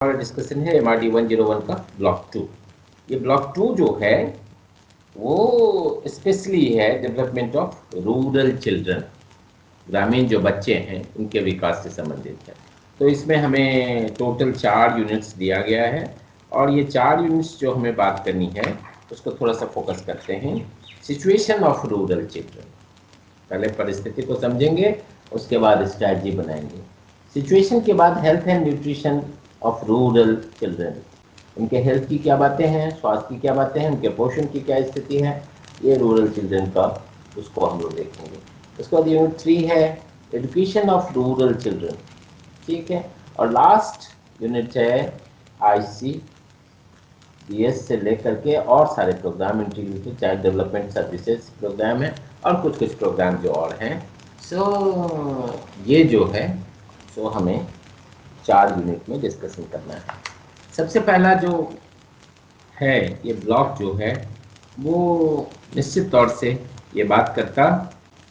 हमारा डिस्कशन है MRD 101 का ब्लॉक 2। ये ब्लॉक 2 जो है वो स्पेशली है डेवलपमेंट ऑफ रूरल चिल्ड्रन, ग्रामीण जो बच्चे हैं उनके विकास से संबंधित है। तो इसमें हमें टोटल 4 यूनिट्स दिया गया है और ये 4 यूनिट्स जो हमें बात करनी है उसको थोड़ा सा फोकस करते हैं। सिचुएशन ऑफ रूरल चिल्ड्रन, पहले परिस्थिति को समझेंगे, उसके बाद स्ट्रैटेजी बनाएंगे। सिचुएशन के बाद health and nutrition of rural children, उनके हेल्थ की क्या बातें हैं, स्वास्थ्य की क्या बातें हैं, उनके पोषण की क्या स्थिति है, ये रूरल चिल्ड्रन का उसको हम लोग देखेंगे। उसके बाद यूनिट 3 है एजुकेशन ऑफ रूरल चिल्ड्रन, ठीक है। और लास्ट यूनिट है ICDS से लेकर के और सारे program, integrated child development services program है और कुछ कुछ प्रोग्राम जो और हैं। ये जो है हमें 4 यूनिट में डिस्कशन करना है। सबसे पहला जो है ये ब्लॉक जो है वो निश्चित तौर से ये बात करता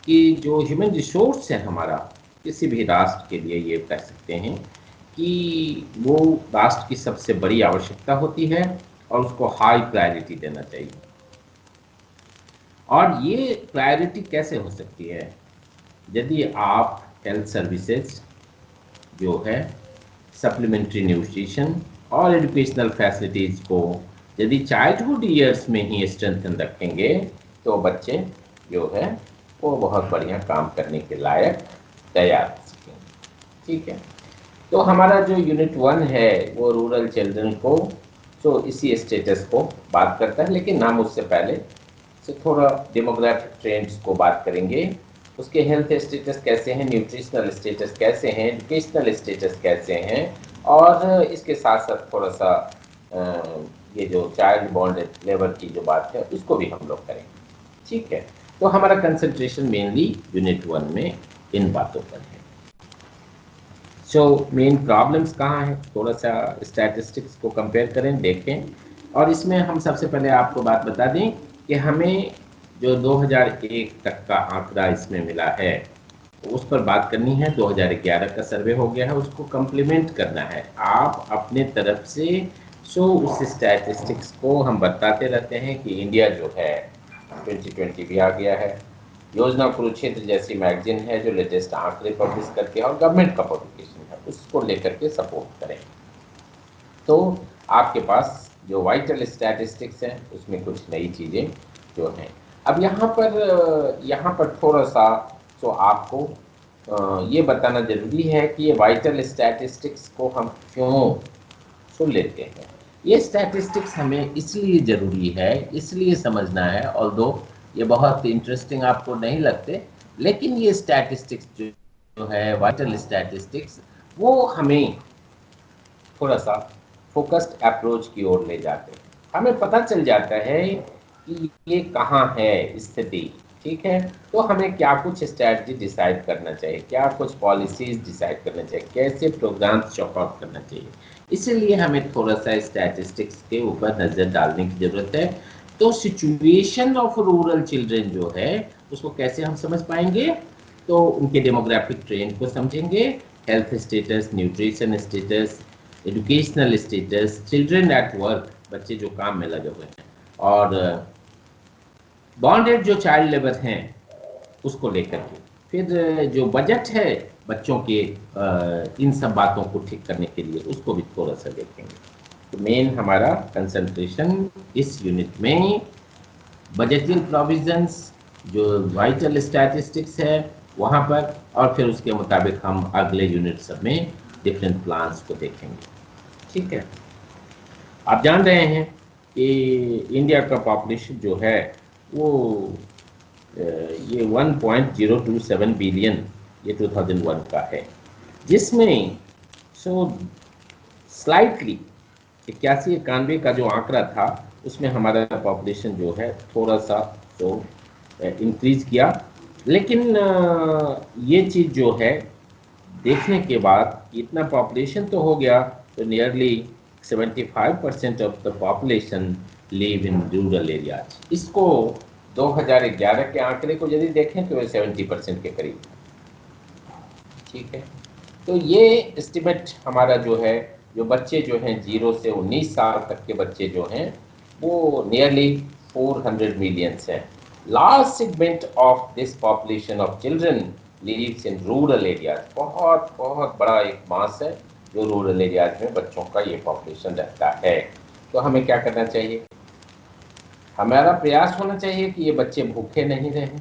कि जो ह्यूमन रिसोर्स है हमारा किसी भी राष्ट्र के लिए, ये कह सकते हैं कि वो राष्ट्र की सबसे बड़ी आवश्यकता होती है और उसको हाई प्रायोरिटी देना चाहिए। और ये प्रायोरिटी कैसे हो सकती है? यदि आप हेल्थ सर्विसेज जो है, सप्लीमेंट्री न्यूट्रिशन और एजुकेशनल फैसिलिटीज़ को यदि चाइल्डहुड ईयर्स में ही स्ट्रेंथन रखेंगे तो बच्चे जो है वो बहुत बढ़िया काम करने के लायक तैयार हो सकेंगे, ठीक है। तो हमारा जो यूनिट 1 है वो रूरल चिल्ड्रन को इसी स्टेटस को बात करता है, लेकिन हम उससे पहले से थोड़ा डेमोग्राफिक ट्रेंड्स को बात करेंगे। उसके हेल्थ स्टेटस कैसे हैं, न्यूट्रिशनल स्टेटस कैसे हैं, एजुकेशनल स्टेटस कैसे हैं, और इसके साथ साथ थोड़ा सा ये जो चाइल्ड बॉन्डेड लेबर की जो बात है उसको भी हम लोग करेंगे, ठीक है। तो हमारा कंसंट्रेशन मेनली यूनिट 1 में इन बातों पर है। मेन प्रॉब्लम्स कहाँ हैं, थोड़ा सा स्टैटिस्टिक्स को कंपेयर करें, देखें। और इसमें हम सबसे पहले आपको बात बता दें कि हमें जो 2001 तक का आंकड़ा इसमें मिला है उस पर बात करनी है। 2011 का सर्वे हो गया है, उसको कम्प्लीमेंट करना है आप अपने तरफ से। उस स्टैटिस्टिक्स को हम बताते रहते हैं कि इंडिया जो है 2020 भी आ गया है, योजना कुरुक्षेत्र जैसी मैगजीन है जो लेटेस्ट आंकड़े पब्लिश करके और गवर्नमेंट का पब्लिकेशन है उसको लेकर के सपोर्ट करें। तो आपके पास जो वाइटल स्टैटिस्टिक्स हैं उसमें कुछ नई चीज़ें जो हैं। अब यहाँ पर थोड़ा सा आपको ये बताना जरूरी है कि ये वाइटल स्टैटिस्टिक्स को हम क्यों लेते हैं। ये स्टैटिस्टिक्स हमें इसलिए ज़रूरी है, इसलिए समझना है, ऑल्दो ये बहुत इंटरेस्टिंग आपको नहीं लगते, लेकिन ये स्टैटिस्टिक्स जो है वाइटल स्टैटिस्टिक्स वो हमें थोड़ा सा फोकस्ड अप्रोच की ओर ले जाते हैं। हमें पता चल जाता है कि ये कहाँ है स्थिति, ठीक है। तो हमें क्या कुछ स्ट्रैटेजी डिसाइड करना चाहिए, क्या कुछ पॉलिसीज डिसाइड करना चाहिए, कैसे प्रोग्राम्स चॉक आउट करना चाहिए। इसीलिए हमें थोड़ा सा स्टैटिस्टिक्स के ऊपर नज़र डालने की ज़रूरत है। तो सिचुएशन ऑफ रूरल चिल्ड्रन जो है उसको कैसे हम समझ पाएंगे? तो उनके डेमोग्राफिक ट्रेंड को समझेंगे, health status, nutrition status, educational status, children at work, बच्चे जो काम में लगे हुए हैं, और बॉन्डेड जो चाइल्ड लेबर हैं उसको लेकर के। फिर जो बजट है बच्चों के इन सब बातों को ठीक करने के लिए उसको भी थोड़ा सा देखेंगे। तो मेन हमारा कंसंट्रेशन इस यूनिट में बजटिंग प्रोविजंस, जो वाइटल स्टैटिस्टिक्स है वहाँ पर, और फिर उसके मुताबिक हम अगले यूनिट सब में डिफरेंट प्लान्स को देखेंगे, ठीक है। आप जान रहे हैं कि इंडिया का पॉपुलेशन जो है वो ये 1.027 बिलियन ये 2001 का है, जिसमें स्लाइटली 81-91 का जो आंकड़ा था उसमें हमारा पॉपुलेशन जो है थोड़ा सा इंक्रीज किया। लेकिन ये चीज़ जो है देखने के बाद इतना पॉपुलेशन तो हो गया, तो nearly 75% of the population live in rural areas. इसको 2011 के आंकड़े को यदि देखें तो 70% के करीब, ठीक है। तो ये एस्टिमेट हमारा जो है जो बच्चे जो हैं 0 से 19 साल तक के बच्चे जो हैं वो नियरली 400 मिलियंस हैं। Large segment of this population of children lives in rural areas. बहुत बहुत बड़ा एक मास है जो रूरल एरियाज में बच्चों का ये पॉपुलेशन रहता है। तो हमें क्या करना चाहिए? हमारा प्रयास होना चाहिए कि ये बच्चे भूखे नहीं रहें,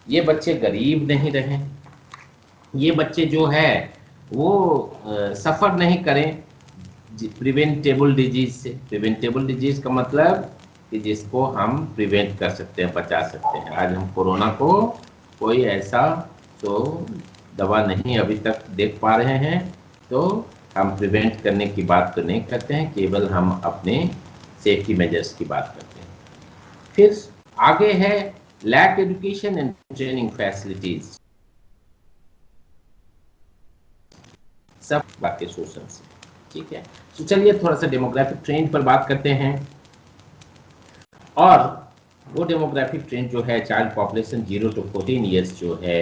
ये बच्चे गरीब नहीं रहें, ये बच्चे जो है वो सफ़र नहीं करें प्रिवेंटेबल डिजीज से। प्रिवेंटेबल डिजीज का मतलब कि जिसको हम प्रिवेंट कर सकते हैं, बचा सकते हैं। आज हम कोरोना को कोई ऐसा तो दवा नहीं अभी तक देख पा रहे हैं, तो हम प्रिवेंट करने की बात तो नहीं करते हैं, केवल हम अपने सेफ्टी मेजर्स की बात करते हैं। फिर आगे है lack education and training facilities, सब बातें शोषण से। ठीक है, तो चलिए थोड़ा सा डेमोग्राफिक ट्रेंड पर बात करते हैं। और वो डेमोग्राफिक ट्रेंड जो है चाइल्ड पॉपुलेशन 0 to 14 ईयर्स जो है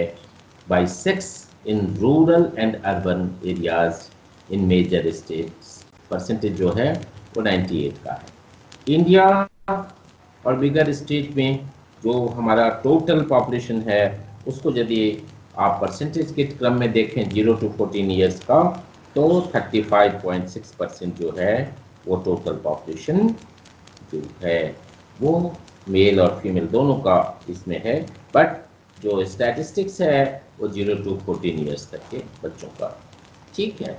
by sex in rural and urban areas in major states, percentage जो है वो 98 का है। इंडिया और बिगर स्टेट में जो हमारा टोटल पॉपुलेशन है उसको यदि आप परसेंटेज के क्रम में देखें 0 to 14 ईयर्स का, तो 35.6% जो है वो टोटल पॉपुलेशन जो है वो मेल और फीमेल दोनों का इसमें है। बट जो स्टैटिस्टिक्स है वो 0 to 14 ईयर्स तक के बच्चों का। ठीक है,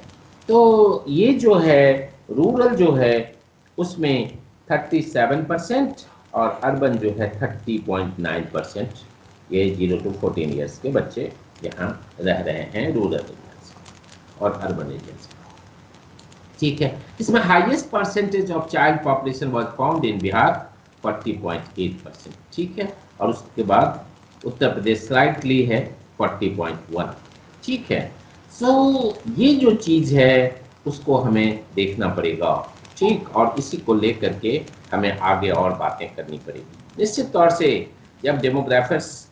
तो ये जो है रूरल जो है उसमें 37% और अर्बन जो है 30.9%, ये 0 to 14 ईयर्स के बच्चे यहाँ रह रहे हैं रूरल एरियाज और अर्बन एरियाज। ठीक है, इसमें highest percentage of child population was found in Bihar 40.8%। ठीक है, और उसके बाद उत्तर प्रदेश स्लाइटली है 40.1। ठीक है, सो ये जो चीज़ है उसको हमें देखना पड़ेगा। ठीक, और इसी को लेकर के हमें आगे और बातें करनी पड़ेगी। निश्चित तौर से जब डेमोग्राफर्स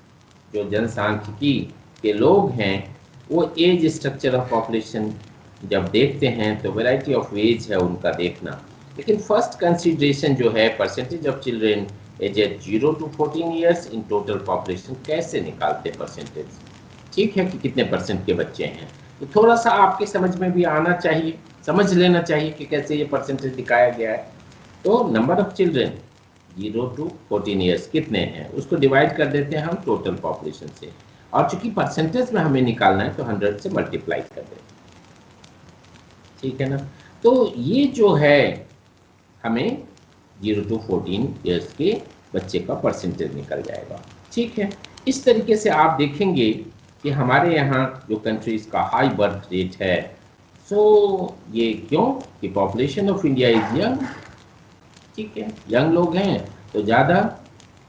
जो जनसांख्यिकी के लोग हैं वो एज स्ट्रक्चर ऑफ पॉपुलेशन जब देखते हैं तो वैरायटी ऑफ एज है उनका देखना, लेकिन फर्स्ट कंसीडरेशन जो है percentage of children aged 0 to 14 years in total population कैसे निकालते परसेंटेज। ठीक है, कि कितने परसेंट के बच्चे हैं, तो थोड़ा सा आपके समझ में भी आना चाहिए, समझ लेना चाहिए कि कैसे ये परसेंटेज दिखाया गया है। तो number of children 0 to 14 years कितने हैं उसको डिवाइड कर देते हैं हम टोटल पॉपुलेशन से, और चूंकि परसेंटेज में हमें निकालना है तो 100 से मल्टीप्लाई कर देते हैं। ठीक है ना, तो ये जो है हमें 0 to 14 ईयर्स के बच्चे का परसेंटेज निकल जाएगा। ठीक है, इस तरीके से आप देखेंगे कि हमारे यहाँ जो कंट्रीज का हाई बर्थ रेट है, सो ये क्यों कि population of India is young. ठीक है, यंग लोग हैं तो ज़्यादा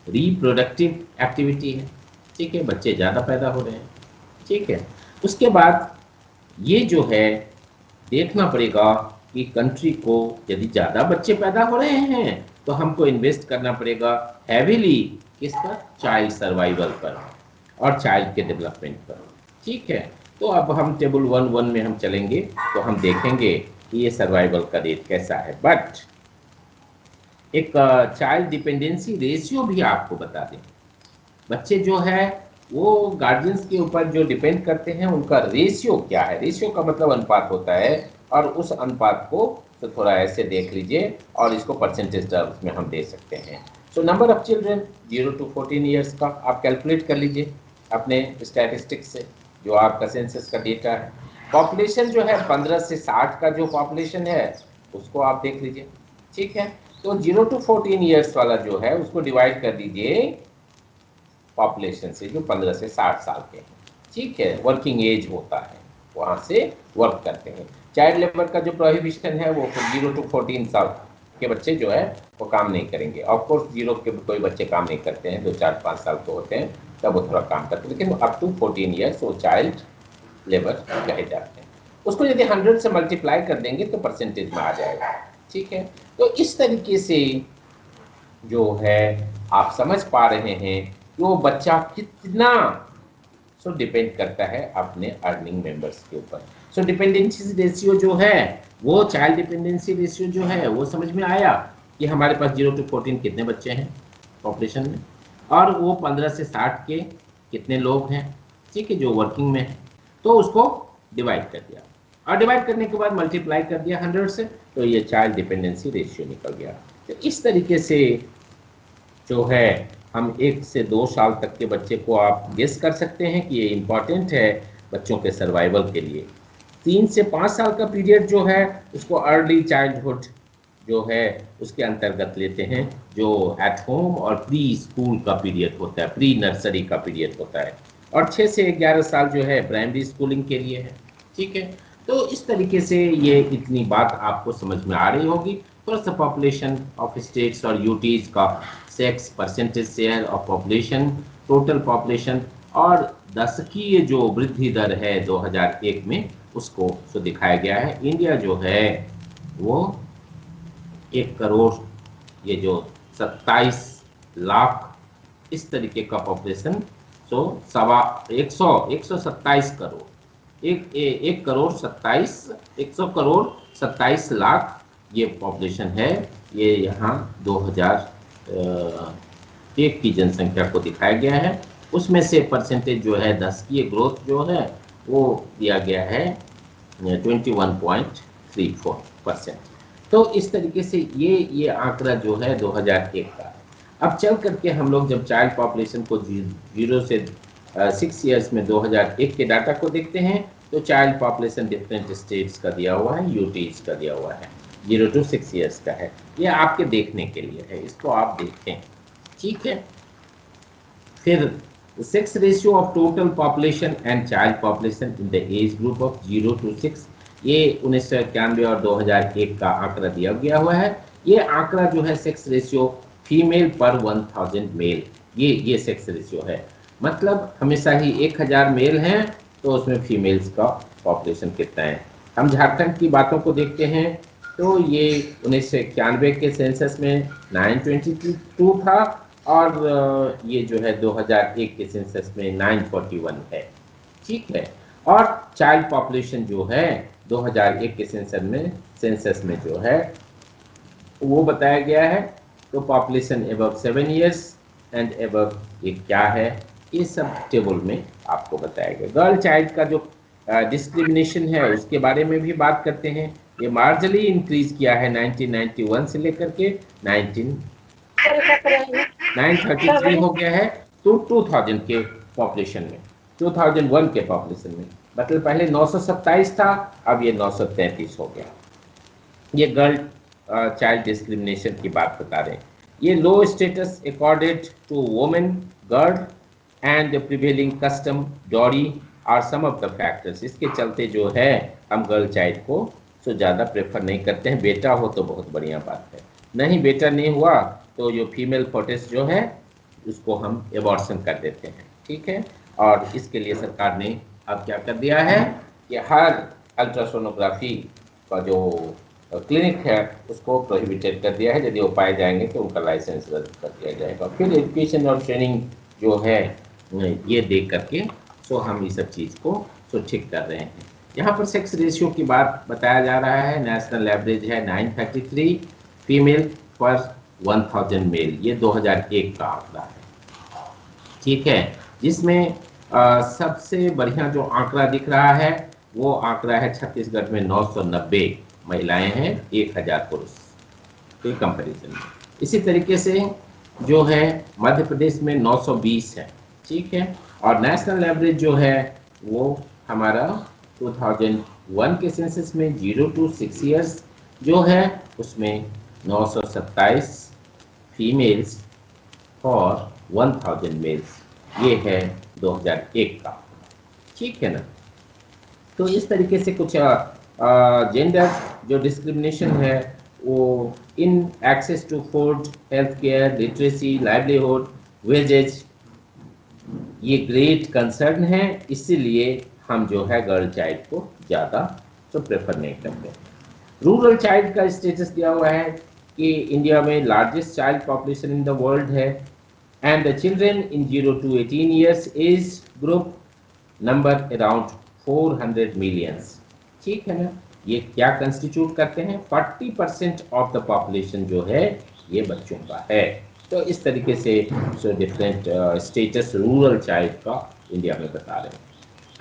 रिप्रोडक्टिव एक्टिविटी है। ठीक है, बच्चे ज़्यादा पैदा हो रहे हैं। ठीक है, उसके बाद ये जो है देखना पड़ेगा कि कंट्री को यदि ज़्यादा बच्चे पैदा हो रहे हैं तो हमको इन्वेस्ट करना पड़ेगा हैवीली किस पर, चाइल्ड सर्वाइवल पर और चाइल्ड के डेवलपमेंट पर। ठीक है, तो अब हम टेबल 1.1 में हम चलेंगे तो हम देखेंगे कि ये सर्वाइवल का रेट कैसा है। बट एक चाइल्ड डिपेंडेंसी रेशियो भी आपको बता दें, बच्चे जो है वो गार्जियंस के ऊपर जो डिपेंड करते हैं उनका रेशियो क्या है। रेशियो का मतलब अनुपात होता है, और उस अनुपात को तो थोड़ा ऐसे देख लीजिए और इसको परसेंटेज टर्म्स में हम दे सकते हैं। So number of children 0 to 14 years का आप कैलकुलेट कर लीजिए अपने स्टैटिस्टिक्स से, जो आपका सेंसस का डेटा है। पॉपुलेशन जो है 15 से 60 का जो पॉपुलेशन है उसको आप देख लीजिए। ठीक है, तो 0 to 14 ईयर्स वाला जो है उसको डिवाइड कर दीजिए पॉपुलेशन से जो 15 से 60 साल के हैं। ठीक है, वर्किंग एज होता है, वहाँ से वर्क करते हैं। चाइल्ड लेबर का जो प्रोहिबिशन है वो 0 to 14 साल के बच्चे जो है वो काम नहीं करेंगे। ऑफकोर्स 0 के कोई बच्चे काम नहीं करते हैं, 2 4 5 साल के होते हैं तब वो थोड़ा काम करते हैं, लेकिन अप टू 14 ईयर्स वो चाइल्ड लेबर कहे जाते हैं। उसको यदि 100 से मल्टीप्लाई कर देंगे तो परसेंटेज में आ जाएगा। ठीक है, तो इस तरीके से जो है आप समझ पा रहे हैं कि वो बच्चा कितना डिपेंड करता है अपने अर्निंग मेंबर्स के ऊपर। डिपेंडेंसी रेशियो जो है वो चाइल्ड डिपेंडेंसी रेशियो जो है वो समझ में आया कि हमारे पास 0 to 14 कितने बच्चे हैं पॉपुलेशन में, और वो 15 से 60 के कितने लोग हैं, ठीक है, जो वर्किंग में है, तो उसको डिवाइड कर दिया, और डिवाइड करने के बाद मल्टीप्लाई कर दिया 100 से, तो ये चाइल्ड डिपेंडेंसी रेशियो निकल गया। तो इस तरीके से जो है हम 1 से 2 साल तक के बच्चे को आप गेस कर सकते हैं कि ये इम्पॉर्टेंट है बच्चों के सर्वाइवल के लिए। 3 से 5 साल का पीरियड जो है उसको अर्ली चाइल्डहुड जो है उसके अंतर्गत लेते हैं, जो एट होम और प्री स्कूल का पीरियड होता है, प्री नर्सरी का पीरियड होता है, और 6 से 11 साल जो है प्राइमरी स्कूलिंग के लिए है, ठीक है। तो इस तरीके से ये इतनी बात आपको समझ में आ रही होगी। थोड़ा सा पॉपुलेशन ऑफ स्टेट्स और यूटीज का sex, percentage share of population, total population, और दशकीय जो वृद्धि दर है 2001 में उसको तो दिखाया गया है। इंडिया जो है वो 1 करोड़, ये जो 27 लाख इस तरीके का पॉपुलेशन, तो 127 करोड़, 100 करोड़ 27 ये पॉपुलेशन है। ये यहाँ 2001 की जनसंख्या को दिखाया गया है। उसमें से परसेंटेज जो है 10 की ग्रोथ जो है वो दिया गया है 21.34%। तो इस तरीके से ये आंकड़ा जो है 2001 का। अब चल करके हम लोग जब चाइल्ड पॉपुलेशन को 0 से 6 ईयर्स में 2001 के डाटा को देखते हैं, तो चाइल्ड पॉपुलेशन डिफरेंट स्टेट्स का दिया हुआ है, यूटीज का दिया हुआ है, 0 to 6 ईयर्स का है। ये आपके देखने के लिए है, इसको आप देखें, ठीक है। फिर sex ratio of total population and child population in the age group of 0 to 6, ये 1991 और 2001 का आंकड़ा दिया गया हुआ है। ये आंकड़ा जो है सेक्स रेशियो फीमेल पर 1000 मेल, ये सेक्स रेशियो है, मतलब हमेशा ही 1000 मेल हैं तो उसमें फीमेल्स का पॉपुलेशन कितना है। हम झारखंड की बातों को देखते हैं तो ये 1991 के सेंसस में 922 था, और ये जो है 2001 के सेंसस में 941 है, ठीक है। और चाइल्ड पॉपुलेशन जो है 2001 के सेंसस में जो है वो बताया गया है, तो population above 7 years and above ये क्या है, ये सब टेबल में आपको बताया गया। गर्ल चाइल्ड का जो डिस्क्रिमिनेशन है उसके बारे में भी बात करते हैं। ये मार्जिनली इंक्रीज किया है 1991 से लेकर के 933 हो गया है, तो 2000 के पॉपुलेशन में, 2001 के पॉपुलेशन में, मतलब पहले 927 था, अब ये 933 हो गया। ये गर्ल चाइल्ड डिस्क्रिमिनेशन की बात बता रहे हैं। ये low status accorded to women, girl and prevailing custom, dowry are some of the factors. इसके चलते जो है हम गर्ल चाइल्ड को तो ज़्यादा प्रेफर नहीं करते हैं। बेटा हो तो बहुत बढ़िया बात है, नहीं बेटा नहीं हुआ तो जो फीमेल फोटेस जो है उसको हम एबॉर्शन कर देते हैं, ठीक है। और इसके लिए सरकार ने अब क्या कर दिया है कि हर अल्ट्रासोनोग्राफी का जो क्लिनिक है उसको प्रोहिबिटेड कर दिया है। यदि वो पाए जाएंगे तो उनका लाइसेंस रद्द कर दिया जाएगा। फिर एजुकेशन और ट्रेनिंग जो है ये देख करके सो हम इस सब चीज़ को सो ठीक कर रहे हैं। यहाँ पर सेक्स रेशियो की बात बताया जा रहा है। नेशनल एवरेज है 933 फीमेल पर 1000 मेल, ये 2001 का आंकड़ा है, ठीक है। जिसमें सबसे बढ़िया जो आंकड़ा दिख रहा है वो आंकड़ा है छत्तीसगढ़ में 990 महिलाएं हैं 1000 पुरुष के कंपैरिजन में। इसी तरीके से जो है मध्य प्रदेश में 920 है, ठीक है। और नेशनल एवरेज जो है वो हमारा 2001 के सेंसस में 0 to 6 ईयर्स जो है उसमें 927 फीमेल्स और 1000 मेल्स, ये है 2001 का, ठीक है ना। तो इस तरीके से कुछ जेंडर जो डिस्क्रिमिनेशन है वो in access to food, health care, literacy, livelihood, wages, ये ग्रेट कंसर्न है। इसीलिए हम जो है गर्ल चाइल्ड को ज़्यादा तो प्रेफर नहीं करते। रूरल चाइल्ड का स्टेटस दिया हुआ है कि इंडिया में largest child population in the world है, and the children in 0 to 18 years age group number around 400 millions, ठीक है ना। ये क्या कंस्टिट्यूट करते हैं, 40% ऑफ द पॉपुलेशन जो है ये बच्चों का है। तो इस तरीके से so different status rural child का इंडिया में बता रहे हैं।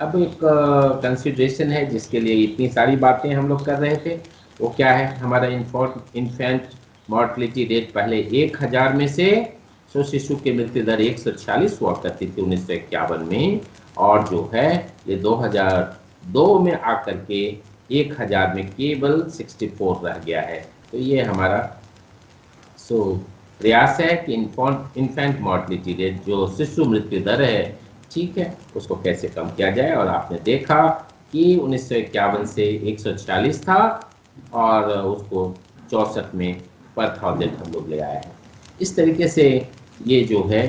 अब एक कंसिडरेशन है जिसके लिए इतनी सारी बातें हम लोग कर रहे थे, वो क्या है, हमारा इन्फेंट मॉर्टलिटी रेट पहले 1000 में से सो शिशु की मृत्यु दर 146 हुआ करती थी 1951 में, और जो है ये 2002 में आकर के 1000 में केवल 64 रह गया है। तो ये हमारा सो प्रयास है कि इन्फेंट मॉर्टलिटी रेट जो शिशु मृत्यु दर है, ठीक है, उसको कैसे कम किया जाए। और आपने देखा कि 1951 से 146 था और उसको 64 में पर थाउजेंड हम लोग ले आए हैं। इस तरीके से ये जो है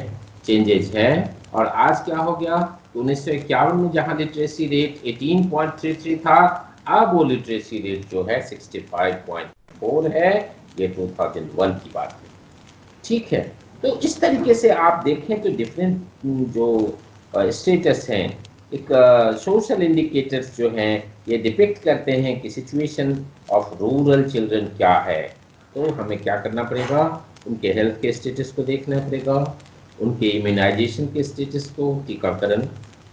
चेंजेज है। और आज क्या हो गया, 1951 में जहां लिटरेसी रेट 18.33 था, अब वो लिटरेसी रेट जो है 65.4 है। ये 2001 की बात है, ठीक है। तो इस तरीके से आप देखें तो डिफरेंट जो स्टेटस हैं, एक सोशल इंडिकेटर्स जो हैं ये डिपिक्ट करते हैं कि सिचुएशन ऑफ रूरल चिल्ड्रन क्या है। तो हमें क्या करना पड़ेगा, उनके हेल्थ के स्टेटस को देखना पड़ेगा, उनके इम्यूनाइजेशन के स्टेटस को, टीकाकरण,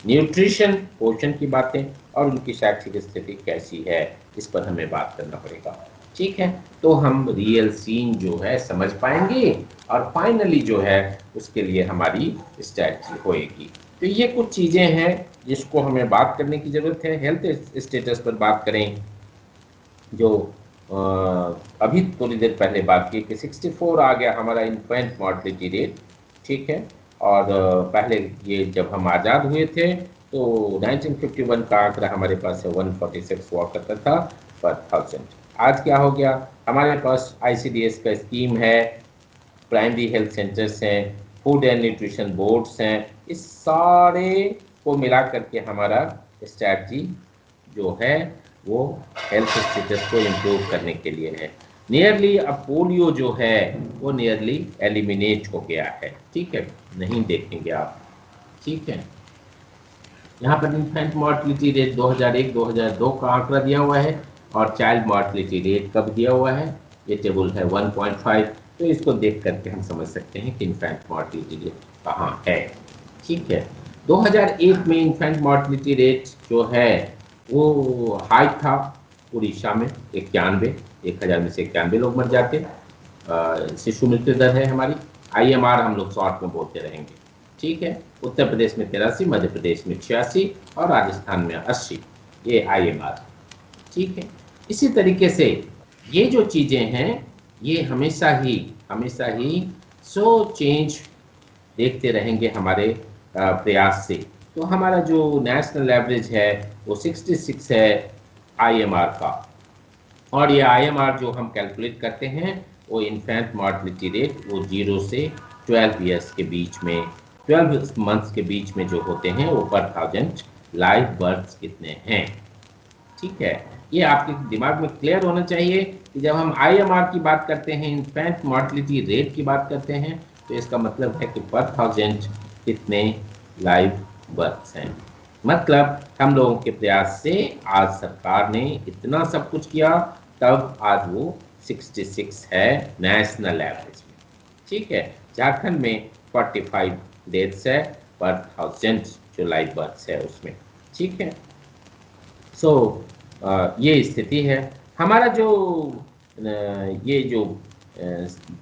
न्यूट्रिशन, पोषण की बातें, और उनकी शैक्षिक स्थिति कैसी है, इस पर हमें बात करना पड़ेगा, ठीक है। तो हम रियल सीन जो है समझ पाएंगे और फाइनली जो है उसके लिए हमारी स्ट्रैटेजी होएगी। तो ये कुछ चीज़ें हैं जिसको हमें बात करने की ज़रूरत है। हेल्थ स्टेटस पर बात करें, जो अभी थोड़ी देर पहले बात की कि 64 आ गया हमारा इन्फेंट मॉर्टलिटी रेट, ठीक है। और पहले ये जब हम आज़ाद हुए थे तो 1951 का आंकड़ा हमारे पास है 146 हुआ करता था पर थाउजेंड। आज क्या हो गया, हमारे पास ICDS का स्कीम है, प्राइमरी हेल्थ सेंटर्स हैं, फूड एंड न्यूट्रिशन बोर्ड्स हैं, इस सारे को मिला करके हमारा स्ट्रैटी जो है वो हेल्थ स्टेटस को इम्प्रूव करने के लिए है। नियरली अब पोलियो जो है वो नियरली एलिमिनेट हो गया है, ठीक है, नहीं देखेंगे आप, ठीक है। यहाँ पर इन्फेंट मॉर्टलिटी रेट 2001-2002 का आंकड़ा दिया हुआ है और चाइल्ड मॉर्टलिटी रेट कब दिया हुआ है, ये टेबल है 1.5। तो इसको देख करके हम समझ सकते हैं कि इन्फेंट मॉर्टलिटी रेट कहाँ है, ठीक है। 2001 में इन्फेंट मॉर्टलिटी रेट जो है वो हाई था उड़ीसा में 91, 1000 में से 91 लोग मर जाते। शिशु मृत्यु दर है हमारी, IMR हम लोग शॉर्ट में बोलते रहेंगे, ठीक है। उत्तर प्रदेश में 83, मध्य प्रदेश में 86 और राजस्थान में 80, ये IMR, ठीक है। इसी तरीके से ये जो चीज़ें हैं ये हमेशा ही सो चेंज देखते रहेंगे हमारे प्रयास से। तो हमारा जो नेशनल एवरेज है वो 66 है IMR का, और ये IMR जो हम कैलकुलेट करते हैं वो इन्फेंट मॉर्टलिटी रेट वो 0 से 12 ईयर्स के बीच में, 12 मंथ्स के बीच में जो होते हैं वो पर थाउजेंड लाइव बर्थ्स कितने हैं, ठीक है। ये आपके दिमाग में क्लियर होना चाहिए कि जब हम IMR की बात करते हैं, इन्फेंट मॉर्टलिटी रेट की बात करते हैं, तो इसका मतलब है कि पर थाउजेंड कितने लाइव बर्थ्स हैं। मतलब हम लोगों के प्रयास से आज सरकार ने इतना सब कुछ किया, तब आज वो 66 है नेशनल एवरेज में, ठीक है। झारखंड में 45 डेथ्स है पर थाउजेंड जो लाइव बर्थ्स है उसमें, ठीक है। सो ये स्थिति है हमारा जो ये जो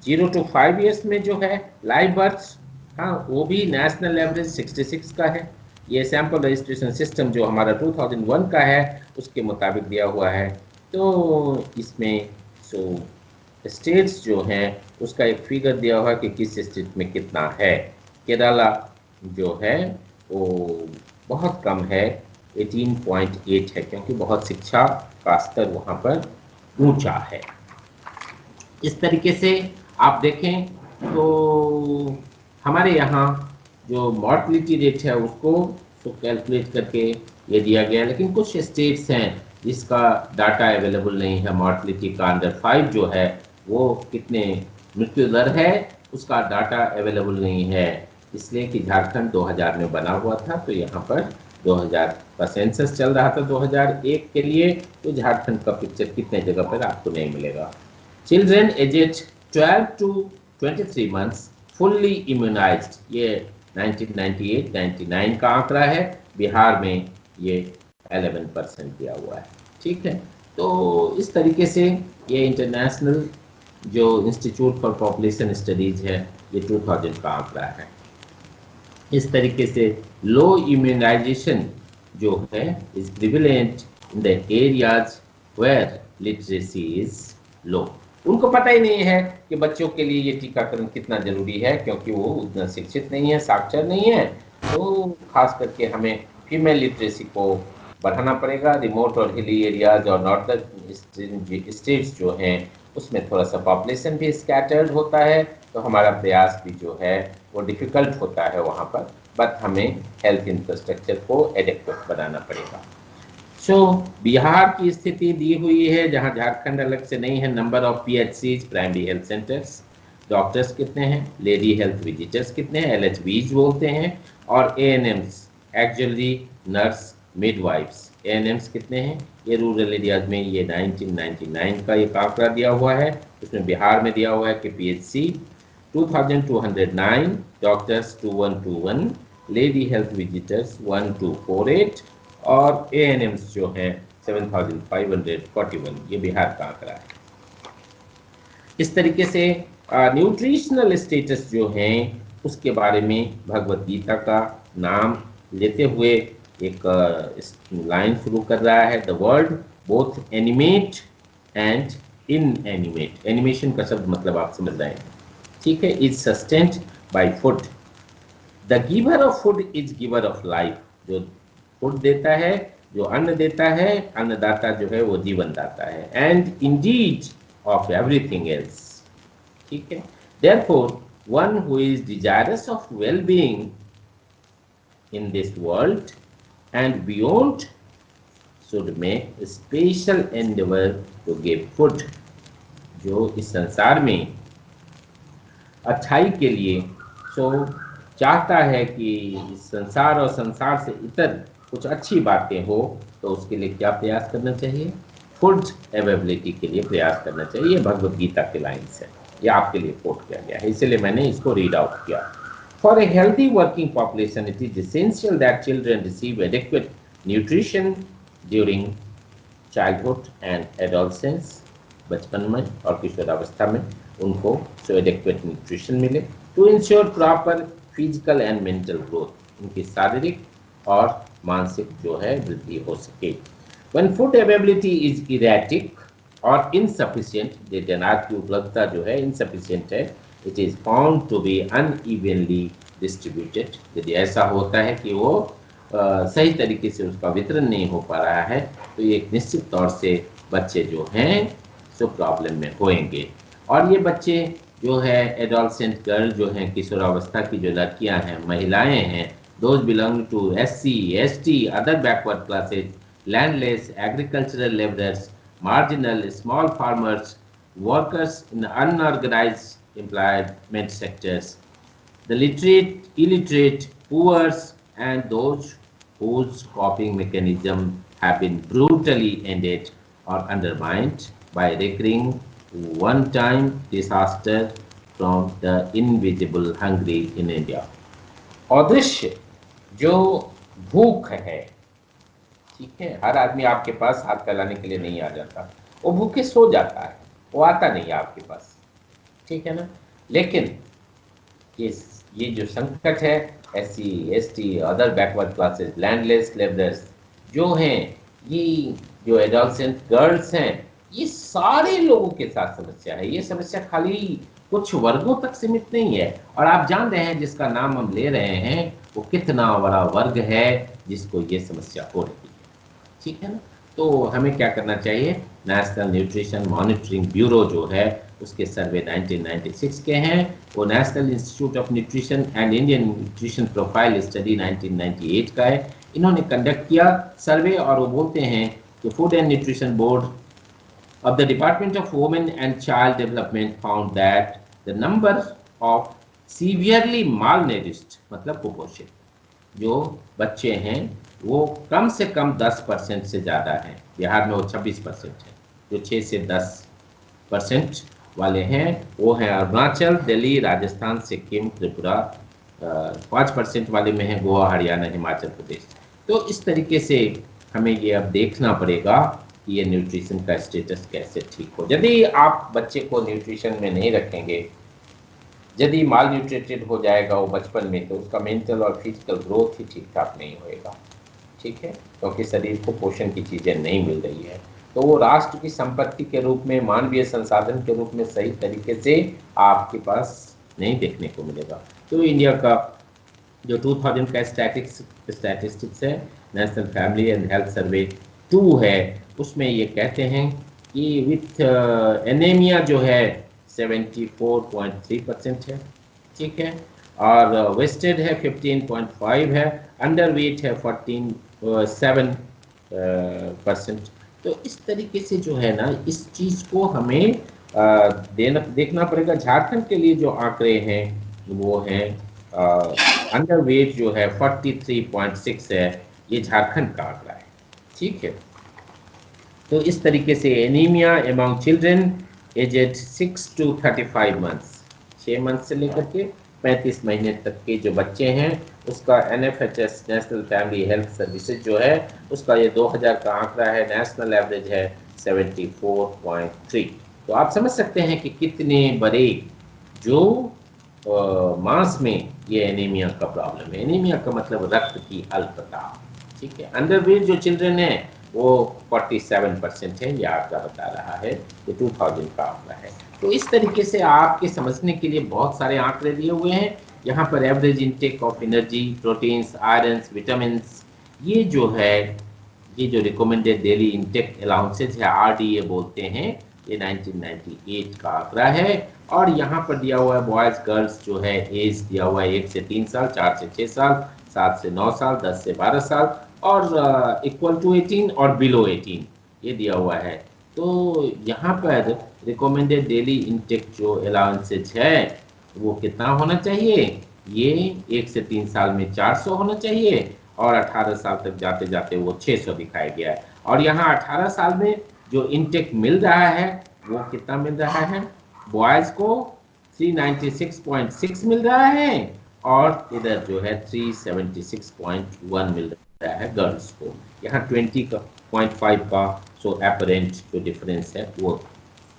0 to 5 ईयर्स में जो है लाइव बर्थ्स, हाँ वो भी नेशनल एवरेज 66 का है। ये सैंपल रजिस्ट्रेशन सिस्टम जो हमारा 2001 का है उसके मुताबिक दिया हुआ है। तो इसमें सो स्टेट्स जो हैं उसका एक फिगर दिया हुआ है कि किस स्टेट में कितना है। केरला जो है वो बहुत कम है, 18.8 है, क्योंकि बहुत शिक्षा का स्तर वहाँ पर ऊंचा है। इस तरीके से आप देखें तो हमारे यहाँ जो मॉर्टलिटी रेट है उसको तो कैलकुलेट करके ये दिया गया है, लेकिन कुछ स्टेट्स हैं जिसका डाटा अवेलेबल नहीं है। मॉर्टलिटी का अंडर 5 जो है वो कितने मृत्यु दर है उसका डाटा अवेलेबल नहीं है, इसलिए कि झारखंड 2000 में बना हुआ था, तो यहाँ पर 2000 का सेंसस चल रहा था 2001 के लिए, तो झारखंड का पिक्चर कितने जगह पर आपको नहीं मिलेगा। Children aged 12 to 23 months fully immunised, ये 1998-99 का आंकड़ा है। बिहार में ये 11% दिया हुआ है। ठीक है, तो इस तरीके से ये इंटरनेशनल जो इंस्टीट्यूट फॉर पॉपुलेशन स्टडीज है, ये 2000 का आंकड़ा है। इस तरीके से लो इम्यूनाइजेशन जो है is prevalent in the areas where literacy is low. उनको पता ही नहीं है कि बच्चों के लिए ये टीकाकरण कितना जरूरी है, क्योंकि वो उतना शिक्षित नहीं है, साक्षर नहीं है। तो खास करके हमें फीमेल लिटरेसी को बढ़ाना पड़ेगा। रिमोट और हिली एरियाज और नॉर्दर्न स्टेट्स जो हैं उसमें थोड़ा सा पॉपुलेशन भी स्कैटर्ड होता है, तो हमारा प्रयास भी जो है वो डिफिकल्ट होता है वहाँ पर, बट हमें हेल्थ इंफ्रास्ट्रक्चर को एडेक्वेट बनाना पड़ेगा। सो बिहार की स्थिति दी हुई है, जहाँ झारखंड अलग से नहीं है। Number of PHCs, primary health centres, doctors कितने हैं, लेडी हेल्थ विजिटर्स कितने हैं, LHVs बोलते हैं, और ANMs, actually nurse midwives, ANMs कितने हैं। ये रूरल एरियाज में ये 1999 का एक आंकड़ा दिया हुआ है, उसमें बिहार में दिया हुआ है कि PHC 2209, doctors 2121, lady health visitors 1248, और ANMs जो हैं 7541, ये बिहार का आंकड़ा है। इस तरीके से न्यूट्रिशनल स्टेटस जो हैं उसके बारे में भगवत गीता का नाम लेते हुए एक लाइन शुरू कर रहा है। The world both animate and inanimate, animation का शब्द मतलब आप समझ रहे हैं, ठीक है, is sustained by food. The giver of food is giver of life, जो फूड देता है, जो अन्न देता है, अन्नदाता जो है वो जीवन दाता है। And Indeed of everything else, ठीक है। Therefore, one who is desirous of well-being in this world and beyond should make a special endeavor to give food। जो इस संसार में अच्छाई के लिए सो चाहता है कि इस संसार और संसार से इतर कुछ अच्छी बातें हो, तो उसके लिए क्या प्रयास करना चाहिए, फूड अवेलेबिलिटी के लिए प्रयास करना चाहिए। भगवत गीता के लाइन्स है, ये आपके लिए कोट किया गया है, इसलिए मैंने इसको रीड आउट किया। For a healthy working population it is essential that children receive adequate nutrition during childhood and adolescence, बचपन में और किशोरावस्था में उनको सो एडिक्वेट न्यूट्रिशन मिले, to ensure proper physical and mental growth, उनकी शारीरिक और मानसिक जो है वृद्धि हो सके। When food availability is erratic और इनसफिशिएंट, अनाज की उपलब्धता जो है इनसफिशिएंट है, it is found to be unevenly distributed, यदि ऐसा होता है कि वो सही तरीके से उसका वितरण नहीं हो पा रहा है, तो ये एक निश्चित तौर से बच्चे जो हैं सो प्रॉब्लम में होंगे। और ये बच्चे जो है एडोलसेंट गर्ल जो हैं, किशोरावस्था की जो लड़कियां हैं, महिलाएं हैं, those belong to SC ST other backward classes, landless, agricultural labourers, marginal, small farmers, workers in unorganised employment sectors, the literate, illiterate, poor, and those whose coping mechanism have been brutally ended or undermined by recurring one-time disaster from the invisible hungry in India। अदृश्य जो भूख है, ठीक है, हर आदमी आपके पास हाथ फैलाने के लिए नहीं आ जाता, वो भूखे सो जाता है, वो आता नहीं है आपके पास, ठीक है ना। लेकिन ये जो संकट है, SC ST other backward classes, landless labourers जो हैं, ये जो एडोलसेंट गर्ल्स हैं, ये सारे लोगों के साथ समस्या है। ये समस्या खाली कुछ वर्गों तक सीमित नहीं है, और आप जान रहे हैं जिसका नाम हम ले रहे हैं वो कितना बड़ा वर्ग है जिसको ये समस्या हो रही है, ठीक है ना। तो हमें क्या करना चाहिए, नेशनल न्यूट्रिशन मॉनिटरिंग ब्यूरो जो है उसके सर्वे 1996 के हैं, वो national institute of nutrition and Indian nutrition profile study 1998 का है। इन्होंने कंडक्ट किया सर्वे, और वो बोलते हैं कि food and nutrition board of the Department of Women and Child Development found that the number of severely malnourished, मतलब कुपोषित जो बच्चे हैं वो कम से कम 10% से ज़्यादा है। बिहार में वो 26% है। जो 6 से 10% वाले हैं वो हैं अरुणाचल, दिल्ली, राजस्थान, सिक्किम, त्रिपुरा। 5% वाले में है गोवा, हरियाणा, हिमाचल प्रदेश। तो इस तरीके से हमें ये अब देखना पड़ेगा कि ये न्यूट्रिशन का स्टेटस कैसे ठीक हो। यदि आप बच्चे को न्यूट्रिशन में नहीं रखेंगे, यदि माल न्यूट्रिटेड हो जाएगा वो बचपन में, तो उसका मेंटल और फिजिकल ग्रोथ ही ठीक ठाक नहीं होएगा। ठीक है, क्योंकि शरीर को पोषण की चीज़ें नहीं मिल रही है, तो वो राष्ट्र की संपत्ति के रूप में, मानवीय संसाधन के रूप में सही तरीके से आपके पास नहीं देखने को मिलेगा। तो इंडिया का जो 2000 का स्टैटिस्टिक्स है, national family and health survey 2 है, उसमें ये कहते हैं कि विथ एनीमिया जो है 74.3% है। ठीक है, और वेस्टेड है 15.5 है, अंडर वेट है 7%। तो इस तरीके से जो है ना, इस चीज़ को हमें देखना पड़ेगा। झारखंड के लिए जो आंकड़े हैं वो हैं अंडर वेट जो है 43.6 है, ये झारखंड का आंकड़ा है। ठीक है, तो इस तरीके से anaemia among children aged 6 to 35 months, 6 month से लेकर के 35 महीने तक के जो बच्चे हैं, उसका NFHS national family health services जो है, उसका ये 2000 का आंकड़ा है। नेशनल एवरेज है 74.3। तो आप समझ सकते हैं कि कितने बड़े जो मांस में ये एनीमिया का प्रॉब्लम है। एनीमिया का मतलब रक्त की अल्पता। ठीक है, अंडरवेट जो चिल्ड्रन है वो 47% है, ये आंकड़ा बता रहा है, ये 2000 का आंकड़ा है। तो इस तरीके से आपके समझने के लिए बहुत सारे आंकड़े दिए हुए हैं। यहाँ पर average intake of energy, proteins, iron, vitamin, ये जो है, ये जो रिकमेंडेड डेली इनटेक अलाउंसेज है, RDA बोलते हैं, ये 1998 का आंकड़ा है। और यहाँ पर दिया हुआ है बॉयज गर्ल्स जो है, एज दिया हुआ है 1 से 3 साल, 4 से 6 साल, 7 से 9 साल, 10 से 12 साल, और इक्वल टू 18 और बिलो 18 ये दिया हुआ है। तो यहाँ पर रिकमेंडेड डेली इनटेक जो अलाउंसेज है वो कितना होना चाहिए? ये 1 से 3 साल में 400 होना चाहिए, और 18 साल तक जाते जाते वो 600 दिखाया गया है। और यहाँ 18 साल में जो इनटेक मिल रहा है वो कितना मिल रहा है? बॉयज को 396.6 मिल रहा है, और इधर जो है 376.1 मिल रहा है गर्ल्स को। यहाँ 20.5 का सो अपरेंट जो डिफरेंस है वो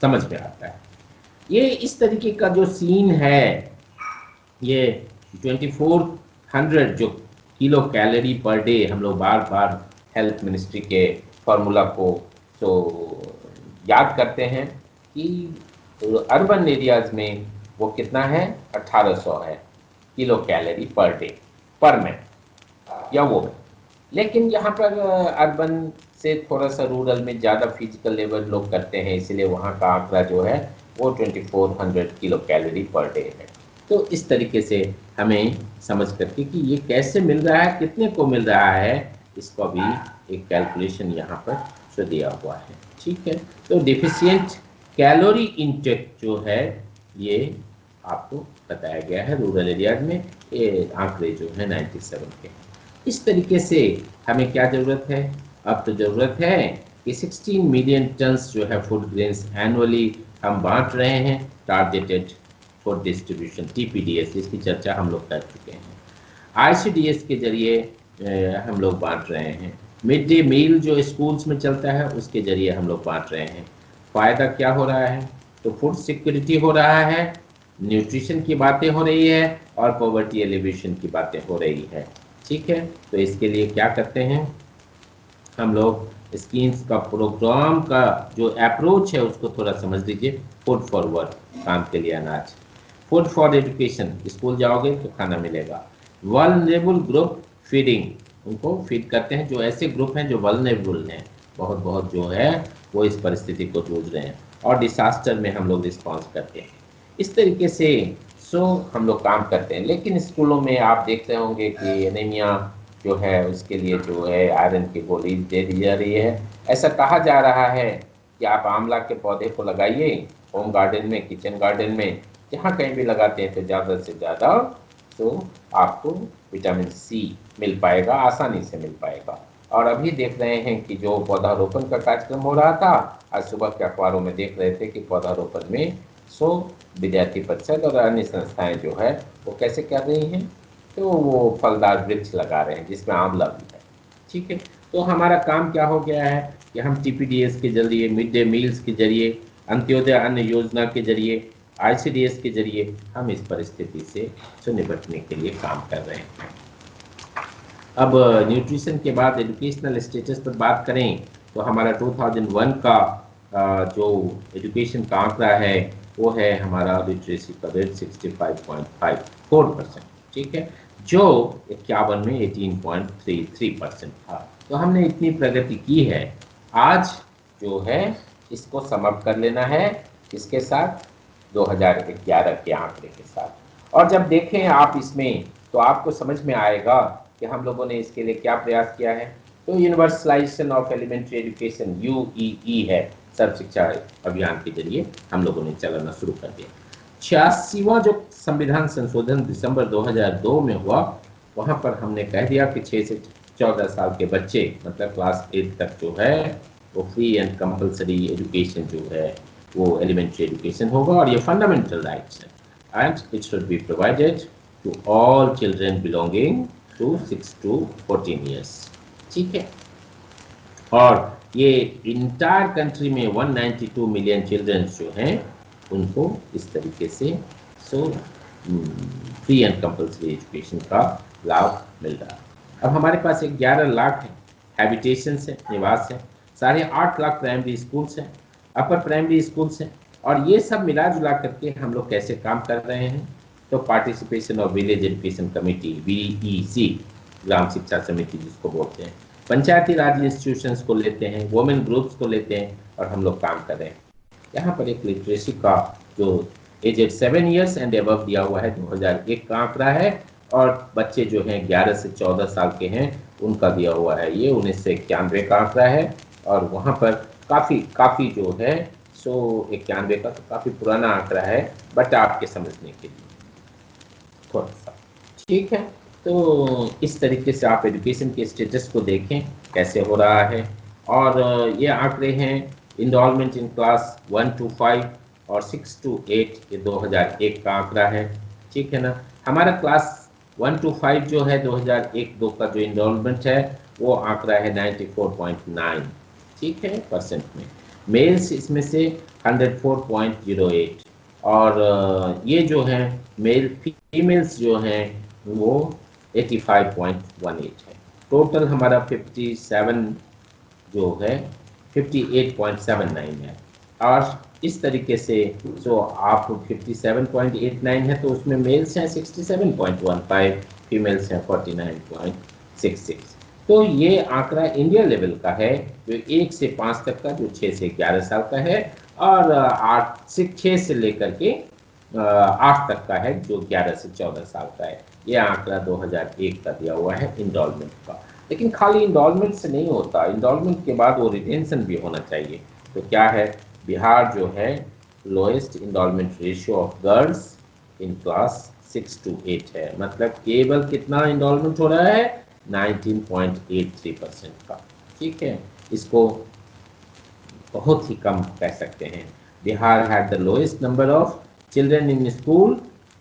समझ में आता है। ये इस तरीके का जो सीन है, ये 2400 जो किलो कैलोरी पर डे हम लोग बार बार हेल्थ मिनिस्ट्री के फॉर्मूला को तो याद करते हैं कि अर्बन एरियाज में वो कितना है? 1800 है किलो कैलोरी पर डे पर मैन या वो। लेकिन यहाँ पर अर्बन से थोड़ा सा रूरल में ज़्यादा फिजिकल लेबर लोग करते हैं, इसलिए वहाँ का आंकड़ा जो है वो 2400 किलो कैलोरी पर डे है। तो इस तरीके से हमें समझ करके कि ये कैसे मिल रहा है, कितने को मिल रहा है, इसका भी एक कैलकुलेशन यहाँ पर शो दिया हुआ है। ठीक है, तो डिफिशियंट कैलोरी इंटेक जो है ये आपको बताया गया है रूरल एरियाज में। ये आंकड़े जो है 97 के। इस तरीके से हमें क्या ज़रूरत है? अब तो ज़रूरत है कि 16 मिलियन टन्स जो है फूड ग्रेन्स एनुअली हम बांट रहे हैं, टारगेटेड फूड डिस्ट्रीब्यूशन, TPDS, इसकी चर्चा हम लोग कर चुके हैं। ICDS के जरिए हम लोग बांट रहे हैं। मिड डे मील जो स्कूल्स में चलता है उसके जरिए हम लोग बांट रहे हैं। फ़ायदा क्या हो रहा है? तो फूड सिक्योरिटी हो रहा है, न्यूट्रिशन की बातें हो रही है, और पॉवर्टी एलिवेशन की बातें हो रही है। ठीक है, तो इसके लिए क्या करते हैं हम लोग? स्कीम्स का, प्रोग्राम का जो अप्रोच है उसको थोड़ा समझ लीजिए। फूड फॉर वर्क, काम के लिए अनाज। फूड फॉर एजुकेशन, स्कूल जाओगे तो खाना मिलेगा। वल्नरेबल ग्रुप फीडिंग, उनको फीड करते हैं जो ऐसे ग्रुप हैं जो वल्नरेबल हैं, बहुत बहुत जो है वो इस परिस्थिति को जूझ रहे हैं। और डिसास्टर में हम लोग रिस्पॉन्स करते हैं। इस तरीके से हम लोग काम करते हैं। लेकिन स्कूलों में आप देखते होंगे कि एनीमिया जो है उसके लिए जो है आयरन की गोली दे दी जा रही है। ऐसा कहा जा रहा है कि आप आंवला के पौधे को लगाइए होम गार्डन में, किचन गार्डन में, जहाँ कहीं भी लगाते हैं तो ज़्यादा से ज़्यादा तो आपको विटामिन सी मिल पाएगा, आसानी से मिल पाएगा। और अभी देख रहे हैं कि जो पौधारोपण का कार्यक्रम हो रहा था, आज सुबह के अखबारों में देख रहे थे कि पौधारोपण में 100 विद्यार्थी परिषद और अन्य संस्थाएं जो है वो कैसे कर रही हैं, तो वो फलदार वृक्ष लगा रहे हैं जिसमें आंवला भी है। ठीक है, तो हमारा काम क्या हो गया है कि हम टीपीडीएस के जरिए, मिड डे मील्स के जरिए, अंत्योदय अन्न योजना के जरिए, आईसीडीएस के जरिए हम इस परिस्थिति से निपटने के लिए काम कर रहे हैं। अब न्यूट्रिशन के बाद एजुकेशनल स्टेटस पर बात करें तो हमारा 2001 का जो एजुकेशन का आंकड़ा है वो है हमारा लिटरेसी का रेट 65.54%। ठीक है, जो 51 में 18.33% था। तो हमने इतनी प्रगति की है। आज जो है इसको समाप्त कर लेना है इसके साथ, 2011 के आंकड़े के साथ। और जब देखें आप इसमें तो आपको समझ में आएगा कि हम लोगों ने इसके लिए क्या प्रयास किया है। तो यूनिवर्सलाइजेशन ऑफ एलिमेंट्री एजुकेशन यूईई है, सर्व शिक्षा अभियान के जरिए हम लोगों ने चलाना शुरू कर दिया। 86वां जो संविधान संशोधन दिसंबर 2002 में हुआ, वहां पर हमने कह दिया कि 6 से 14 साल के बच्चे मतलब क्लास 8 तक जो है वो फ्री एंड कंपलसरी एजुकेशन जो है वो एलिमेंट्री एजुकेशन होगा और ये फंडामेंटल राइट्स है and it should be provided to all children belonging to 6 to 14 years. ठीक है, और ये इंटायर कंट्री में 192 मिलियन चिल्ड्रन जो हैं उनको इस तरीके से फ्री एंड कंपलसरी एजुकेशन का लाभ मिल रहा है। अब हमारे पास 11 लाख हैबिटेशन है, निवास है, 8.5 लाख प्राइमरी स्कूल्स हैं, अपर प्राइमरी स्कूल्स हैं, और ये सब मिला जुला करके हम लोग कैसे काम कर रहे हैं। तो participation of village education committee VEC, ग्राम शिक्षा समिति जिसको बोलते हैं, पंचायती राज इंस्टीट्यूशंस को लेते हैं, वुमेन ग्रुप्स को लेते हैं और हम लोग काम कर रहे हैं। यहाँ पर एक लिटरेसी का जो एज 7 ईयर्स एंड एबव दिया हुआ है 2001 का आंकड़ा है, और बच्चे जो हैं 11 से 14 साल के हैं उनका दिया हुआ है ये 1991 का आंकड़ा है। और वहाँ पर काफ़ी जो है 191 का तो काफ़ी पुराना आंकड़ा है, बट आपके समझने के लिए थोड़ा सा। ठीक है, तो इस तरीके से आप एजुकेशन के स्टेटस को देखें कैसे हो रहा है। और ये आंकड़े हैं इनरोलमेंट इन क्लास 1 to 5 और 6 to 8, ये 2001 का आंकड़ा है। ठीक है ना, हमारा क्लास 1 to 5 जो है 2001-2 का जो इनरोलमेंट है वो आंकड़ा है 94.9, ठीक है, परसेंट में। मेल्स इसमें से 104.08, और ये जो है मेल फीमेल्स जो हैं वो 85.18 है। टोटल हमारा 57 जो है 58.79 है। और इस तरीके से जो आप 57.89 है तो उसमें मेल्स हैं 67.15, फीमेल्स हैं 49.66। तो ये आंकड़ा इंडिया लेवल का है, जो 1 से 5 तक का, जो 6 से 11 साल का है, और 6 से लेकर के 8 तक का है, जो 11 से 14 साल का है। ये आंकड़ा 2001 का दिया हुआ है इनरोलमेंट का। लेकिन खाली इनरोलमेंट से नहीं होता, इनरोलमेंट के बाद वो रिटेंशन भी होना चाहिए। तो क्या है, बिहार जो है lowest enrolment ratio of girls in class 6 to 8 है, मतलब केवल कितना इनरोलमेंट हो रहा है 19.83% का। ठीक है, इसको बहुत ही कम कह सकते हैं। Bihar had the lowest number of children in school,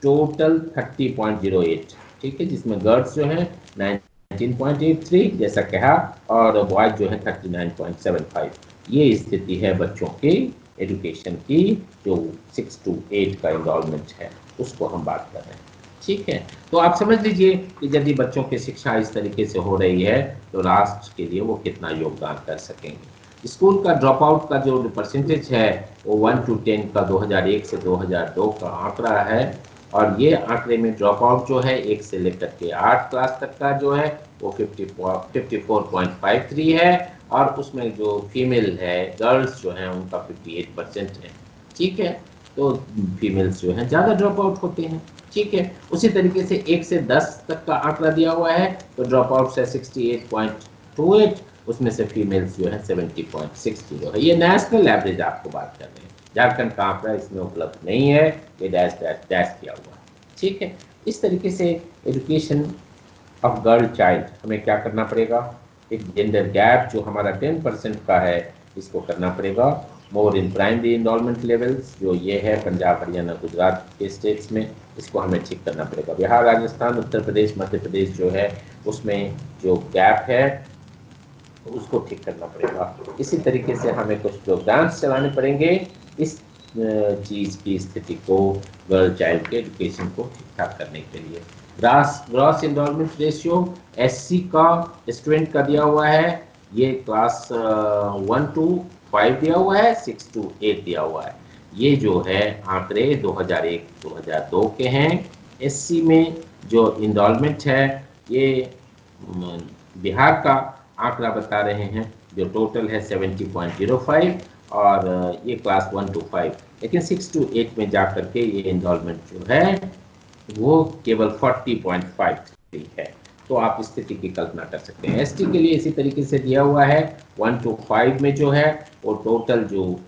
total 30.08, ठीक है, जिसमें गर्ल्स जो हैं 19.83 जैसा कहा, और बॉयज जो है 39.75। ये स्थिति है बच्चों की एजुकेशन की, जो 6 to 8 का इनरोलमेंट है उसको हम बात कर रहे हैं। ठीक है, तो आप समझ लीजिए कि यदि बच्चों की शिक्षा इस तरीके से हो रही है तो राष्ट्र के लिए वो कितना योगदान कर सकेंगे। स्कूल का ड्रॉप आउट का जो परसेंटेज है वो 1 to 10 का 2001 से 2002 का आंकड़ा है, और ये आंकड़े में ड्रॉप आउट जो है 1 से लेकर के 8 क्लास तक का जो है वो 54.53 है, और उसमें जो फीमेल है, गर्ल्स जो हैं उनका 58% है। ठीक है, तो फीमेल्स जो हैं ज़्यादा ड्रॉप आउट होते हैं। ठीक है, उसी तरीके से 1 से 10 तक का आंकड़ा दिया हुआ है, तो ड्रॉप आउट है 68.28, उसमें से फीमेल्स जो है 70.60 है। ये नेशनल एवरेज आपको बात कर रहे हैं, झारखंड का आंकड़ा इसमें उपलब्ध नहीं है, ये डैश डैश डैश किया हुआ है। ठीक है, इस तरीके से एजुकेशन ऑफ गर्ल चाइल्ड हमें क्या करना पड़ेगा, एक जेंडर गैप जो हमारा 10% का है इसको करना पड़ेगा। मोर इन प्राइमरी इनरोलमेंट लेवल्स जो ये है पंजाब हरियाणा गुजरात के स्टेट्स में, इसको हमें ठीक करना पड़ेगा। बिहार राजस्थान उत्तर प्रदेश मध्य प्रदेश जो है उसमें जो गैप है उसको ठीक करना पड़ेगा। इसी तरीके से हमें कुछ प्रोग्राम्स चलाने पड़ेंगे इस चीज़ की स्थिति को, गर्ल चाइल्ड के एजुकेशन को ठीक ठाक करने के लिए। ग्रॉस इनरोलमेंट रेशियो एससी का स्टूडेंट का दिया हुआ है, ये क्लास 1 to 5 दिया हुआ है, 6 to 8 दिया हुआ है। ये जो है आंकड़े 2001-2002 के हैं। एससी में जो इनरोलमेंट है ये बिहार का आंकड़ा बता रहे हैं, जो टोटल है 70.05 और ये क्लास 1 to 5, लेकिन 6 to 8 में जा करके ये इनरोलमेंट जो है वो केवल 40.53 है। तो आप स्थिति की कल्पना कर सकते हैं। एसटी के लिए इसी तरीके से दिया हुआ है, 1 to 5 में जो है वो टोटल जो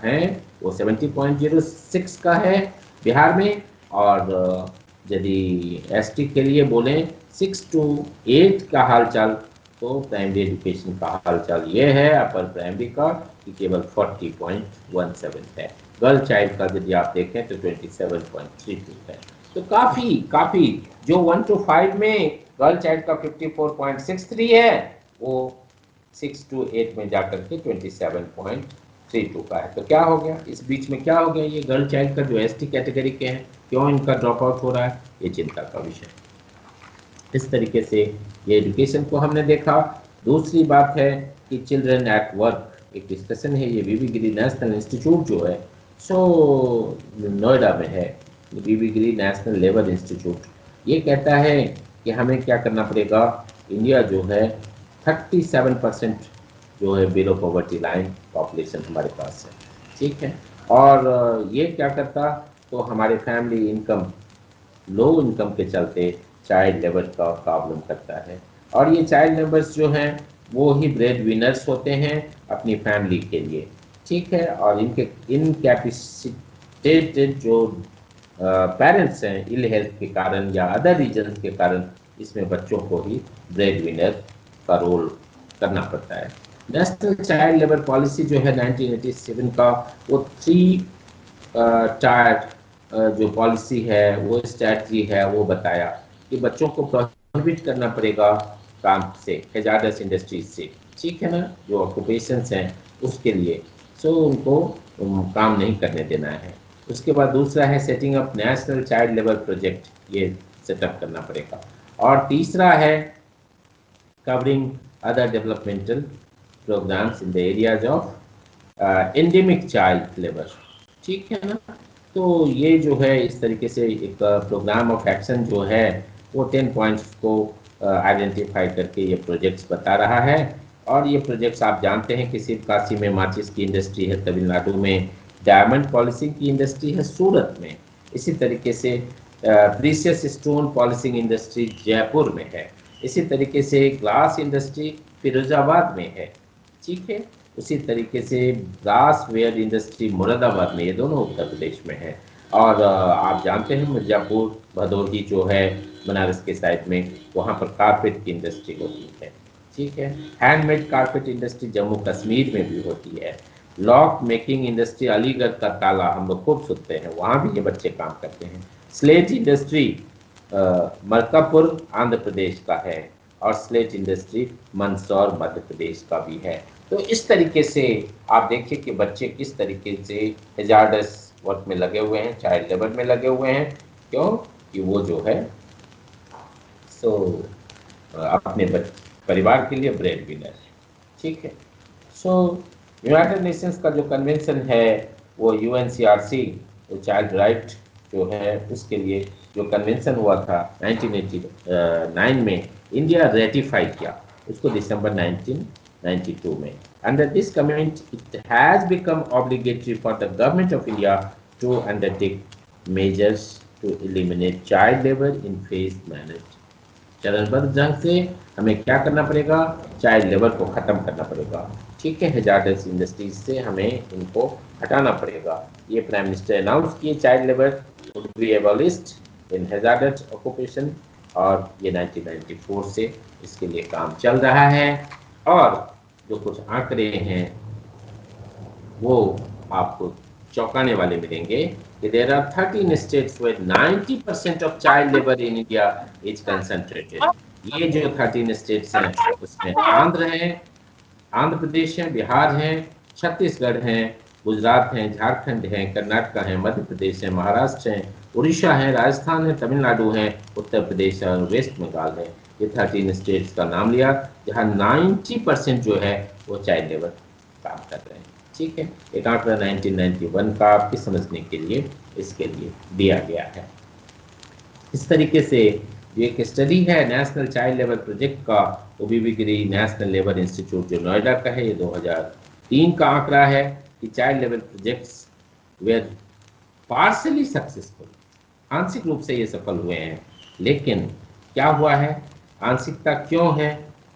है वो 70.06 का है बिहार में, और यदि एसटी के लिए बोलें 6 to 8 का हालचाल, तो प्राइमरी एजुकेशन का हालचाल ये है अपर प्राइमरी का कि केवल 40.17 है। गर्ल चाइल्ड का यदि आप देखें तो 27.32 है। तो काफ़ी जो 1 to 5 में गर्ल चाइल्ड का 54.63 है, वो 6 to 8 में जाकर के 27.32 का है। तो क्या हो गया इस बीच में, क्या हो गया, ये गर्ल चाइल्ड का जो एसटी कैटेगरी के हैं क्यों इनका ड्रॉप आउट हो रहा है, ये चिंता का विषय। इस तरीके से ये एजुकेशन को हमने देखा। दूसरी बात है कि चिल्ड्रन एट वर्क, एक डिस्कशन है, ये वीवी गिरी नेशनल इंस्टीट्यूट जो है सो नोएडा में है, वीवी गिरी नेशनल लेबर इंस्टीट्यूट, ये कहता है कि हमें क्या करना पड़ेगा, इंडिया जो है 37% जो है बिलो पॉवर्टी लाइन पॉपुलेशन हमारे पास है, ठीक है। और ये क्या करता, तो हमारे फैमिली इनकम लो इनकम के चलते चाइल्ड लेबर का प्रॉब्लम करता है। और ये चाइल्ड लेबर्स जो हैं वो ही ब्रेड विनर्स होते हैं अपनी फैमिली के लिए, ठीक है। और इनके इनकैपेसिटेटेड जो पेरेंट्स हैं इल हेल्थ के कारण या अदर रीजन के कारण, इसमें बच्चों को ही ब्रेड विनर का रोल करना पड़ता है। नेशनल चाइल्ड लेबर पॉलिसी जो है 1987 का, वो 3 टायर जो पॉलिसी है, वो स्ट्रैटी है, वो बताया कि बच्चों को प्रोहिबिट करना पड़ेगा काम से, हैजार्डस इंडस्ट्रीज से, ठीक है ना, जो ऑक्यूपेशंस हैं उसके लिए, सो उनको काम नहीं करने देना है। उसके बाद दूसरा है setting up national child labour project, ये सेटअप करना पड़ेगा। और तीसरा है covering other developmental programmes in the areas of endemic child labour, ठीक है ना। तो ये जो है इस तरीके से एक प्रोग्राम ऑफ एक्शन जो है वो 10 पॉइंट्स को आइडेंटिफाई करके ये प्रोजेक्ट्स बता रहा है। और ये प्रोजेक्ट्स आप जानते हैं कि शिवकाशी में माचिस की इंडस्ट्री है, तमिलनाडु में डायमंड पॉलिशिंग की इंडस्ट्री है, सूरत में इसी तरीके से precious stone polishing industry Jaipur में है, इसी तरीके से ग्लास इंडस्ट्री फिरोजाबाद में है, ठीक है। उसी तरीके से ब्रास वेयर इंडस्ट्री मुरादाबाद में, ये दोनों उत्तर प्रदेश में है। और आप जानते हैं मिर्जापुर भदोही जो है बनारस के साइड में, वहाँ पर कारपेट की इंडस्ट्री होती है, ठीक है। Handmade carpet industry Jammu Kashmir में भी होती है। लॉक मेकिंग इंडस्ट्री अलीगढ़ का ताला हम लोग खूब सुनते हैं, वहाँ भी ये बच्चे काम करते हैं। स्लेट इंडस्ट्री मलकापुर आंध्र प्रदेश का है, और स्लेट इंडस्ट्री मंदसौर मध्य प्रदेश का भी है। तो इस तरीके से आप देखिए कि बच्चे किस तरीके से हैजार्डस वर्क में लगे हुए हैं, चाइल्ड लेबर में लगे हुए हैं, क्यों कि वो जो है सो अपने परिवार के लिए ब्रेड विनर, ठीक है। सो यूनाइटेड नेशंस का जो कन्वेंशन है वो यूएनसीआरसी, वो चाइल्ड राइट जो है उसके लिए जो कन्वेंशन हुआ था 1989 में, इंडिया रेटिफाई किया उसको दिसंबर 1992 में। Under this comment it has become obligatory for the government of India to undertake measures to eliminate child labour in phased manner. चरणबद्ध ढंग से हमें क्या करना पड़ेगा, चाइल्ड लेबर को खत्म करना पड़ेगा, ठीक है। हैजार्डस इंडस्ट्रीज से हमें इनको हटाना पड़ेगा। ये प्राइम मिनिस्टर अनाउंस किए child labour would be abolished in hazards occupation, और ये 1994 से इसके लिए काम चल रहा है। और जो कुछ आंकड़े हैं वो आपको चौंकाने वाले मिलेंगे कि there are 13 states where 90% of child labour in India is concentrated. ये जो 13 स्टेट्स हैं उसमें आंध्र है, आंध्र प्रदेश है, बिहार है, छत्तीसगढ़ है, गुजरात है, झारखंड है, कर्नाटक है, मध्य प्रदेश है, महाराष्ट्र है, उड़ीसा है, राजस्थान है, तमिलनाडु है, उत्तर प्रदेश है और वेस्ट बंगाल है। ये 13 स्टेट्स का नाम लिया जहां 90% जो है वो चाइल्ड लेबर काम कर रहे हैं। ठीक है, एक आंकड़ा 1991 का आपके समझने के लिए इसके लिए दिया गया है। इस तरीके से ये एक स्टडी है नेशनल चाइल्ड लेबर प्रोजेक्ट का, ओबीबी गिरी नेशनल लेबर इंस्टीट्यूट जो नोएडा का है, ये 2003 का आंकड़ा है कि child labour projects were partially successful, आंशिक रूप से ये सफल हुए हैं। लेकिन क्या हुआ है, आंशिकता क्यों है,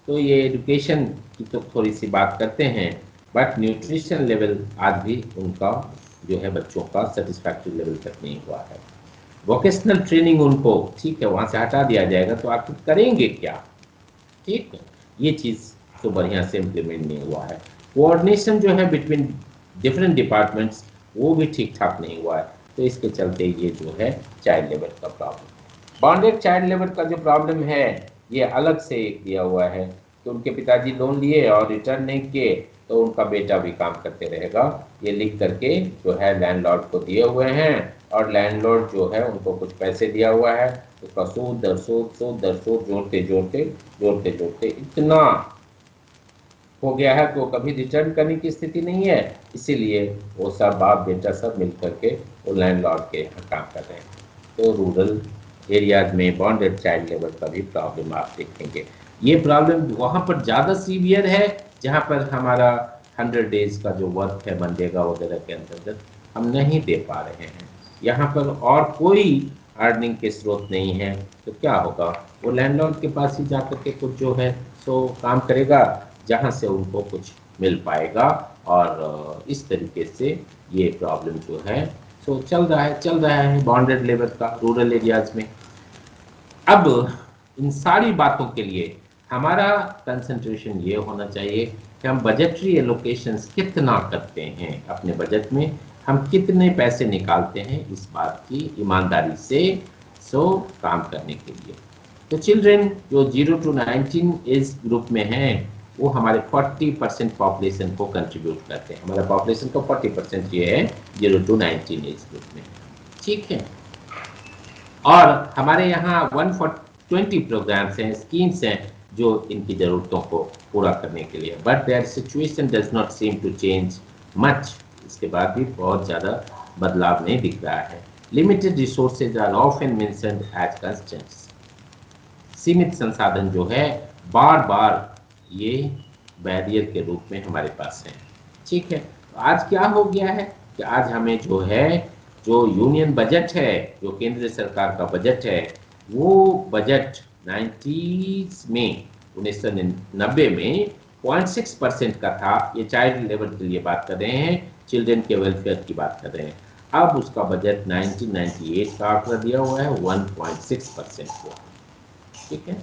तो ये एजुकेशन की तो थोड़ी सी बात करते हैं, बट न्यूट्रिशन लेवल आज भी उनका जो है बच्चों का सेटिस्फैक्टरी लेवल तक नहीं हुआ है। वोकेशनल ट्रेनिंग उनको ठीक है वहाँ से हटा दिया जाएगा तो आखिर करेंगे क्या, ठीक है, ये चीज़ तो बढ़िया से इम्प्लीमेंट नहीं हुआ है। कोऑर्डिनेशन जो है बिटवीन डिफरेंट डिपार्टमेंट्स वो भी ठीक ठाक नहीं हुआ है, तो इसके चलते ये जो है चाइल्ड लेबर का प्रॉब्लम, बॉन्डेड चाइल्ड लेबर का जो प्रॉब्लम है ये अलग से एक दिया हुआ है कि उनके पिताजी लोन लिए और रिटर्न नहीं किए तो उनका बेटा भी काम करते रहेगा, ये लिख करके जो है लैंडलॉर्ड को दिए हुए हैं, और लैंडलॉर्ड जो है उनको कुछ पैसे दिया हुआ है, उसका सूद दर सूद, सूद दर सूद जोड़ते जोड़ते जोड़ते जोड़ते इतना हो गया है कि वो कभी रिटर्न करने की स्थिति नहीं है, इसीलिए वो सब बाप बेटा सब मिल करके वो लैंडलॉर्ड के यहाँ काम कर रहे हैं। तो रूरल एरियाज में बॉन्डेड चाइल्ड लेबर का भी प्रॉब्लम आप देखेंगे। ये प्रॉब्लम वहाँ पर ज़्यादा सीवियर है जहाँ पर हमारा 100 डेज का जो वर्क है मनरेगा वगैरह के अंतर्गत हम नहीं दे पा रहे हैं, यहाँ पर और कोई अर्निंग के स्रोत नहीं है, तो क्या होगा, वो लैंडलॉर्ड के पास ही जा करके कुछ जो है सो काम करेगा जहाँ से उनको कुछ मिल पाएगा, और इस तरीके से ये प्रॉब्लम जो है सो चल रहा है बॉन्डेड लेबर का रूरल एरियाज में। अब इन सारी बातों के लिए हमारा कंसंट्रेशन ये होना चाहिए कि हम बजटरी एलोकेशंस कितना करते हैं अपने बजट में, हम कितने पैसे निकालते हैं इस बात की ईमानदारी से काम करने के लिए। तो चिल्ड्रेन जो 0 to 19 एज ग्रुप में हैं वो हमारे 40% पॉपुलेशन को कंट्रीब्यूट करते हैं, हमारा पॉपुलेशन का 40% ये है 0 to 19 एज ग्रुप में, ठीक है। और हमारे यहाँ 120 प्रोग्राम्स हैं, स्कीम्स हैं जो इनकी ज़रूरतों को पूरा करने के लिए, but their situation does not seem to change much, इसके बाद भी बहुत ज़्यादा बदलाव नहीं दिख रहा है। Limited resources are often mentioned as constraints, सीमित संसाधन जो है बार बार ये बैरियर के रूप में हमारे पास है, ठीक है। तो आज क्या हो गया है कि आज हमें जो है जो यूनियन बजट है, जो केंद्र सरकार का बजट है, वो बजट 90s में 1990 में 0.6% का था, ये चाइल्ड लेबर के लिए बात कर रहे हैं, चिल्ड्रन के वेलफेयर की बात कर रहे हैं। अब उसका बजट 1998 का आंकड़ा दिया हुआ है 1.6% हुआ, ठीक है।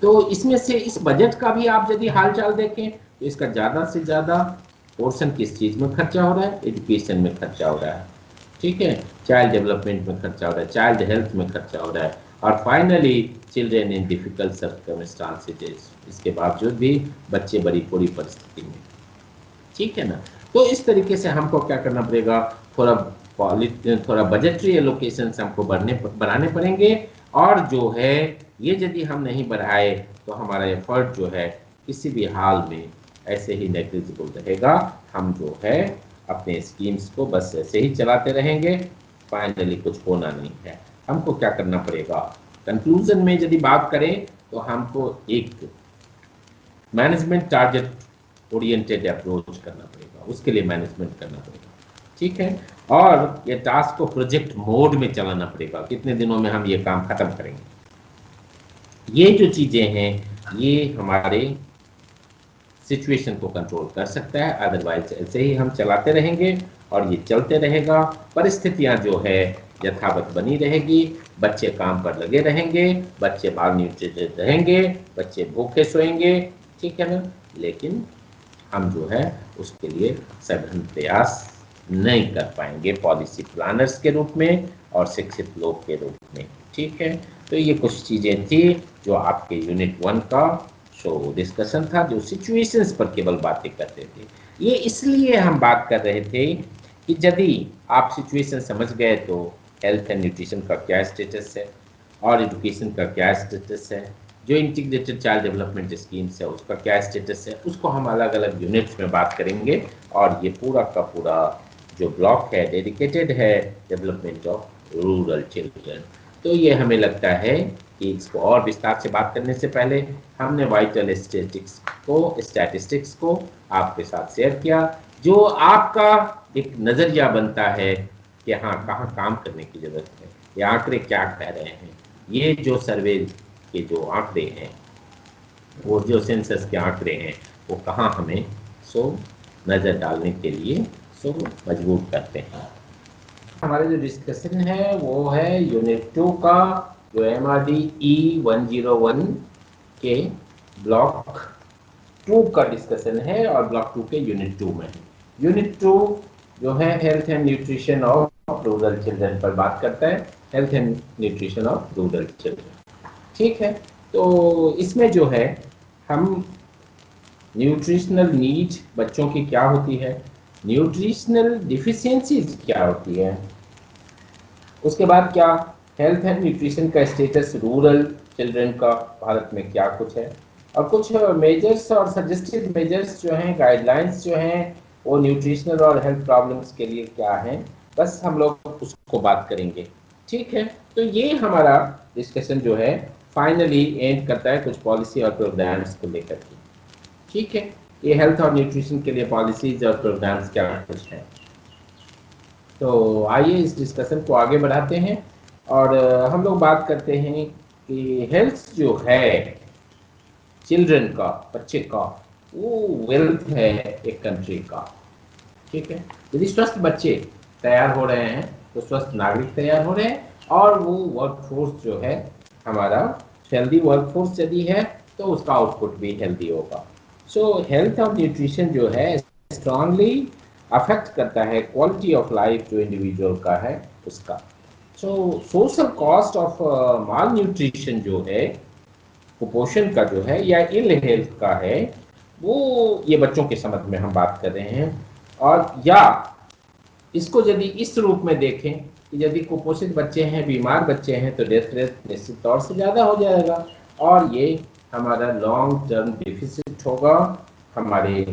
तो इसमें से इस बजट का भी आप यदि हालचाल देखें तो इसका ज़्यादा से ज़्यादा पोर्शन किस चीज़ में खर्चा हो रहा है, एजुकेशन में खर्चा हो रहा है, ठीक है, चाइल्ड डेवलपमेंट में खर्चा हो रहा है, चाइल्ड हेल्थ में खर्चा हो रहा है, और finally children in difficult circumstances, इसके बावजूद भी बच्चे बड़ी बुरी परिस्थिति में, ठीक है ना। तो इस तरीके से हमको क्या करना पड़ेगा, थोड़ा बजटरी एलोकेशन हमको बढ़ाने पड़ेंगे, और जो है ये यदि हम नहीं बढ़ाए तो हमारा एफर्ट जो है किसी भी हाल में ऐसे ही नेग्लिजिबल रहेगा, हम जो है अपने स्कीम्स को बस ऐसे ही चलाते रहेंगे, फाइनली कुछ होना नहीं है। हमको क्या करना पड़ेगा, कंक्लूजन में यदि बात करें तो हमको एक मैनेजमेंट टारगेट ओरिएंटेड अप्रोच करना पड़ेगा, उसके लिए मैनेजमेंट करना पड़ेगा, ठीक है, और ये टास्क को प्रोजेक्ट मोड में चलाना पड़ेगा, कितने दिनों में हम ये काम खत्म करेंगे। ये जो चीजें हैं ये हमारे सिचुएशन को कंट्रोल कर सकता है, अदरवाइज ऐसे ही हम चलाते रहेंगे और ये चलते रहेगा, परिस्थितियां जो है यथावत बनी रहेगी, बच्चे काम पर लगे रहेंगे, बच्चे माल न्यूट्रिटेड रहेंगे, बच्चे भूखे सोएंगे, ठीक है ना। लेकिन हम जो है उसके लिए सघन प्रयास नहीं कर पाएंगे पॉलिसी प्लानर्स के रूप में और शिक्षित लोग के रूप में, ठीक है। तो ये कुछ चीज़ें थी जो आपके यूनिट 1 का डिस्कशन था, जो सिचुएशंस पर केवल बातें करते थे। ये इसलिए हम बात कर रहे थे कि यदि आप सिचुएशन समझ गए तो हेल्थ एंड न्यूट्रिशन का क्या स्टेटस है और एजुकेशन का क्या स्टेटस है, जो इंटीग्रेटेड चाइल्ड डेवलपमेंट स्कीम्स है उसका क्या स्टेटस है, उसको हम अलग अलग यूनिट्स में बात करेंगे। और ये पूरा का पूरा जो ब्लॉक है डेडिकेटेड है डेवलपमेंट ऑफ रूरल चिल्ड्रन। तो ये हमें लगता है कि इसको और विस्तार से बात करने से पहले हमने वाइटल स्टैटिस्टिक्स को आपके साथ शेयर किया, जो आपका एक नज़रिया बनता है कि हाँ कहाँ काम करने की ज़रूरत है, ये आंकड़े क्या कह रहे हैं, ये जो सर्वे के जो आंकड़े हैं, वो जो सेंसस के आंकड़े हैं, वो कहाँ हमें नज़र डालने के लिए मजबूर करते हैं। हमारा जो डिस्कशन है वो है यूनिट 2 का, जो MRD E101 के ब्लॉक 2 का डिस्कशन है और ब्लॉक 2 के यूनिट 2 में। यूनिट 2 जो है health and nutrition of rural children पर बात करता है, health and nutrition of rural children, ठीक है। तो इसमें जो है हम न्यूट्रिशनल नीड बच्चों की क्या होती है, न्यूट्रिशनल डिफिशियंसीज क्या होती है, उसके बाद क्या हेल्थ एंड न्यूट्रिशन का स्टेटस रूरल चिल्ड्रन का भारत में क्या कुछ है, और कुछ मेजर्स और सजेस्टेड मेजर्स जो हैं, गाइडलाइंस जो हैं, वो न्यूट्रिशनल और हेल्थ प्रॉब्लम्स के लिए क्या हैं, बस हम लोग उसको बात करेंगे, ठीक है। तो ये हमारा डिस्कशन जो है फाइनली एंड करता है कुछ पॉलिसी और प्रोग्राम्स को लेकर के, ठीक है। ये हेल्थ और न्यूट्रिशन के लिए पॉलिसीज और प्रोग्राम्स क्या कुछ हैं। तो आइए इस डिस्कशन को आगे बढ़ाते हैं और हम लोग बात करते हैं कि हेल्थ जो है चिल्ड्रन का, बच्चे का, वो वेल्थ है एक कंट्री का, ठीक है। यदि स्वस्थ बच्चे तैयार हो रहे हैं तो स्वस्थ नागरिक तैयार हो रहे हैं, और वो वर्कफोर्स जो है हमारा हेल्दी वर्कफोर्स यदि है तो उसका आउटपुट भी हेल्दी होगा। सो हेल्थ और न्यूट्रिशन जो है स्ट्रांगली अफेक्ट करता है क्वालिटी ऑफ लाइफ जो इंडिविजुअल का है उसका। So social cost of malnutrition जो है, कुपोषण का जो है या इल हेल्थ का है, वो ये बच्चों के संबंध में हम बात कर रहे हैं। और या इसको यदि इस रूप में देखें कि यदि कुपोषित बच्चे हैं, बीमार बच्चे हैं, तो डेथ रेट निश्चित तौर से ज़्यादा हो जाएगा और ये हमारा लॉन्ग टर्म डिफिसिट होगा हमारे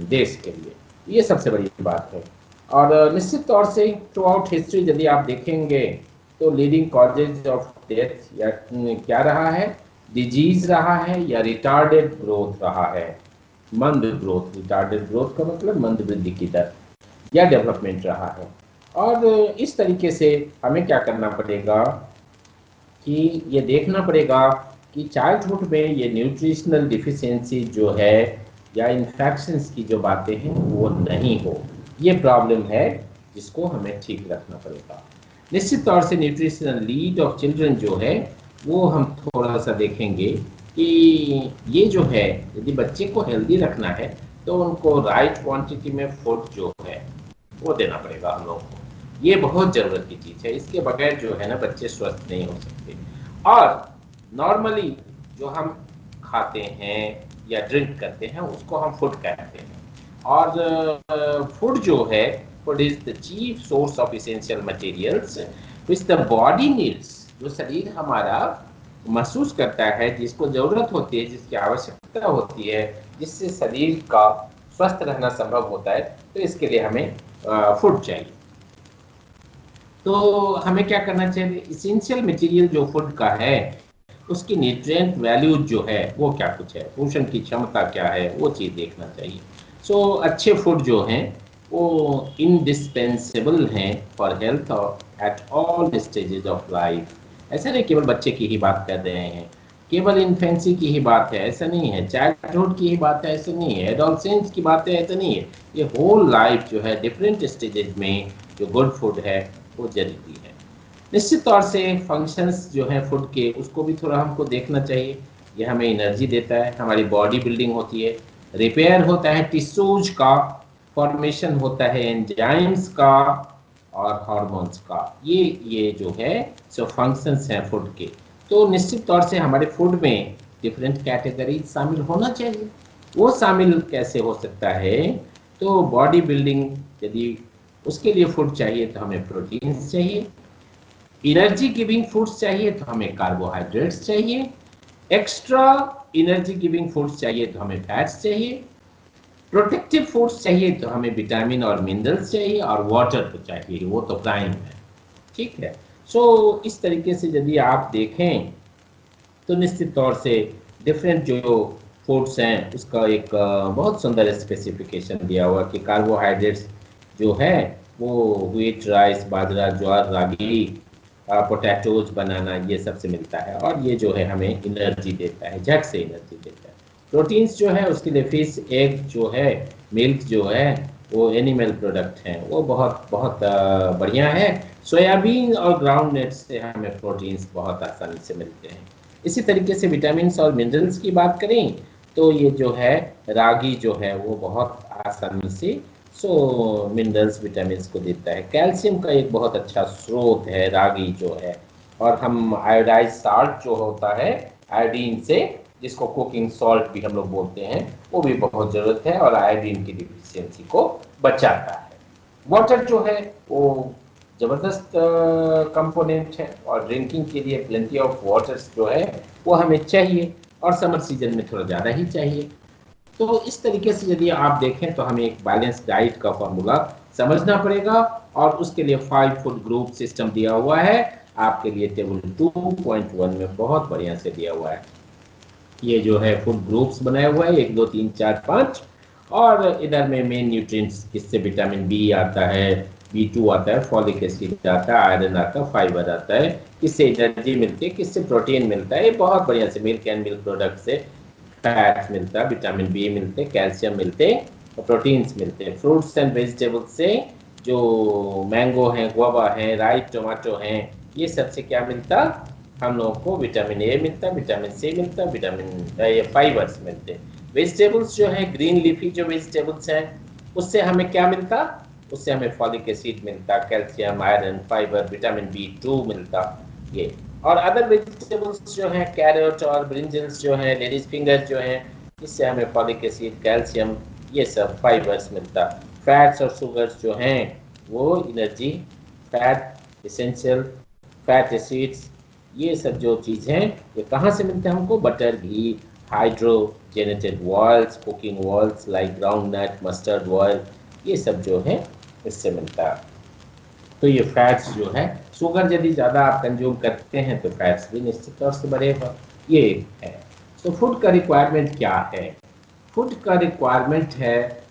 देश के लिए, ये सबसे बड़ी बात है। और निश्चित तौर से थ्रू आउट हिस्ट्री यदि आप देखेंगे तो लीडिंग कॉजेज ऑफ डेथ या क्या रहा है, डिजीज रहा है या रिटार्डेड ग्रोथ रहा है, मंद ग्रोथ, रिटार्डेड ग्रोथ का मतलब मंद वृद्धि की दर, या डेवलपमेंट रहा है। और इस तरीके से हमें क्या करना पड़ेगा कि ये देखना पड़ेगा कि चाइल्डहुड में ये न्यूट्रिशनल डिफिशियंसी जो है या इन्फेक्शंस की जो बातें हैं वो नहीं हो, ये प्रॉब्लम है जिसको हमें ठीक रखना पड़ेगा। निश्चित तौर से न्यूट्रिशनल नीड ऑफ चिल्ड्रन जो है वो हम थोड़ा सा देखेंगे कि ये जो है यदि बच्चे को हेल्दी रखना है तो उनको राइट क्वांटिटी में फूड जो है वो देना पड़ेगा हम लोग को, ये बहुत ज़रूरत की चीज़ है, इसके बगैर जो है ना बच्चे स्वस्थ नहीं हो सकते। और नॉर्मली जो हम खाते हैं या ड्रिंक करते हैं उसको हम फूड कहते हैं, और फूड जो है food is the chief source of essential materials which the body needs, जो शरीर हमारा महसूस करता है, जिसको ज़रूरत होती है, जिसकी आवश्यकता होती है, जिससे शरीर का स्वस्थ रहना संभव होता है, तो इसके लिए हमें फूड चाहिए। तो हमें क्या करना चाहिए, इसेंशियल मटेरियल जो फूड का है उसकी न्यूट्रिएंट वैल्यू जो है वो क्या कुछ है, पोषण की क्षमता क्या है, वो चीज़ देखना चाहिए। सो अच्छे फूड जो हैं वो इंडिस्पेंसेबल हैं for health at all stages of life. ऐसा नहीं केवल बच्चे की ही बात कर रहे हैं, केवल इन्फेंसी की ही बात है ऐसा नहीं है, चाइल्डहुड की ही बात है ऐसा नहीं है, एडोलसेंस की बात है ऐसा नहीं है, ये होल लाइफ जो है डिफरेंट स्टेजेस में जो गुड फूड है वो जरूरी है। निश्चित तौर से फंक्शंस जो हैं फूड के, उसको भी थोड़ा हमको देखना चाहिए। ये हमें एनर्जी देता है, हमारी बॉडी बिल्डिंग होती है, रिपेयर होता है टिश्यूज का, फॉर्मेशन होता है एंजाइम्स का और हार्मोन्स का। ये जो है सो फंक्शंस हैं फूड के। तो निश्चित तौर से हमारे फूड में डिफरेंट कैटेगरीज शामिल होना चाहिए। वो शामिल कैसे हो सकता है? तो बॉडी बिल्डिंग यदि उसके लिए फूड चाहिए तो हमें प्रोटीन्स चाहिए, एनर्जी गिविंग फूड्स चाहिए तो हमें कार्बोहाइड्रेट्स चाहिए, एक्स्ट्रा एनर्जी गिविंग फूड्स चाहिए तो हमें फैट्स चाहिए, प्रोटेक्टिव फूड्स चाहिए तो हमें विटामिन और मिनरल्स चाहिए, और वाटर तो चाहिए, वो तो प्राइम है। ठीक है। सो इस तरीके से यदि आप देखें तो निश्चित तौर से डिफरेंट जो फूड्स हैं उसका एक बहुत सुंदर स्पेसिफिकेशन दिया हुआ कि कार्बोहाइड्रेट्स जो है वो व्हीट, राइस, बाजरा, ज्वार, रागी, पोटैटोज, बनाना, ये सबसे मिलता है, और ये जो है हमें एनर्जी देता है, झट से एनर्जी देता है। प्रोटीन्स जो है उसके लिए फिश, एग जो है, मिल्क जो है, वो एनिमल प्रोडक्ट हैं, वो बहुत बहुत बढ़िया है। सोयाबीन और ग्राउंड नट से हमें प्रोटीन्स बहुत आसानी से मिलते हैं। इसी तरीके से विटामिन और मिनरल्स की बात करें तो ये जो है रागी जो है वो बहुत आसानी से मिनरल्स विटामिन को देता है। कैल्शियम का एक बहुत अच्छा स्रोत है रागी जो है। और हम आयोडाइज साल्ट जो होता है आयोडीन से, जिसको कुकिंग सॉल्ट भी हम लोग बोलते हैं, वो भी बहुत ज़रूरत है और आयोडीन की डिफिशियंसी को बचाता है। वाटर जो है वो ज़बरदस्त कंपोनेंट है, और ड्रिंकिंग के लिए प्लेंटी ऑफ वाटर्स जो है वो हमें चाहिए, और समर सीजन में थोड़ा ज़्यादा ही चाहिए। तो इस तरीके से यदि आप देखें तो हमें एक बैलेंस डाइट का फॉर्मूला समझना पड़ेगा, और उसके लिए 5 फूड ग्रुप सिस्टम दिया हुआ है आपके लिए, टेबल 2.1 में बहुत बढ़िया से दिया हुआ है। ये जो है फूड ग्रुप्स बनाया हुआ है, 1 2 3 4 5, और इधर में मेन न्यूट्रिएंट्स किससे विटामिन बी आता है, B2 आता है, फॉलिक एसिड आता है, आयरन आता है, फाइबर आता है, किससे एनर्जी मिलती है, किससे प्रोटीन मिलता है, ये बहुत बढ़िया से मिल्क एंड मिल्क प्रोडक्ट से फैट्स मिलता है, विटामिन बी मिलते, कैल्शियम मिलते और प्रोटीन्स मिलते हैं। फ्रूट्स एंड वेजिटेबल्स से जो मैंगो है, गुआवा है, राइट टमाटो हैं, ये सबसे क्या मिलता, हम लोगों को विटामिन ए मिलता, विटामिन सी मिलता, विटामिन ये फाइबर्स मिलते हैं। वेजिटेबल्स जो है ग्रीन लीफी जो वेजिटेबल्स हैं उससे हमें क्या मिलता, उससे हमें फॉलिक एसिड मिलता, calcium, iron, fibre, vitamin B2 मिलता। ये और अदर वेजिटेबल्स जो हैं कैरेट और ब्रिंजल्स जो हैं, लेडीज फिंगर जो हैं, इससे हमें फॉलिक एसिड, कैल्शियम, ये सब फाइबर्स मिलता। फैट्स और शुगर्स जो हैं वो energy, fat essential fat acids, ये सब जो चीज़ हैं ये कहाँ से मिलते हैं हमको, बटर, घी, hydrogenated oils, cooking oils like groundnut, mustard oil, ये सब जो है इससे मिलता है। तो ये फैट्स जो है, शुगर यदि ज़्यादा आप कंज्यूम करते हैं तो फैट्स भी निश्चित तौर से बढ़ेगा। ये है। तो फूड का रिक्वायरमेंट क्या है? फूड का रिक्वायरमेंट है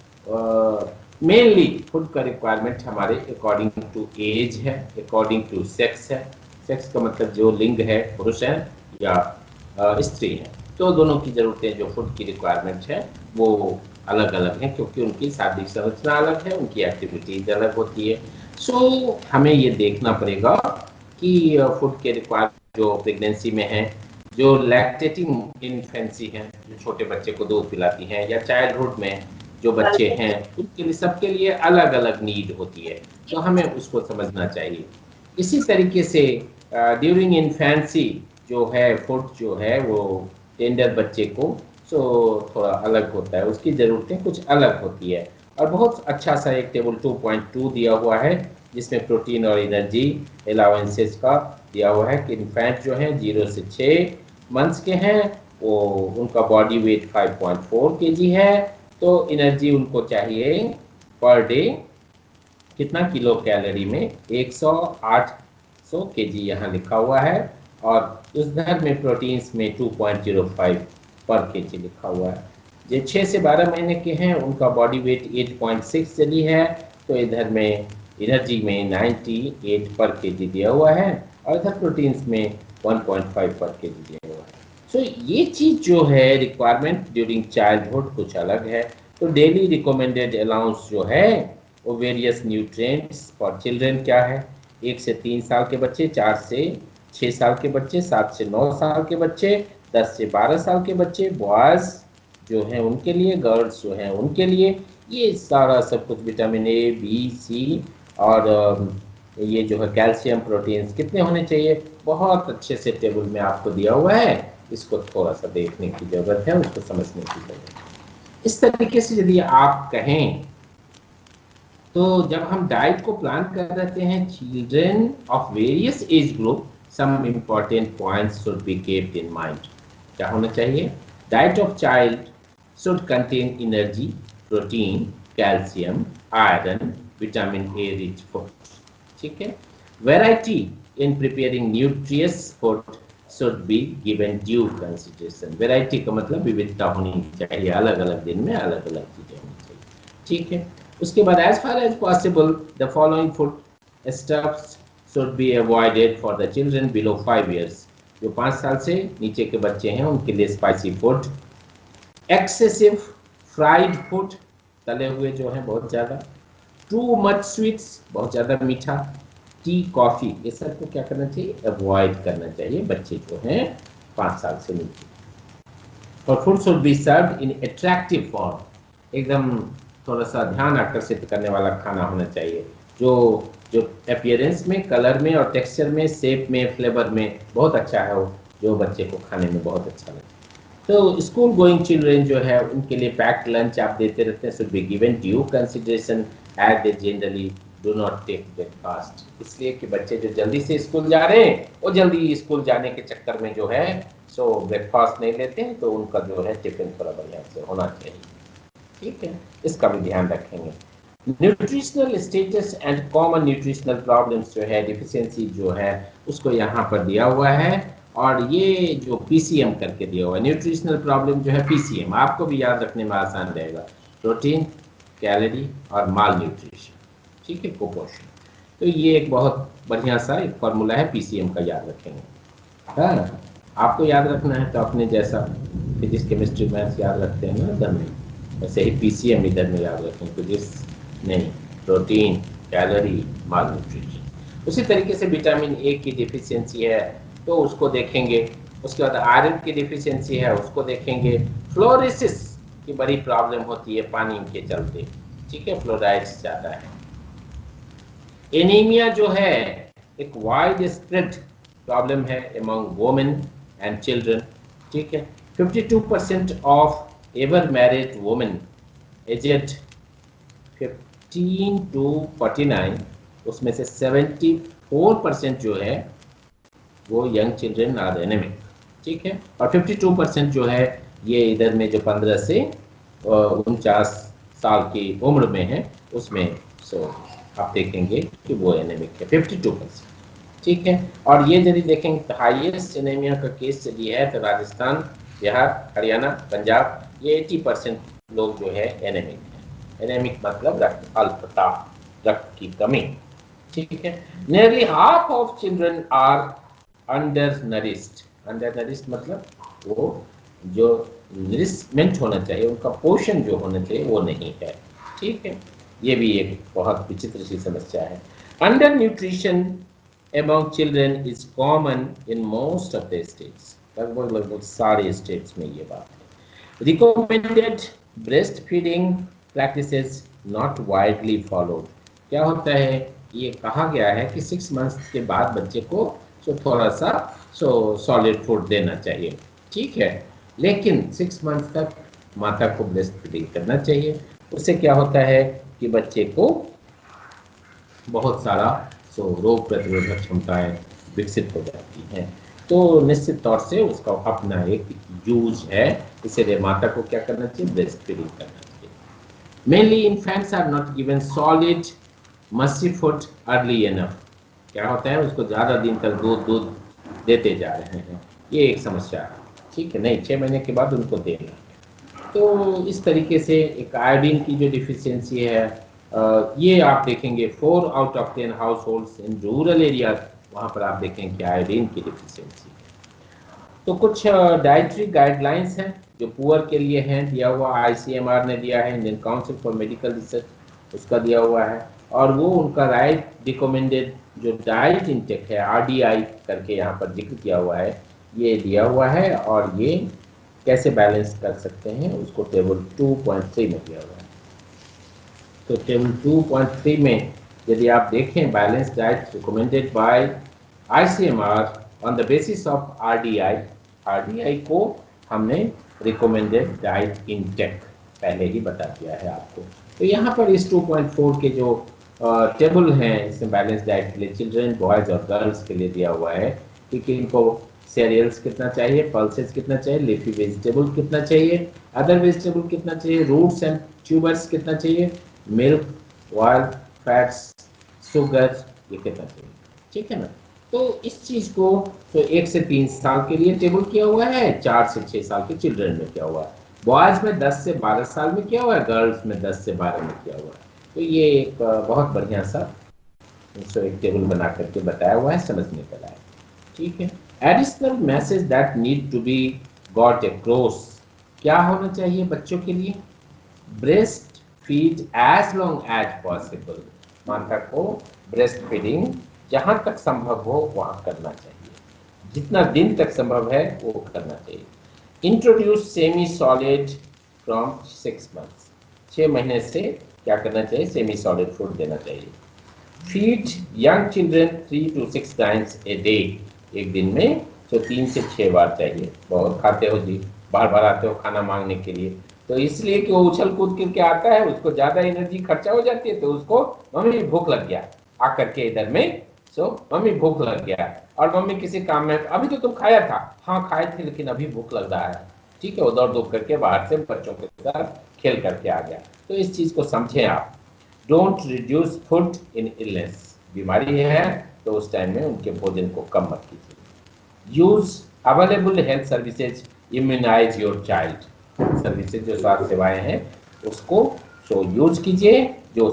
मेनली, फूड का रिक्वायरमेंट हमारे अकॉर्डिंग टू एज है, अकॉर्डिंग टू सेक्स है। सेक्स का मतलब जो लिंग है, पुरुष है या स्त्री है, तो दोनों की ज़रूरतें जो फूड की रिक्वायरमेंट है वो अलग अलग हैं, क्योंकि उनकी शारीरिक संरचना अलग है, उनकी एक्टिविटीज अलग होती है। सो हमें ये देखना पड़ेगा कि फूड के रिक्वायरमेंट जो प्रेगनेंसी में है, जो लैक्टेटिंग इन्फेंसी हैं, जो छोटे बच्चे को दूध पिलाती हैं, या चाइल्डहुड में जो बच्चे हैं, उनके लिए सबके लिए अलग अलग नीड होती है, तो हमें उसको समझना चाहिए। इसी तरीके से ड्यूरिंग इन्फेंसी जो है फूड जो है वो टेंडर बच्चे को सो थोड़ा अलग होता है, उसकी ज़रूरतें कुछ अलग होती है। और बहुत अच्छा सा एक टेबल 2.2 दिया हुआ है जिसमें प्रोटीन और एनर्जी अलाउंसेस का दिया हुआ है कि इन्फेंट जो है 0 से 6 मंथ्स के हैं, वो उनका बॉडी वेट 5.4 kg है, तो एनर्जी उनको चाहिए पर डे कितना किलो कैलोरी में, 108 kg यहाँ लिखा हुआ है, और उस दर में प्रोटीन्स में 2.05 पर kg लिखा हुआ है। जो 6 से 12 महीने के हैं उनका बॉडी वेट 8.6 चली है, तो इधर में एनर्जी में 98 पर kg दिया हुआ है, और इधर प्रोटीन्स में 1.5 पर kg दिया हुआ है। सो ये चीज़ जो है रिक्वायरमेंट ड्यूरिंग चाइल्डहुड कुछ अलग है। तो डेली रिकमेंडेड अलाउंस जो है वो वेरियस न्यूट्रिएंट्स फॉर चिल्ड्रेन क्या है, 1 से 3 साल के बच्चे, 4 से 6 साल के बच्चे, 7 से 9 साल के बच्चे, 10 से 12 साल के बच्चे, बॉयज़ जो हैं उनके लिए, गर्ल्स जो हैं उनके लिए, ये सारा सब कुछ विटामिन ए, बी, सी और ये जो है कैल्शियम, प्रोटीन्स कितने होने चाहिए, बहुत अच्छे से टेबल में आपको दिया हुआ है। इसको थोड़ा सा देखने की ज़रूरत है, उसको समझने की ज़रूरत है। इस तरीके से यदि आप कहें तो जब हम डाइट को प्लान कर रहे हैं children of various age group, some important points should be kept in mind. क्या होना चाहिए? Diet of child should contain energy, protein, calcium, iron, vitamin A rich food. ठीक है। Variety in preparing nutritious food should be given due consideration. Variety का मतलब विविधता होनी चाहिए, अलग अलग दिन में अलग अलग चीजें होनी चाहिए। ठीक है। उसके बाद as far as possible the following food stuffs should be avoided for the children below 5 years. जो 5 साल से नीचे के बच्चे हैं उनके लिए spicy food, excessive fried food, तले हुए जो हैं बहुत ज़्यादा, टू मच स्वीट्स, बहुत ज़्यादा मीठा, टी, कॉफ़ी, ये सब को क्या करना चाहिए? अवॉइड करना चाहिए बच्चे जो हैं 5 साल से नीचे। और food should be served in attractive form, एकदम थोड़ा सा ध्यान आकर्षित करने वाला खाना होना चाहिए, जो जो अपीयरेंस में, कलर में और टेक्सचर में, शेप में, फ्लेवर में बहुत अच्छा है, वो जो बच्चे को खाने में बहुत अच्छा लगे। तो स्कूल गोइंग चिल्ड्रेन जो है उनके लिए पैक्ड लंच आप देते रहते हैं, should be given due consideration as they generally do not take breakfast. इसलिए कि बच्चे जो जल्दी से स्कूल जा रहे हैं वो जल्दी स्कूल जाने के चक्कर में जो है सो ब्रेकफास्ट नहीं लेते हैं, तो उनका जो है टिफिन थोड़ा बढ़िया से होना चाहिए। ठीक है, इसका भी ध्यान रखेंगे। Nutritional status and common nutritional problems जो है, डिफिशियंसी जो है उसको यहाँ पर दिया हुआ है, और ये जो पीसीएम करके दिया हुआ है, न्यूट्रिशनल प्रॉब्लम जो है पीसीएम, आपको भी याद रखने में आसान रहेगा, प्रोटीन, कैलोरी और माल न्यूट्रिशन। ठीक है, कुपोषण। तो ये एक बहुत बढ़िया सा एक फॉर्मूला है पीसीएम का, याद रखेंगे। हाँ, आपको याद रखना है तो अपने जैसा फिजिक्स, केमिस्ट्री, मैथ्स याद रखते हैं ना इधर में, वैसे ही पीसीएम इधर में याद रखें, फिजिक्स नहीं, प्रोटीन, कैलोरी, माल न्यूट्रिशन। उसी तरीके से विटामिन ए की डिफिशियंसी है तो उसको देखेंगे, उसके बाद आयरन की डिफिशियंसी है उसको देखेंगे, फ्लोरोसिस की बड़ी प्रॉब्लम होती है पानी के चलते। ठीक है, फ्लोराइड्स ज़्यादा है। एनीमिया जो है एक वाइड स्प्रेड प्रॉब्लम है अमंग वोमेन एंड चिल्ड्रन। ठीक है, 52% of ever married women aged 15 to 49, उसमें से 74% जो है वो यंग चिल्ड्रन आर एनेमिक। ठीक है, और 52% जो है ये इधर में जो 15 से 49 साल की उम्र में है उसमें, सो आप देखेंगे कि वो एनेमिक है 52%। ठीक है, और ये यदि देखेंगे तो हाईएस्ट एनीमिया का केस यदि है तो राजस्थान, बिहार, हरियाणा, पंजाब, ये 80% लोग जो है एनेमिक है। एनेमिक मतलब रक्त अल्पता, रक्त की कमी। ठीक है, nearly half of children are under nourished. Under nourished मतलब वो जो नरिशमेंट होना चाहिए, उनका पोषण जो होना चाहिए वो नहीं है। ठीक है, ये भी एक बहुत विचित्र सी समस्या है। Under nutrition among children is common in most of the states, लगभग सारे स्टेट्स में ये बात है। recommended breastfeeding practices not widely followed। क्या होता है, ये कहा गया है कि 6 मंथ्स के बाद बच्चे को थोड़ा सा सॉलिड फूड देना चाहिए। ठीक है, लेकिन 6 मंथ तक माता को ब्रेस्ट फीडिंग करना चाहिए। उससे क्या होता है कि बच्चे को बहुत सारा रोग प्रतिरोधक क्षमताएं विकसित हो जाती हैं। तो निश्चित तौर से उसका अपना एक यूज है, इसलिए माता को क्या करना चाहिए? ब्रेस्ट फीडिंग करना चाहिए। Mainly infants are not given solid mushy food early enough. क्या होता है, उसको ज़्यादा दिन तक दूध देते जा रहे हैं, ये एक समस्या है। ठीक है, नहीं 6 महीने के बाद उनको देना है। तो इस तरीके से एक आयोडीन की जो डिफिशियंसी है, ये आप देखेंगे 4 out of 10 house holds in rural area, वहाँ पर आप देखेंगे कि आयोडीन की डिफिशियंसी है। तो कुछ डाइटरी गाइडलाइंस हैं जो पुअर के लिए हैं, दिया हुआ आईसीएमआर ने दिया है, Indian council for medical research उसका दिया हुआ है, और वो उनका राइट रिकमेंडेड जो डाइट इंटेक है आरडीआई करके यहाँ पर जिक्र किया हुआ है, ये दिया हुआ है और ये कैसे बैलेंस कर सकते हैं उसको टेबल 2.3 में दिया हुआ है। तो टेबल 2.3 में यदि आप देखें balance diet recommended by ICMR on the basis of RDI, RDI को हमने रिकमेंडेड डाइट इनटेक पहले ही बता दिया है आपको। तो यहाँ पर इस 2.4 के जो टेबल हैं इसमें बैलेंस डाइट के लिए चिल्ड्रन, बॉयज और गर्ल्स के लिए दिया हुआ है कि इनको सीरियल्स कितना चाहिए, पल्सेस कितना चाहिए, लीफी वेजिटेबल कितना चाहिए, अदर वेजिटेबल कितना चाहिए, रूट्स एंड ट्यूबर्स कितना चाहिए, मिल्क, ऑयल, फैट्स, शुगर ये कितना चाहिए, ठीक है ना। तो इस चीज को तो 1 से 3 साल के लिए टेबल किया हुआ है, 4 से 6 साल के चिल्ड्रन में किया हुआ है, बॉयज में 10 से 12 साल में किया हुआ है, गर्ल्स में 10 से 12 में किया हुआ है। तो ये एक बहुत बढ़िया सा एक टेबल बना करके बताया हुआ है, समझने का लायक, ठीक है। Additional message that need to be got across, क्या होना चाहिए बच्चों के लिए, breast feed as long as possible, माता को ब्रेस्ट फीडिंग जहां तक संभव हो वहां करना चाहिए, जितना दिन तक संभव है वो करना चाहिए। Introduce semi solid from 6 months, 6 महीने से क्या करना चाहिए, सेमी सॉलिड फूड देना चाहिए। Feed young children 3 to 6 times a day, एक दिन में तो 3 से 6 बार चाहिए। बहुत खाते हो जी, बार बार आते हो खाना मांगने के लिए, तो इसलिए कि वो उछल कूद करके आता है, उसको ज्यादा एनर्जी खर्चा हो जाती है, तो उसको मम्मी भूख लग गया आकर के इधर में, सो मम्मी भूख लग गया, और मम्मी किसी काम में, अभी तो तुम खाया था, हाँ खाए थे लेकिन अभी भूख लग रहा है, ठीक है, वो दौड़ दौड़ करके बाहर से बच्चों के साथ खेल करके आ गया। तो इस चीज को समझें आप। Don't reduce food in illness, बीमारी है तो उस टाइम में उनके भोजन को कम मत कीजिए। Use available health services, immunise your child, services जो स्वास्थ्य सेवाएं हैं उसको सो यूज कीजिए जो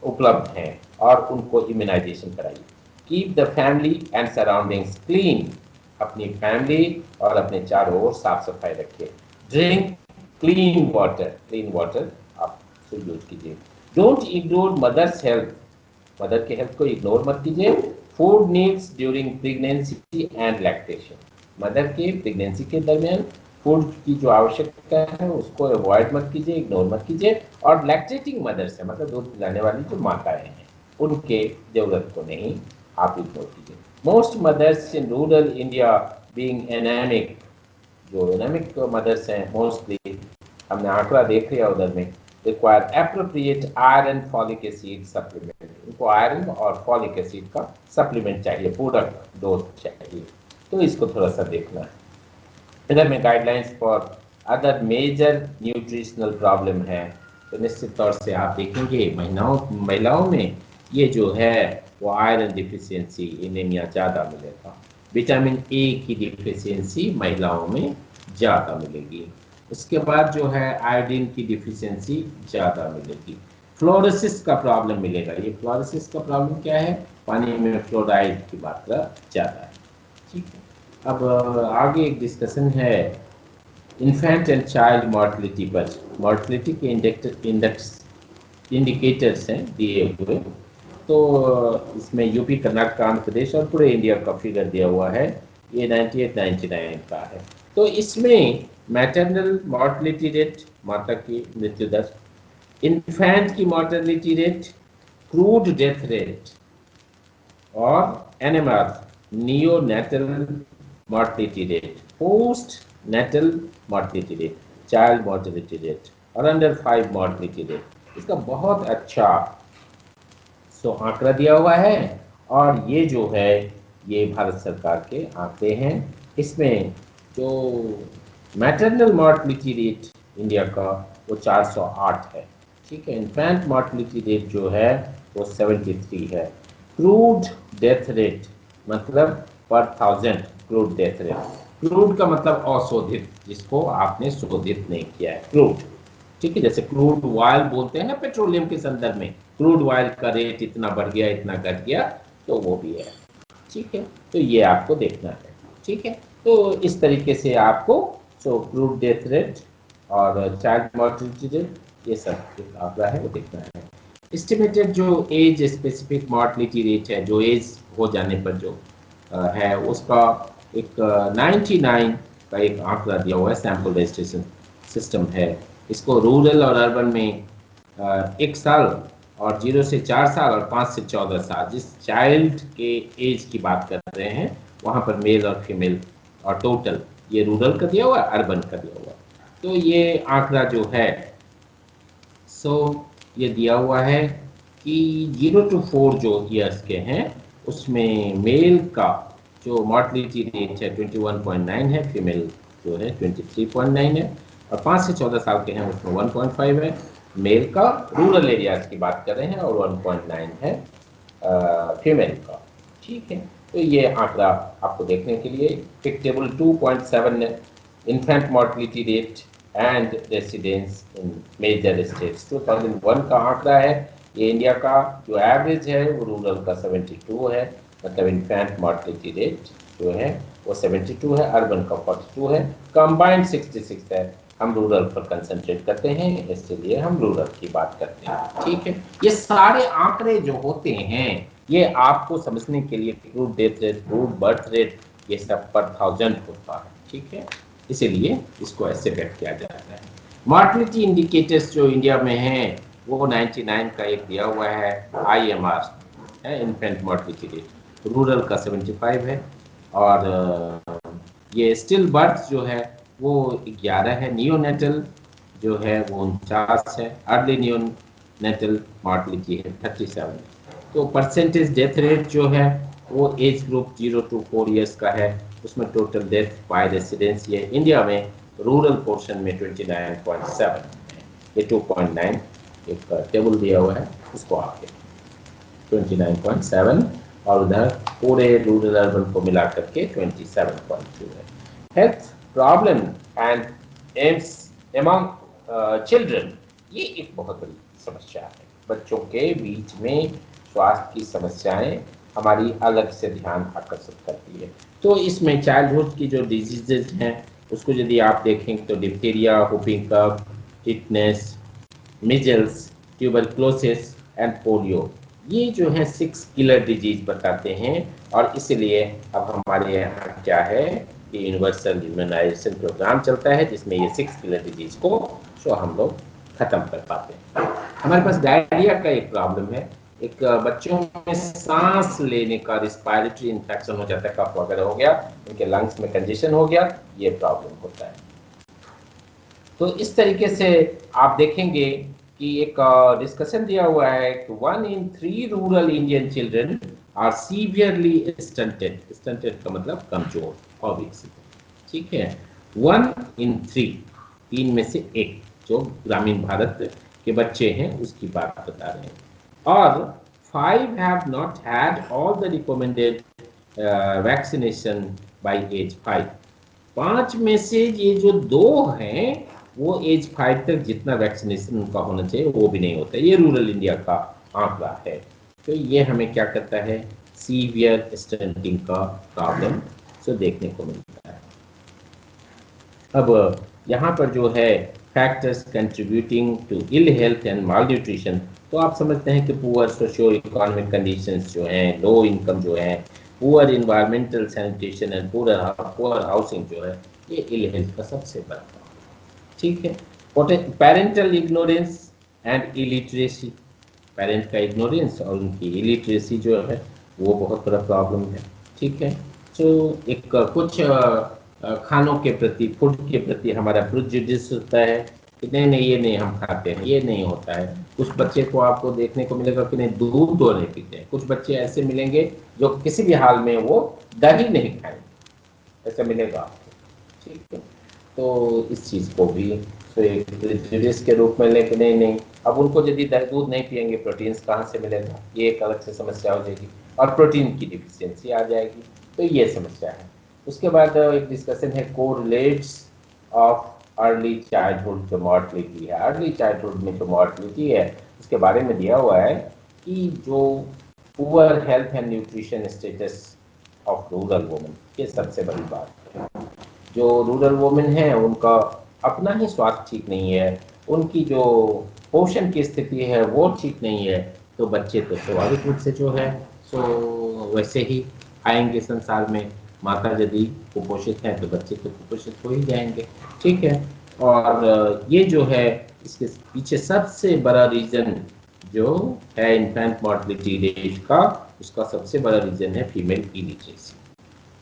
उपलब्ध हैं और उनको इम्यूनाइजेशन कराइए। Keep the family and surroundings clean, अपनी फैमिली और अपने चारों ओर साफ सफाई रखिए। Drink clean water, clean water आप यूज कीजिए। Don't ignore mother's health, mother के हेल्थ को इग्नोर मत कीजिए। Food needs during pregnancy and lactation, mother के प्रेगनेंसी के दरमियान फूड की जो आवश्यकता है उसको अवॉइड मत कीजिए, इग्नोर मत कीजिए। और लैक्टेटिंग मदर्स है, मतलब दूध पिलाने वाली जो माताएं हैं उनके जरूरत को नहीं आप इग्नोर कीजिए। Most mother's in rural India being anaemic, जो एनेमिक मदर्स हैं मोस्टली हमने आंकड़ा देख लिया उधर में, require appropriate iron folic acid supplement, उनको आयरन और फॉलिक एसिड का सप्लीमेंट चाहिए, पूरक डोज चाहिए, तो इसको थोड़ा सा देखना है। इधर में guidelines for other major nutritional problem है, तो निश्चित तौर से आप देखेंगे महिलाओं में ये जो है वो आयरन डिफिशियंसी, एनीमिया ज़्यादा मिलेगा। विटामिन ए की डिफिशियंसी महिलाओं में ज़्यादा मिलेगी। उसके बाद जो है आयोडीन की डिफिशियंसी ज़्यादा मिलेगी। फ्लोरोसिस का प्रॉब्लम मिलेगा, ये फ्लोरोसिस का प्रॉब्लम क्या है, पानी में फ्लोराइड की मात्रा ज़्यादा है, ठीक है। अब आगे एक डिस्कशन है इन्फेंट एंड चाइल्ड मॉर्टलिटी पर, मॉर्टलिटी के इंडिकेटर्स हैं दिए हुए, तो इसमें यूपी, कर्नाटक, आंध्र प्रदेश और पूरे इंडिया का फिगर दिया हुआ है, ये 98-99 का है। तो इसमें मैटरनल मॉर्टलिटी रेट, माता की मृत्यु दर, इन्फेंट की mortality rate, crude death rate और NMR neonatal mortality rate, postnatal mortality rate, child mortality rate और अंडर 5 मॉर्टिलिटी रेट, इसका बहुत अच्छा आंकड़ा दिया हुआ है। और ये जो है ये भारत सरकार के आंकड़े हैं। इसमें जो मैटरनल मॉर्टिलिटी रेट इंडिया का वो 408 है, ठीक है। इन्फेंट मॉर्टिलिटी रेट जो है वो 73 है। क्रूड डेथ रेट मतलब पर 1000 क्रूड डेथ रेट, क्रूड का मतलब अशोधित, जिसको आपने शोधित नहीं किया है, क्रूड, ठीक है। जैसे क्रूड ऑयल बोलते हैं ना पेट्रोलियम के संदर्भ में, क्रूड ऑयल का रेट इतना बढ़ गया, इतना घट गया, तो वो भी है, ठीक है। तो ये आपको देखना है, ठीक है। तो इस तरीके से आपको क्रूड डेथ रेट और चाइल्ड मॉर्टिलिटी रेट ये सब आंकड़ा है वो देखना है। एस्टिमेटेड जो एज स्पेसिफिक मॉर्टलिटी रेट है, जो एज हो जाने पर जो है उसका एक 99 का एक आंकड़ा दिया हुआ है, सैंपल रजिस्ट्रेशन सिस्टम है। इसको रूरल और अर्बन में 1 साल और 0 से 4 साल और 5 से 14 साल, जिस चाइल्ड के एज की बात कर रहे हैं वहाँ पर मेल और फीमेल और टोटल, ये रूरल का दिया हुआ है, अर्बन का दिया हुआ है। तो ये आंकड़ा जो है ये दिया हुआ है कि 0 to 4 जो ईयर्स के हैं उसमें मेल का जो मॉर्टलिटी रेट है 21.9 है, फीमेल जो है 23.9 है, और 5 से 14 साल के हैं उसमें 1.5 है मेल का, रूरल एरियाज की बात कर रहे हैं, और 1.9 है फीमेल का। ठीक है, तो ये आंकड़ा आपको देखने के लिए फिक table 2.7 infant mortality rate and residence in major states 2001 का आंकड़ा है। ये इंडिया का जो एवरेज है वो रूरल का 72 है, मतलब इन्फेंट मॉर्टलिटी रेट जो है वो 72 है, अर्बन का 42 है, कंबाइंड 66 है। हम रूरल पर कंसंट्रेट करते हैं, इसलिए हम रूरल की बात करते हैं। ठीक है, ये सारे आंकड़े जो होते हैं ये आपको समझने के लिए crude death rate, crude birth rate, ये सब पर 1000 होता है। ठीक है, इसीलिए इसको ऐसे व्यक्त किया जाता है। मॉर्टलिटी इंडिकेटर्स जो इंडिया में हैं वो 99 का एक दिया हुआ है IMR है, इन्फेंट मॉर्टलिटी रेट, रूरल का 75 है, और ये स्टिल बर्थ जो है वो 11 है, नियोनेटल जो है वो 49 है, अर्ली नियोनेटल मॉर्टलिटी है 37। तो परसेंटेज डेथ रेट जो है वो एज ग्रुप 0 to 4 ईयर्स का है, उसमें टोटल डेथ बाय रेसिडेंस ये इंडिया में रूरल पोर्शन में 29.7 है। ये 2.9 एक टेबल दिया हुआ है, उसको आप देखें 29.7, और उधर पूरे रूरल अर्बन को मिला करके 27.2 है। Health problem and AIIMS among children, ये एक बहुत बड़ी समस्या है। बच्चों के बीच में स्वास्थ्य की समस्याएं हमारी अलग से ध्यान आकर्षित करती है। तो इसमें चाइल्डहुड की जो डिजीजेज हैं उसको यदि आप देखें तो diphtheria, whooping cough, tetanus, measles, tuberculosis and polio, ये जो है 6 किलर डिजीज बताते हैं। और इसलिए अब हमारे यहाँ क्या है कि यूनिवर्सल इम्यूनाइजेशन प्रोग्राम चलता है जिसमें ये 6 किलर डिजीज को जो हम लोग खत्म कर पाते हैं। हमारे पास डायरिया का एक प्रॉब्लम है, एक बच्चों में सांस लेने का रिस्पायरेटरी इन्फेक्शन हो जाता है, कफ वगैरह हो गया, उनके लंग्स में कंजेशन हो गया, ये प्रॉब्लम होता है। तो इस तरीके से आप देखेंगे कि एक डिस्कशन दिया हुआ है कि 1 in 3 rural Indian children are severely stunted. Stunted का मतलब कमजोर, अविकसित। ठीक है, 1 in 3, 3 में से 1 जो ग्रामीण भारत के बच्चे हैं उसकी बात बता रहे हैं। और 5 have not had all the recommended vaccination by age 5। 5 में से ये जो 2 हैं वो एज 5 तक जितना वैक्सीनेशन उनका होना चाहिए वो भी नहीं होता। ये रूरल इंडिया का आंकड़ा है। तो ये हमें क्या करता है, सीवियर स्टंटिंग का प्रॉब्लम से देखने को मिलता है। अब यहाँ पर जो है factors contributing to ill health and malnutrition, तो आप समझते हैं कि पुअर सोशियो इकोनॉमिक कंडीशंस जो हैं, लो इनकम जो है, poor environmental sanitation and poor housing जो है, ये इल हेल्थ का सबसे बड़ा। ठीक है, parental ignorance and illiteracy, parent का इग्नोरेंस और उनकी इलिटरेसी जो है वो बहुत बड़ा प्रॉब्लम है। ठीक है, तो एक कुछ खानों के प्रति, फूड के प्रति हमारा प्रेजुडिस होता है कि नहीं नहीं ये नहीं हम खाते हैं, ये नहीं होता है। कुछ बच्चे को आपको देखने को मिलेगा कि नहीं दूध तो नहीं पीते हैं, कुछ बच्चे ऐसे मिलेंगे जो किसी भी हाल में वो दही नहीं खाएंगे, ऐसा मिलेगा आपको। ठीक है, तो इस चीज़ को भी तो एक प्रेजुडिस के रूप में लेके नहीं नहीं, अब उनको यदि दूध नहीं पियेंगे प्रोटीन्स कहाँ से मिलेगा, ये एक अलग से समस्या हो जाएगी, और प्रोटीन की डिफिशियंसी आ जाएगी, तो ये समस्या है। उसके बाद एक डिस्कशन है कोरिलेट्स ऑफ अर्ली चाइल्डहुड जो मॉर्टलिटी है। अर्ली चाइल्डहुड में जो मॉर्टलिटी है उसके बारे में दिया हुआ है कि जो poor health and nutrition status of rural women, ये सबसे बड़ी बात है। जो रूरल वुमेन है उनका अपना ही स्वास्थ्य ठीक नहीं है, उनकी जो पोषण की स्थिति है वो ठीक नहीं है, तो बच्चे तो स्वाभाविक रूप से जो है सो वैसे ही आएंगे संसार में। माता यदि कुपोषित है तो बच्चे तो कुपोषित हो ही जाएंगे। ठीक है। और ये जो है इसके पीछे सबसे बड़ा रीजन जो है इन्फेंट मॉर्टलिटी रेट का, उसका सबसे बड़ा रीजन है फीमेल इलिटरेसी।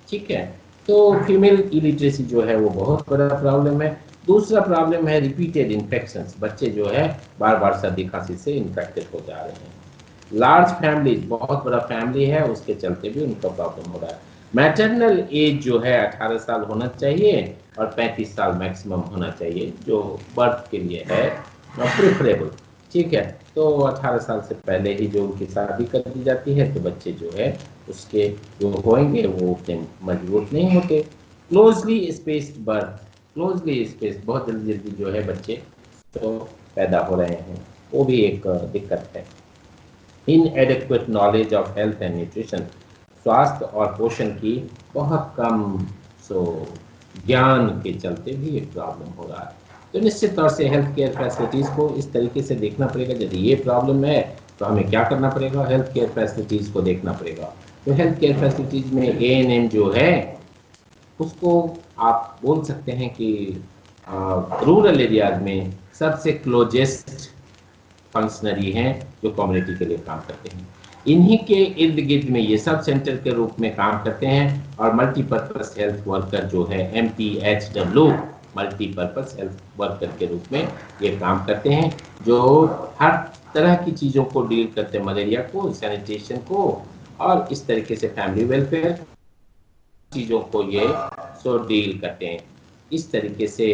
ठीक है। तो फीमेल इलिटरेसी जो है वो बहुत बड़ा प्रॉब्लम है। दूसरा प्रॉब्लम है रिपीटेड इन्फेक्शंस, बच्चे जो है बार बार सर्दी खांसी से इन्फेक्टेड हो जा रहे हैं। लार्ज फैमिली, बहुत बड़ा फैमिली है, उसके चलते भी उनका प्रॉब्लम हो रहा है। मैटरनल एज जो है 18 साल होना चाहिए और 35 साल मैक्सिमम होना चाहिए, जो बर्थ के लिए है प्रेफरेबल। ठीक है। तो 18 साल से पहले ही जो उनकी शादी कर दी जाती है तो बच्चे जो है उसके जो होंगे वो उतने मजबूत नहीं होते। Closely spaced birth, closely spaced, बहुत जल्दी जल्दी जो है बच्चे तो पैदा हो रहे हैं, वो भी एक दिक्कत है। इनएडिक्वेट knowledge of health and nutrition, स्वास्थ्य और पोषण की बहुत कम सो ज्ञान के चलते भी एक प्रॉब्लम हो रहा है। तो निश्चित तौर से हेल्थ केयर फैसिलिटीज़ को इस तरीके से देखना पड़ेगा। यदि ये प्रॉब्लम है तो हमें क्या करना पड़ेगा, हेल्थ केयर फैसिलिटीज़ को देखना पड़ेगा। तो हेल्थ केयर फैसिलिटीज़ में एएनएम जो है उसको आप बोल सकते हैं कि रूरल एरियाज में सबसे क्लोजेस्ट फंक्शनरी हैं जो कम्युनिटी के लिए काम करते हैं। इन्हीं के इर्द गिर्द में ये सब सेंटर के रूप में काम करते हैं और मल्टीपर्पज हेल्थ वर्कर जो है MPHW, मल्टीपर्पज हेल्थ वर्कर के रूप में ये काम करते हैं, जो हर तरह की चीज़ों को डील करते हैं, मलेरिया को, सैनिटेशन को, और इस तरीके से फैमिली वेलफेयर चीज़ों को ये सो डील करते हैं। इस तरीके से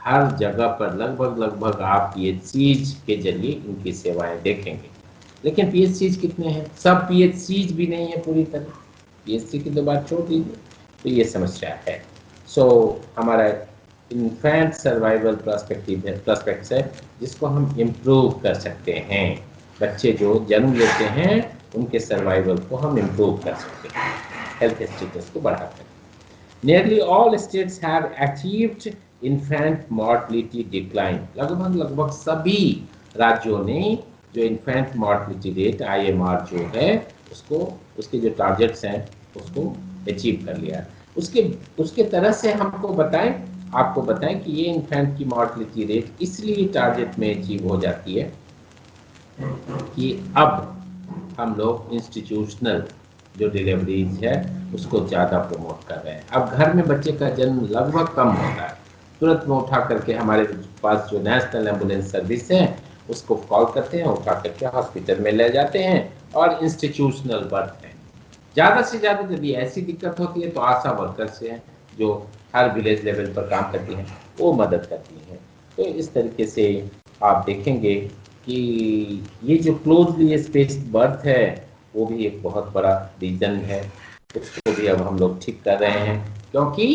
हर जगह पर लगभग लगभग आप PHCs के जरिए इनकी सेवाएं देखेंगे। लेकिन PHCs कितने हैं? सब PHCs भी नहीं है पूरी तरह। PHC की तो बात छोड़ दीजिए, तो ये समस्या है। सो हमारा इन्फेंट सर्वाइवल प्रोस्पेक्ट्स है जिसको हम इम्प्रूव कर सकते हैं। बच्चे जो जन्म लेते हैं उनके सर्वाइवल को हम इम्प्रूव कर सकते हैं हेल्थ स्टेटस को बढ़ाकर। Nearly all states have achieved infant mortality decline. लगभग लगभग सभी राज्यों ने जो infant mortality rate IMR जो है उसको, उसके जो टारगेट्स हैं उसको अचीव कर लिया। उसके उसके तरह से हमको बताएं, आपको बताएं कि ये इन्फेंट की मॉर्टलिटी रेट इसलिए टारगेट में अचीव हो जाती है कि अब हम लोग इंस्टीट्यूशनल जो डिलीवरीज है उसको ज़्यादा प्रमोट कर रहे हैं। अब घर में बच्चे का जन्म लगभग कम होता है, तुरंत में उठा करके हमारे पास जो नेशनल एम्बुलेंस सर्विस है उसको कॉल करते हैं, उठा करके हॉस्पिटल में ले जाते हैं और इंस्टीट्यूशनल बर्थ है। ज़्यादा से ज़्यादा यदि ऐसी दिक्कत होती है तो आशा वर्कर्स हैं जो हर विलेज लेवल पर काम करती हैं, वो मदद करती हैं। तो इस तरीके से आप देखेंगे कि ये जो क्लोजली स्पेस्ड बर्थ है वो भी एक बहुत बड़ा रीजन है। उसको भी अब हम लोग ठीक कर रहे हैं क्योंकि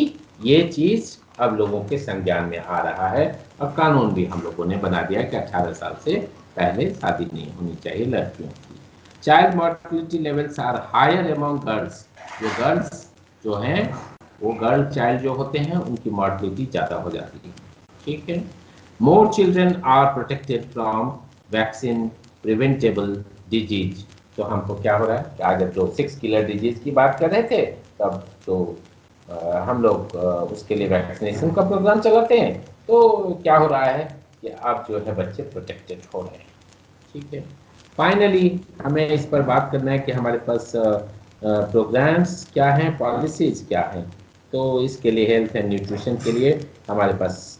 ये चीज़ अब लोगों के संज्ञान में आ रहा है और कानून भी हम लोगों ने बना दिया कि 18 साल से पहले शादी नहीं होनी चाहिए लड़कियों की। Child mortality levels are higher among girls, जो गर्ल्स जो हैं वो गर्ल चाइल्ड जो होते हैं उनकी मॉर्टिलिटी ज़्यादा हो जाती है। ठीक है। More children are protected from vaccine preventable disease. तो हमको क्या हो रहा है, अगर जो 6 किलर डिजीज की बात कर रहे थे तब तो हम लोग उसके लिए वैक्सीनेशन का प्रोग्राम चलाते हैं, तो क्या हो रहा है कि अब जो है बच्चे प्रोटेक्टेड हो रहे हैं। ठीक है। फाइनली हमें इस पर बात करना है कि हमारे पास प्रोग्राम्स क्या हैं, पॉलिसीज क्या हैं। तो इसके लिए हेल्थ एंड न्यूट्रिशन के लिए हमारे पास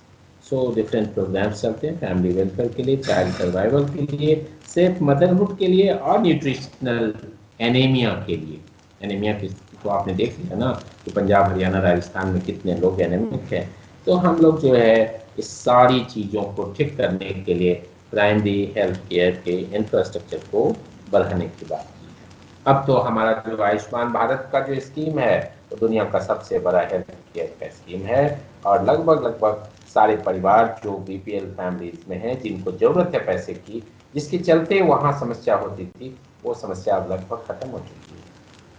डिफरेंट प्रोग्राम्स चलते हैं, फैमिली वेलफेयर के लिए, चाइल्ड सर्वाइवल के लिए, सेफ मदरहुड के लिए और न्यूट्रिशनल एनीमिया के लिए। एनीमिया की तो आपने देख लिया ना कि पंजाब हरियाणा राजस्थान में कितने लोग एनीमिक हैं। तो हम लोग जो है इस सारी चीज़ों को ठीक करने के लिए प्राइमरी हेल्थ केयर के इंफ्रास्ट्रक्चर को बढ़ाने की बात की है। अब तो हमारा जो आयुष्मान भारत का जो स्कीम है वो दुनिया का सबसे बड़ा हेल्थ केयर का स्कीम है और लगभग लगभग सारे परिवार जो BPL फैमिलीज में हैं जिनको ज़रूरत है पैसे की, जिसके चलते वहाँ समस्या होती थी, वो समस्या अब लगभग खत्म हो चुकी है।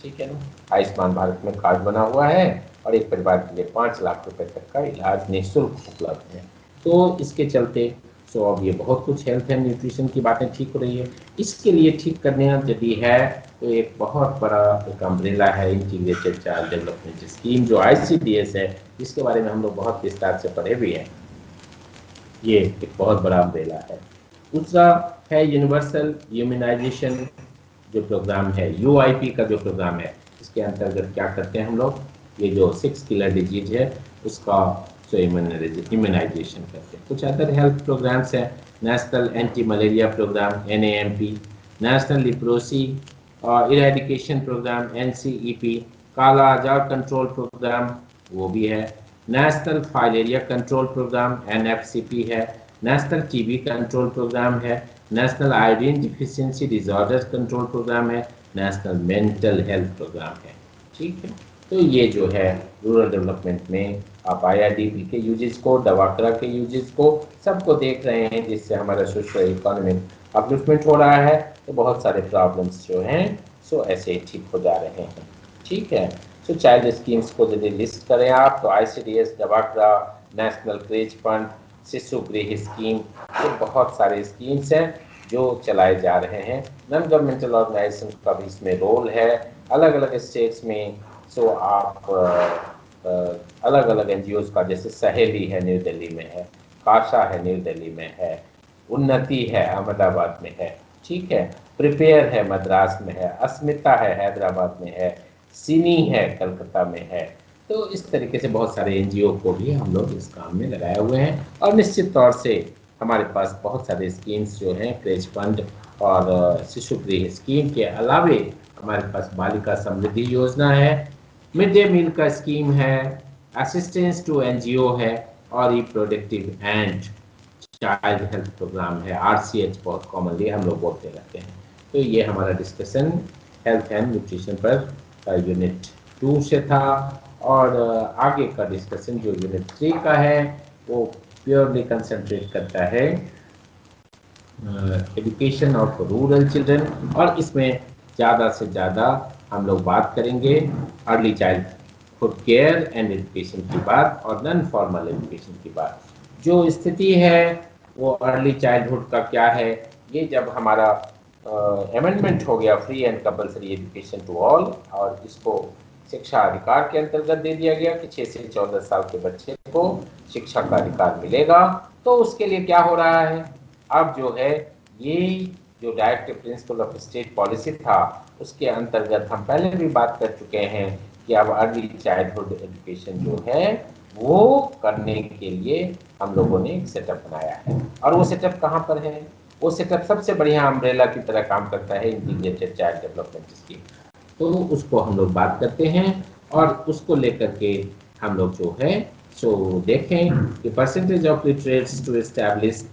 ठीक है ना। आयुष्मान भारत में कार्ड बना हुआ है और एक परिवार के लिए 5 लाख रुपए तक का इलाज निःशुल्क उपलब्ध है। तो इसके चलते सो अब ये बहुत कुछ हेल्थ एंड न्यूट्रिशन की बातें ठीक हो रही है। इसके लिए ठीक करने यदि है तो एक बहुत बड़ा एक अम्ब्रेला है, इंटीग्रेटेड चाइल्ड डेवलपमेंट स्कीम, जो ICDS है, जिसके बारे में हम लोग बहुत विस्तार से पढ़े भी हैं। ये एक बहुत बड़ा अम्ब्रेला है। दूसरा है यूनिवर्सल इम्यूनाइजेशन जो प्रोग्राम है, UIP का जो प्रोग्राम है, इसके अंतर्गत क्या करते हैं हम लोग, ये जो 6 किलर डिजीज है उसका इम्यूनाइजेशन करते हैं। कुछ अदर हेल्थ प्रोग्राम्स हैं, national anti malaria programme NAMP, national leprosy eradication programme NCEP, kala azar control programme वो भी है, national filaria control programme NFCP है, नेशनल TB कंट्रोल प्रोग्राम है, national iodine deficiency disorders control programme है, नेशनल मेंटल हेल्थ प्रोग्राम है। ठीक है, तो ये जो है रूरल डेवलपमेंट में आप IRDP के यूजेस को, दवाकरा के यूजेस को सबको देख रहे हैं, जिससे हमारा सोशल इकोनॉमिक अपलिफ्टमेंट हो रहा है। तो बहुत सारे प्रॉब्लम्स जो हैं सो ऐसे ही ठीक हो जा रहे हैं। ठीक है, तो चाइल्ड स्कीम्स को यदि लिस्ट करें आप तो ICDS, दवाकरा, नेशनल क्रेज फंड, शिशु गृह स्कीम, तो बहुत सारे स्कीम्स हैं जो चलाए जा रहे हैं। नॉन गवर्नमेंटल ऑर्गेनाइजेशन का भी इसमें रोल है अलग अलग स्टेट्स में। सो आप अलग अलग NGOs का, जैसे सहेली है न्यू दिल्ली में है, काशा है न्यू दिल्ली में है, उन्नति है अहमदाबाद में है, ठीक है, प्रिपेयर है मद्रास में है, अस्मिता है हैदराबाद में है, सिनी है कलकत्ता में है। तो इस तरीके से बहुत सारे NGO को भी हम लोग इस काम में लगाए हुए हैं। और निश्चित तौर से हमारे पास बहुत सारे स्कीम्स जो हैं, क्रेज फंड और शिशु गृह स्कीम के अलावे हमारे पास बालिका समृद्धि योजना है, मिड डे मील का स्कीम है, असिस्टेंस टू NGO है, और reproductive and child health programme है, RCH बहुत कॉमनली हम लोग बोलते रहते हैं। तो ये हमारा डिस्कशन हेल्थ एंड न्यूट्रिशन पर यूनिट 2 से था। और आगे का डिस्कशन जो यूनिट 3 का है वो प्योरली कंसंट्रेट करता है एजुकेशन ऑफ रूरल चिल्ड्रन, और इसमें ज़्यादा से ज़्यादा हम लोग बात करेंगे early childhood care and education की बात और नॉन फॉर्मल एजुकेशन की बात। जो स्थिति है वो अर्ली चाइल्डहुड का क्या है, ये जब हमारा अमेंडमेंट हो गया free and compulsory education to all, और इसको शिक्षा अधिकार के अंतर्गत दे दिया गया कि 6 से 14 साल के बच्चे को शिक्षा का अधिकार मिलेगा। तो उसके लिए क्या हो रहा है, अब जो है ये जो directive principle of state policy था उसके अंतर्गत हम पहले भी बात कर चुके हैं कि अब अर्ली चाइल्डहुड एजुकेशन जो है वो करने के लिए हम लोगों ने एक सेटअप बनाया है। और वो सेटअप कहाँ पर है, वो सेटअप सबसे बढ़िया अम्ब्रेला की तरह काम करता है, इंटीग्रेटेड चाइल्ड डेवलपमेंट स्कीम। तो उसको हम लोग बात करते हैं और उसको लेकर के हम लोग जो है सो देखें कि percentage of literates to establish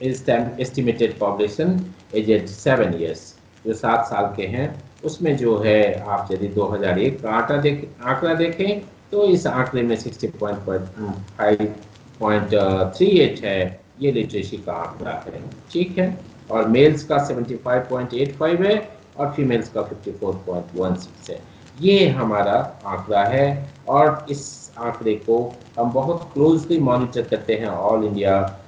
estimated population aged 7 years, जो 7 साल के हैं उसमें जो है आप यदि 2001 का आंकड़ा देखें तो इस आंकड़े में 60.5.38 है, ये लिटरेसी का आंकड़ा है। ठीक है, और मेल्स का 75.85 है और फीमेल्स का 54.16 है। ये हमारा आंकड़ा है और इस आंकड़े को हम बहुत क्लोजली मॉनिटर करते हैं ऑल इंडिया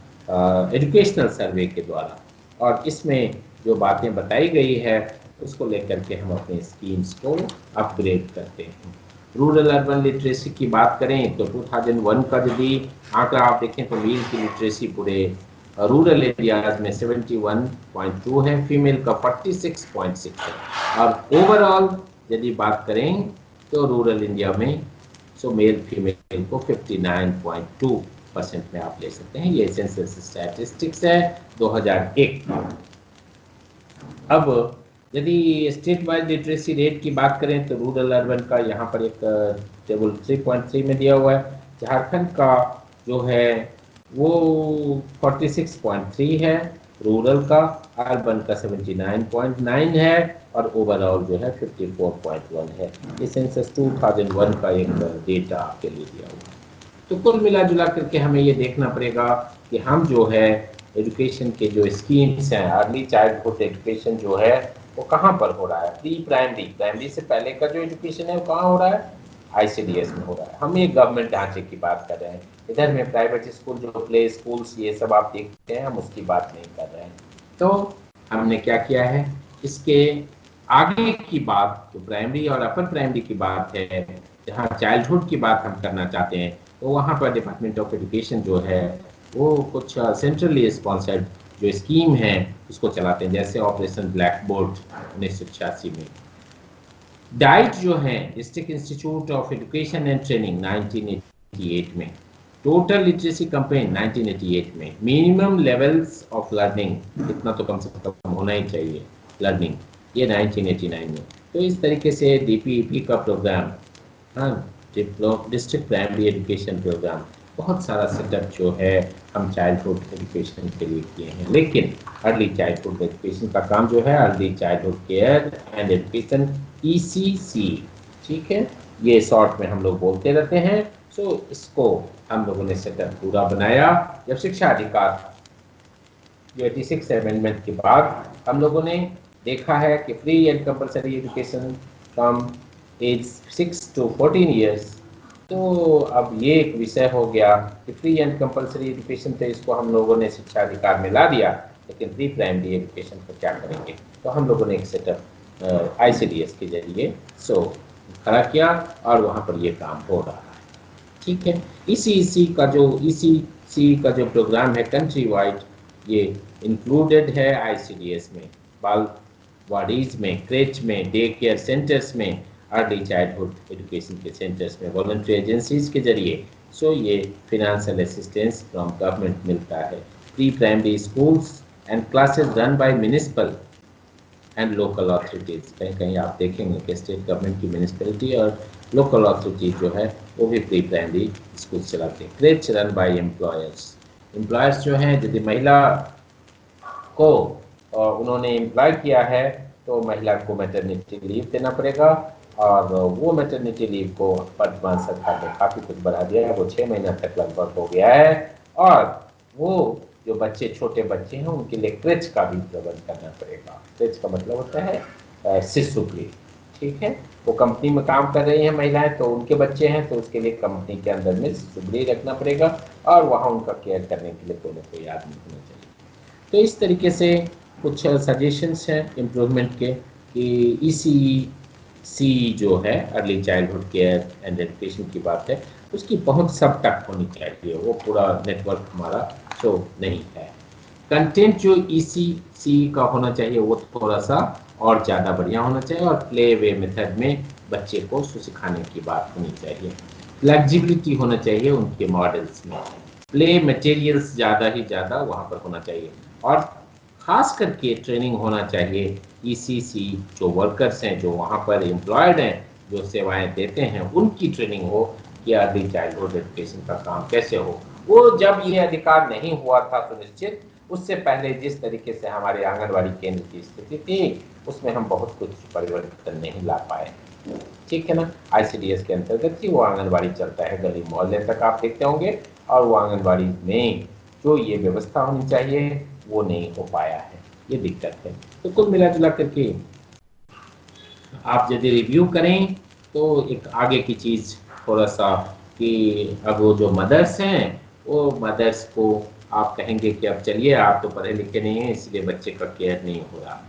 एजुकेशनल सर्वे के द्वारा, और इसमें जो बातें बताई गई है उसको लेकर के हम अपने स्कीम्स को अपग्रेड करते हैं। रूरल अर्बन लिटरेसी की बात करें तो 2001 का यदि आंकड़ा आप देखें तो मेल की लिटरेसी पूरे रूरल एरियाज में 71.2 है, फीमेल का 46.6 है, और ओवरऑल यदि बात करें तो रूरल इंडिया में सो मेल फीमेल को 59.2% में आप ले सकते हैं। ये सेंसस स्टैटिस्टिक्स है 2001 का। अब यदि स्टेट वाइज लिटरेसी रेट की बात करें तो रूरल अर्बन का यहाँ पर एक टेबल 3.3 में दिया हुआ है, झारखंड का जो है वो 46.3 है, रूरल का, अर्बन का 79.9 है, और ओवरऑल जो है 54.1 है। ये सेंसस 2001 का एक डेटा आपके लिए दिया हुआ है। तो कुल मिला जुला करके हमें ये देखना पड़ेगा कि हम जो है एजुकेशन के जो स्कीम्स हैं, अर्ली चाइल्डहुड एजुकेशन जो है वो कहाँ पर हो रहा है, प्री प्राइमरी, प्राइमरी से पहले का जो एजुकेशन है वो कहाँ हो रहा है, ICDS में हो रहा है। हम एक गवर्नमेंट ढांचे की बात कर रहे हैं, इधर में प्राइवेट स्कूल जो प्ले स्कूल्स ये सब आप देखते हैं, हम उसकी बात नहीं कर रहे हैं। तो हमने क्या किया है, इसके आगे की बात जो प्राइमरी और अपर प्राइमरी की बात है, जहाँ चाइल्डहुड की बात हम करना चाहते हैं, तो वहाँ पर डिपार्टमेंट ऑफ एजुकेशन जो है वो कुछ सेंट्रली स्पॉन्सर्ड जो स्कीम है उसको चलाते हैं, जैसे ऑपरेशन ब्लैक बोर्ड 1986 में। डाइट जो है district institute of education and training 1988 में, टोटल लिटरेसी कैंपेन 1988 में, मिनिमम लेवल्स ऑफ लर्निंग इतना तो कम से कम होना ही चाहिए लर्निंग, ये 1989 में। तो इस तरीके से डीपीईपी का प्रोग्राम, हाँ, डिस्ट्रिक्ट प्राइमरी एजुकेशन प्रोग्राम, बहुत सारा सेटअप जो है हम चाइल्डहुड एजुकेशन के लिए किए हैं। लेकिन अर्ली चाइल्डहुड एजुकेशन का काम जो है early childhood care and education ECC, ठीक है, ये शॉर्ट में हम लोग बोलते रहते हैं। सो इसको हम लोगों ने सेटअप पूरा बनाया जब शिक्षा अधिकार 86 अमेंडमेंट के बाद हम लोगों ने देखा है कि free and compulsory education from age 6 to 14 years. तो अब ये एक विषय हो गया कि फ्री एंड कंपलसरी एजुकेशन, तो इसको हम लोगों ने शिक्षा अधिकार में ला दिया, लेकिन प्री प्राइमरी एजुकेशन को क्या करेंगे, तो हम लोगों ने एक सेटअप ICDS के जरिए खड़ा किया और वहाँ पर ये काम हो रहा है, ठीक है। इसी का जो प्रोग्राम है कंट्री वाइड, ये इंक्लूडेड है ICDS में, बाल वाडीज में, क्रेच में, डे केयर सेंटर्स में, अर्ली चाइल्डहुड एजुकेशन के सेंटर्स में, वॉलंटरी एजेंसीज के जरिए। सो ये फिनेंशियल असिस्टेंस फ्रॉम गवर्नमेंट मिलता है। Pre primary schools and classes run by municipal and local authorities, कहीं कहीं आप देखेंगे कि स्टेट गवर्नमेंट की म्यूनिसिपैलिटी और लोकल अथॉरिटी जो है वो भी प्री प्राइमरी स्कूल चलाते हैं। क्रेच रन बाय एम्प्लॉयर्स जो हैं, यदि महिला को उन्होंने एम्प्लॉय किया है तो महिला को मैटरनिटी लीव देना पड़ेगा, और वो मैटरनिटी लीव को वर्तमान सरकार ने काफ़ी कुछ बढ़ा दिया है, वो 6 महीना तक लगभग हो गया है। और वो जो बच्चे, छोटे बच्चे हैं, उनके लिए क्रेच का भी प्रबंध करना पड़ेगा। क्रेच का मतलब होता है शिशु गृह, ठीक है। वो कंपनी में काम कर रही हैं महिलाएं, तो उनके बच्चे हैं तो उसके लिए कंपनी के अंदर में शिशु गृह रखना पड़ेगा, और वहाँ उनका केयर करने के लिए कोई ना कोई आदमी होना चाहिए। तो इस तरीके से कुछ सजेशंस हैं इम्प्रूवमेंट के, कि ECC जो है early childhood care and education की बात है, उसकी पहुंच सब तक होनी चाहिए, वो पूरा नेटवर्क हमारा शो नहीं है। कंटेंट जो ECC का होना चाहिए वो थोड़ा सा और ज़्यादा बढ़िया होना चाहिए, और प्ले वे मेथड में बच्चे को सिखाने की बात होनी चाहिए। फ्लेक्सिबिलिटी होना चाहिए उनके मॉडल्स में, प्ले मटेरियल्स ज़्यादा ही ज़्यादा वहाँ पर होना चाहिए, और ख़ास करके ट्रेनिंग होना चाहिए ECC जो वर्कर्स हैं, जो वहाँ पर एम्प्लॉयड हैं, जो सेवाएं देते हैं, उनकी ट्रेनिंग हो कि अर्ली चाइल्डहुड एजुकेशन का काम कैसे हो। वो जब ये अधिकार नहीं हुआ था सुनिश्चित, उससे पहले जिस तरीके से हमारे आंगनबाड़ी केंद्र की स्थिति थी, उसमें हम बहुत कुछ परिवर्तन नहीं ला पाए, ठीक है ना। ICDS के अंतर्गत ही वो आंगनबाड़ी चलता है, गली मोहल्ले तक आप देखते होंगे, और वो आंगनबाड़ी में जो ये व्यवस्था होनी चाहिए वो नहीं हो पाया है, ये दिक्कत है। तो कुल मिला जुला करके आप यदि रिव्यू करें तो एक आगे की चीज़ थोड़ा सा, कि अब वो जो मदर्स हैं, वो मदर्स को आप कहेंगे कि अब चलिए आप तो पढ़े लिखे नहीं हैं इसलिए बच्चे का केयर नहीं हो रहा,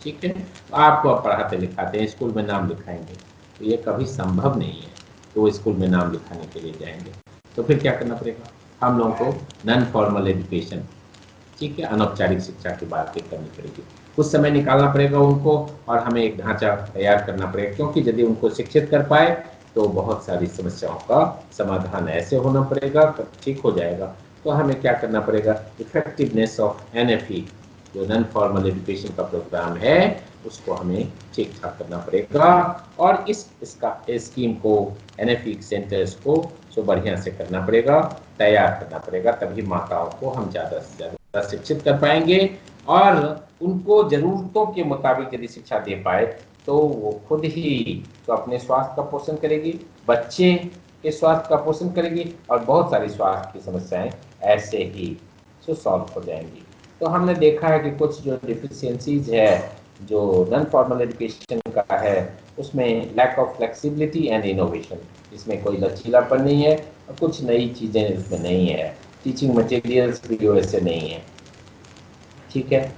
ठीक है, आपको आप पढ़ाते लिखाते हैं, स्कूल में नाम लिखाएंगे, तो ये कभी संभव नहीं है। तो वो स्कूल में नाम लिखाने के लिए जाएंगे, तो फिर क्या करना पड़ेगा, हम लोगों को नॉन फॉर्मल एजुकेशन, ठीक है, अनौपचारिक शिक्षा की बात करनी पड़ेगी, कुछ समय निकालना पड़ेगा उनको, और हमें एक ढांचा तैयार करना पड़ेगा, क्योंकि यदि उनको शिक्षित कर पाए तो बहुत सारी समस्याओं का समाधान ऐसे होना पड़ेगा, ठीक हो जाएगा। तो हमें क्या करना पड़ेगा, इफेक्टिवनेस ऑफ NFE जो नॉन फॉर्मल एजुकेशन का प्रोग्राम है उसको हमें ठीक ठाक करना पड़ेगा, और इसका स्कीम को, NFE सेंटर्स को सो बढ़िया से करना पड़ेगा, तैयार करना पड़ेगा, तभी माताओं को हम ज़्यादा से ज़्यादा शिक्षित कर पाएंगे, और उनको ज़रूरतों के मुताबिक यदि शिक्षा दे पाए तो वो खुद ही तो अपने स्वास्थ्य का पोषण करेगी, बच्चे के स्वास्थ्य का पोषण करेगी, और बहुत सारी स्वास्थ्य की समस्याएं ऐसे ही सॉल्व हो जाएंगी। तो हमने देखा है कि कुछ जो डिफिशियंसीज है जो नॉन फॉर्मल एजुकेशन का है, उसमें lack of flexibility and innovation, इसमें कोई लचीलापन नहीं है और कुछ नई चीज़ें इसमें नहीं है, टीचिंग मटेरियल्स भी वैसे नहीं है, ठीक है।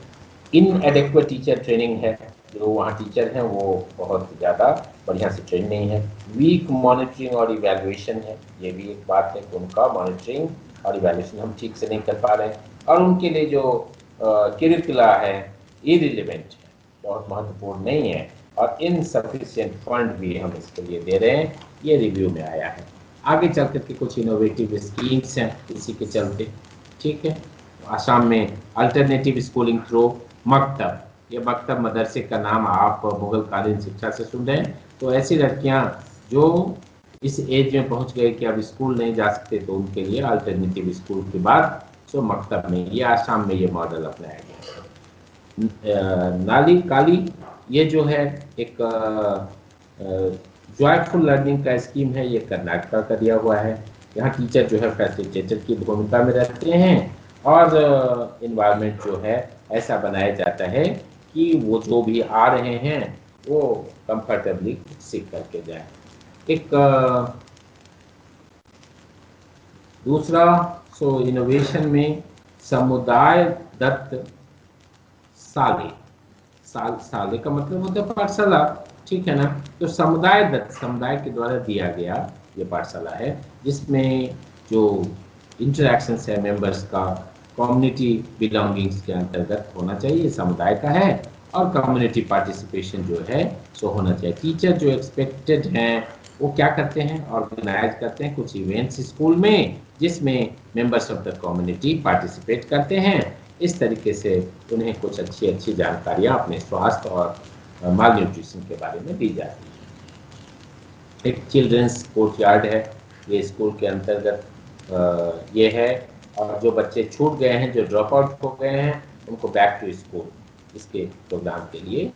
इनएडेक्वेट टीचर ट्रेनिंग है, जो वहाँ टीचर हैं वो बहुत ज़्यादा बढ़िया से ट्रेन नहीं है। वीक मॉनिटरिंग और इवैल्यूएशन है, ये भी एक बात है कि उनका मॉनिटरिंग और इवैल्यूएशन हम ठीक से नहीं कर पा रहे हैं, और उनके लिए जो करिकुला है इरिलेवेंट है, बहुत महत्वपूर्ण नहीं है, और इनसफिशिएंट फंड भी हम इसके लिए दे रहे हैं, ये रिव्यू में आया है। आगे चल करके कुछ इनोवेटिव स्कीम्स हैं इसी के चलते, ठीक है। आसाम में अल्टरनेटिव स्कूलिंग थ्रू मकतब, ये मकतब मदरसे का नाम आप मुगल कालीन शिक्षा से सुन रहे हैं, तो ऐसी लड़कियां जो इस एज में पहुंच गए कि अब स्कूल नहीं जा सकते, तो उनके लिए अल्टरनेटिव स्कूल के बाद सो मकतब में, ये आसाम में ये मॉडल अपनाया गया है। नाली काली, ये जो है एक जॉयफुल लर्निंग का स्कीम है, ये कर्नाटका का दिया हुआ है। यहाँ टीचर जो है फैसिलिटेटर की भूमिका में रहते हैं, और इन्वायरमेंट जो है ऐसा बनाया जाता है कि वो जो भी आ रहे हैं वो कंफर्टेबली सीख करके जाए। एक दूसरा सो इनोवेशन में समुदाय दत्त साले, साले का मतलब होता है पाठशाला, ठीक है ना। तो समुदाय दत्त, समुदाय के द्वारा दिया गया ये पाठशाला है, जिसमें जो इंटरेक्शंस है मेंबर्स का कम्युनिटी बिलोंगिंग्स के अंतर्गत होना चाहिए, समुदाय का है, और कम्युनिटी पार्टिसिपेशन जो है सो होना चाहिए। टीचर जो एक्सपेक्टेड हैं वो क्या करते हैं, ऑर्गेनाइज करते हैं कुछ इवेंट्स स्कूल में, जिसमें members of the community participate करते हैं। इस तरीके से उन्हें कुछ अच्छी अच्छी जानकारियाँ अपने स्वास्थ्य और माल न्यूट्रिशन के बारे में दी जाती है। एक चिल्ड्रंस कोर्टयार्ड है, ये स्कूल के अंतर्गत ये है, और जो बच्चे छूट गए हैं, जो ड्रॉप आउट हो गए हैं, उनको बैक टू स्कूल, इसके प्रोग्राम के लिए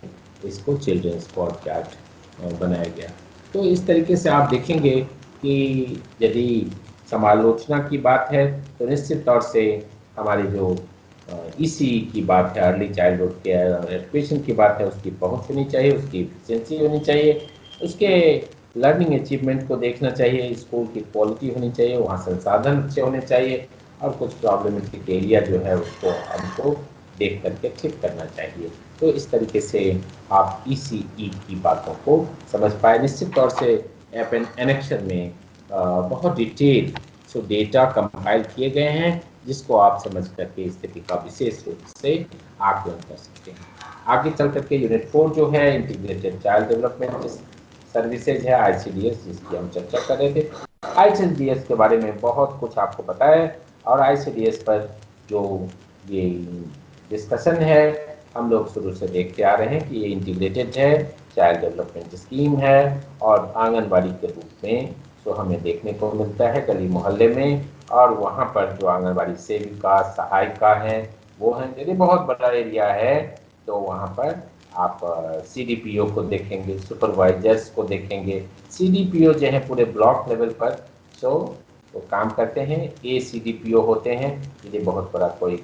इसको चिल्ड्रंस कोर्टयार्ड बनाया गया। तो इस तरीके से आप देखेंगे कि यदि समालोचना की बात है तो निश्चित तौर से हमारी जो इसी की बात है, अर्ली चाइल्डहुड के एजुकेशन की बात है, उसकी पहुंच होनी चाहिए, उसकी एफिशिएंसी होनी चाहिए, उसके लर्निंग अचीवमेंट को देखना चाहिए, स्कूल की क्वालिटी होनी चाहिए, वहाँ संसाधन अच्छे होने चाहिए, और कुछ प्रॉब्लमेटिक एरिया जो है उसको हमको देख करके ठीक करना चाहिए। तो इस तरीके से आप ECE की बातों को समझ पाए। निश्चित तौर से एनेक्शन में बहुत डिटेल सो डेटा कंपाइल किए गए हैं, जिसको आप समझ करके स्थिति का विशेष रूप से आकलन कर सकते हैं। आगे चल करके यूनिट 4 जो है इंटीग्रेटेड चाइल्ड डेवलपमेंट सर्विसेज है, ICDS, जिसकी हम चर्चा कर रहे थे। ICDS के बारे में बहुत कुछ आपको पता है, और ICDS पर जो ये डिस्कशन है हम लोग शुरू से देखते आ रहे हैं कि ये इंटीग्रेटेड है, चाइल्ड डेवलपमेंट स्कीम है, और आंगनबाड़ी के रूप में तो हमें देखने को मिलता है गली मोहल्ले में, और वहाँ पर जो आंगनबाड़ी सेविका सहायिका हैं वो हैं। यदि बहुत बड़ा एरिया है तो वहाँ पर आप CDPO को देखेंगे, सुपरवाइजर्स को देखेंगे। CDPO जो है पूरे ब्लॉक लेवल पर जो वो काम करते हैं, ACDPO होते हैं, यदि बहुत बड़ा कोई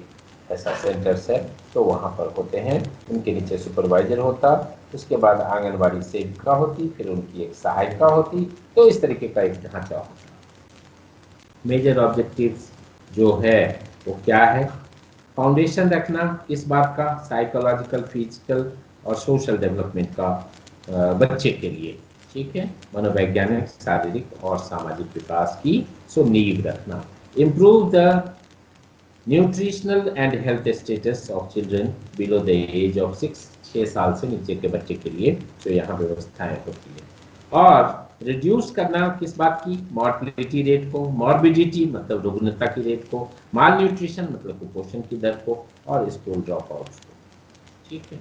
ऐसा सेंटर्स है तो वहाँ पर होते हैं, उनके नीचे सुपरवाइजर होता, उसके बाद आंगनबाड़ी सेविका होती, फिर उनकी एक सहायिका होती। तो इस तरीके का एक ढांचा होता है। मेजर ऑब्जेक्टिव्स जो है वो क्या है, फाउंडेशन रखना इस बात का साइकोलॉजिकल, फिजिकल और सोशल डेवलपमेंट का बच्चे के लिए, ठीक है, मनोवैज्ञानिक, शारीरिक और सामाजिक विकास की सो नींव रखना। Improve the nutritional and health status of children below the age of 6 साल से नीचे के बच्चे के लिए जो यहाँ व्यवस्थाएं होती है। और रिड्यूस करना किस बात की, मॉर्टिलिटी रेट को, मॉर्बिडिटी मतलब रुग्णता की रेट को, माल न्यूट्रिशन मतलब कुपोषण की दर को, और स्कूल ड्रॉप आउट को, ठीक है।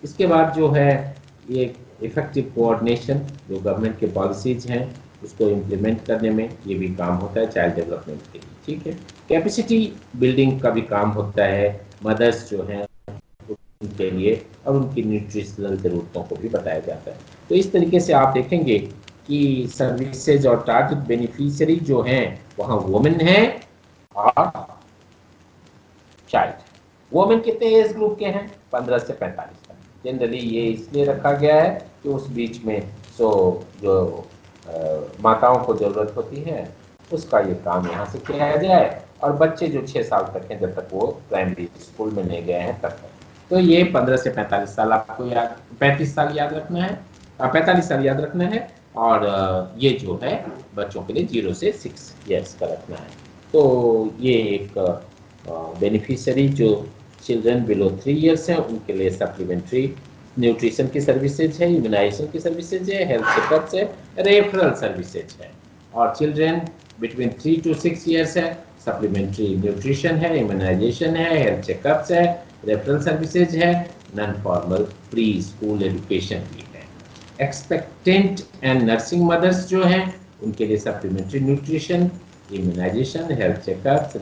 इसके बाद जो है ये इफेक्टिव कोऑर्डिनेशन, जो गवर्नमेंट के पॉलिसीज हैं उसको इम्प्लीमेंट करने में ये भी काम होता है चाइल्ड डेवलपमेंट के लिए, ठीक है। कैपेसिटी बिल्डिंग का भी काम होता है मदर्स जो हैं उनके लिए, और उनकी न्यूट्रिशनल जरूरतों को भी बताया जाता है। तो इस तरीके से आप देखेंगे कि सर्विसेज और टारगेट बेनिफिशियरी जो हैं वहाँ वुमेन हैं और चाइल्ड। वुमेन कितने एज ग्रुप के हैं, 15 से 45 तक। जनरली ये इसलिए रखा गया है कि उस बीच में सो जो माताओं को ज़रूरत होती है उसका ये काम यहाँ से किया जाए, और बच्चे जो 6 साल तक हैं, जब तक वो प्राइमरी स्कूल में नहीं गए हैं तब तक। तो ये 15 से 45 साल आपको याद, 35 साल याद रखना है, 45 साल याद रखना है, और ये जो है बच्चों के लिए 0 से 6 ईयर्स का रखना है। तो ये एक बेनिफिशियरी जो चिल्ड्रन बिलो 3 ईयर्स हैं उनके लिए सप्लीमेंट्री न्यूट्रिशन की सर्विसेज है, इम्यूनाइजेशन की सर्विसेज है, हेल्थ चेकअप्स है, रेफरल सर्विसेज है। और चिल्ड्रन बिटवीन 3 to 6 ईयर्स है, सप्लीमेंट्री न्यूट्रिशन है, इम्यूनाइजेशन है, हेल्थ चेकअप्स है, रेफरल सर्विसेज है, non formal pre school education भी है। एक्सपेक्टेंट एंड नर्सिंग मदर्स जो हैं उनके लिए supplementary nutrition, immunisation, health checkups,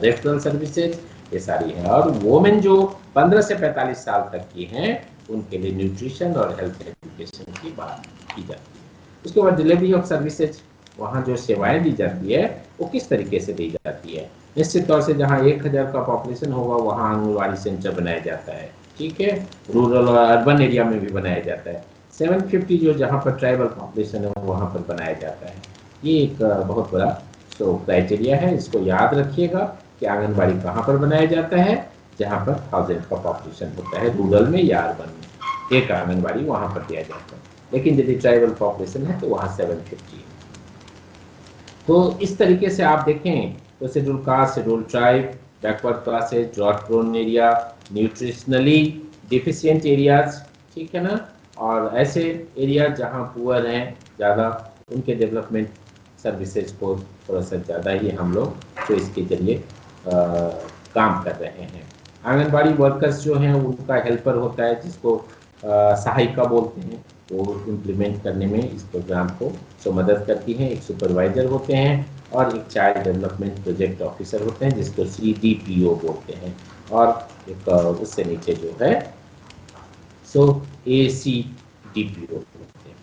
referral services, ये सारी हैं। और वोमेन जो 15 से 45 साल तक की हैं उनके लिए न्यूट्रिशन और हेल्थ एजुकेशन की बात की जाती है। उसके बाद डिलीवरी ऑफ सर्विसेज, वहाँ जो सेवाएं दी जाती है वो किस तरीके से दी जाती है। निश्चित तौर से जहाँ 1000 का पॉपुलेशन होगा वहाँ आंगनबाड़ी सेंटर बनाया जाता है, ठीक है, रूरल और अर्बन एरिया में भी बनाया जाता है। 750 जो जहाँ पर ट्राइबल पॉपुलेशन है वहाँ पर बनाया जाता है। ये एक बहुत बड़ा क्राइटेरिया है, इसको याद रखिएगा कि आंगनबाड़ी कहाँ पर बनाया जाता है, जहाँ पर 1000 का पॉपुलेशन होता है, रूरल में या अर्बन में एक आंगनबाड़ी वहाँ पर दिया जाता है। लेकिन यदि ट्राइबल पॉपुलेशन है तो वहाँ 750 है। तो इस तरीके से आप देखें तो schedule caste, schedule tribe, backward classes, drought prone area, nutritionally deficient areas, ठीक है ना, और ऐसे एरिया जहाँ पुअर हैं ज़्यादा, उनके डेवलपमेंट सर्विसेज को थोड़ा सा ज़्यादा ही हम लोग तो इसके जरिए काम कर रहे हैं। आंगनबाड़ी वर्कर्स जो हैं उनका हेल्पर होता है जिसको सहायिका बोलते हैं, वो इम्प्लीमेंट करने में इस प्रोग्राम को जो मदद करती हैं। एक सुपरवाइजर होते हैं और एक चाइल्ड डेवलपमेंट प्रोजेक्ट ऑफिसर होते हैं जिसको CDPO बोलते हैं, और एक उससे नीचे जो है सो ACDPO बोलते हैं।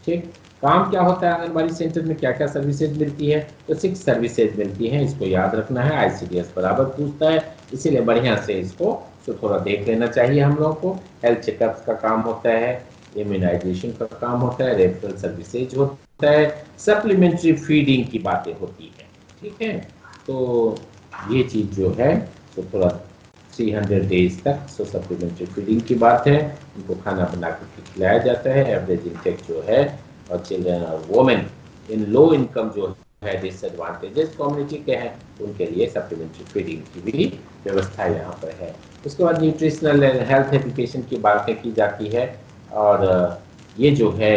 ठीक, काम क्या होता है आंगनबाड़ी सेंटर में, क्या क्या सर्विसेज मिलती है, तो 6 सर्विसेज मिलती हैं, इसको याद रखना है। ICDS बराबर पूछता है, इसीलिए बढ़िया से इसको तो थोड़ा देख लेना चाहिए हम लोगों को। हेल्थ चेकअप्स का काम होता है, इम्यूनाइजेशन का काम होता है, रेफरल सर्विसेज होता है, सप्लीमेंट्री फीडिंग की बातें होती है, ठीक है। तो ये चीज़ जो है तो थोड़ा 300 डेज तक सप्लीमेंट्री फीडिंग की बात है, उनको खाना बना के खिलाया जाता है। एवरेज इंटेक जो है, और चिल्ड्रन और वोमेन इन लो इनकम जो है डिसएडवांटेजेस कम्युनिटी के हैं उनके लिए सप्लीमेंट्री फीडिंग की भी व्यवस्था यहाँ पर है। उसके बाद न्यूट्रिशनल हेल्थ एजुकेशन की बातें की जाती है, और ये जो है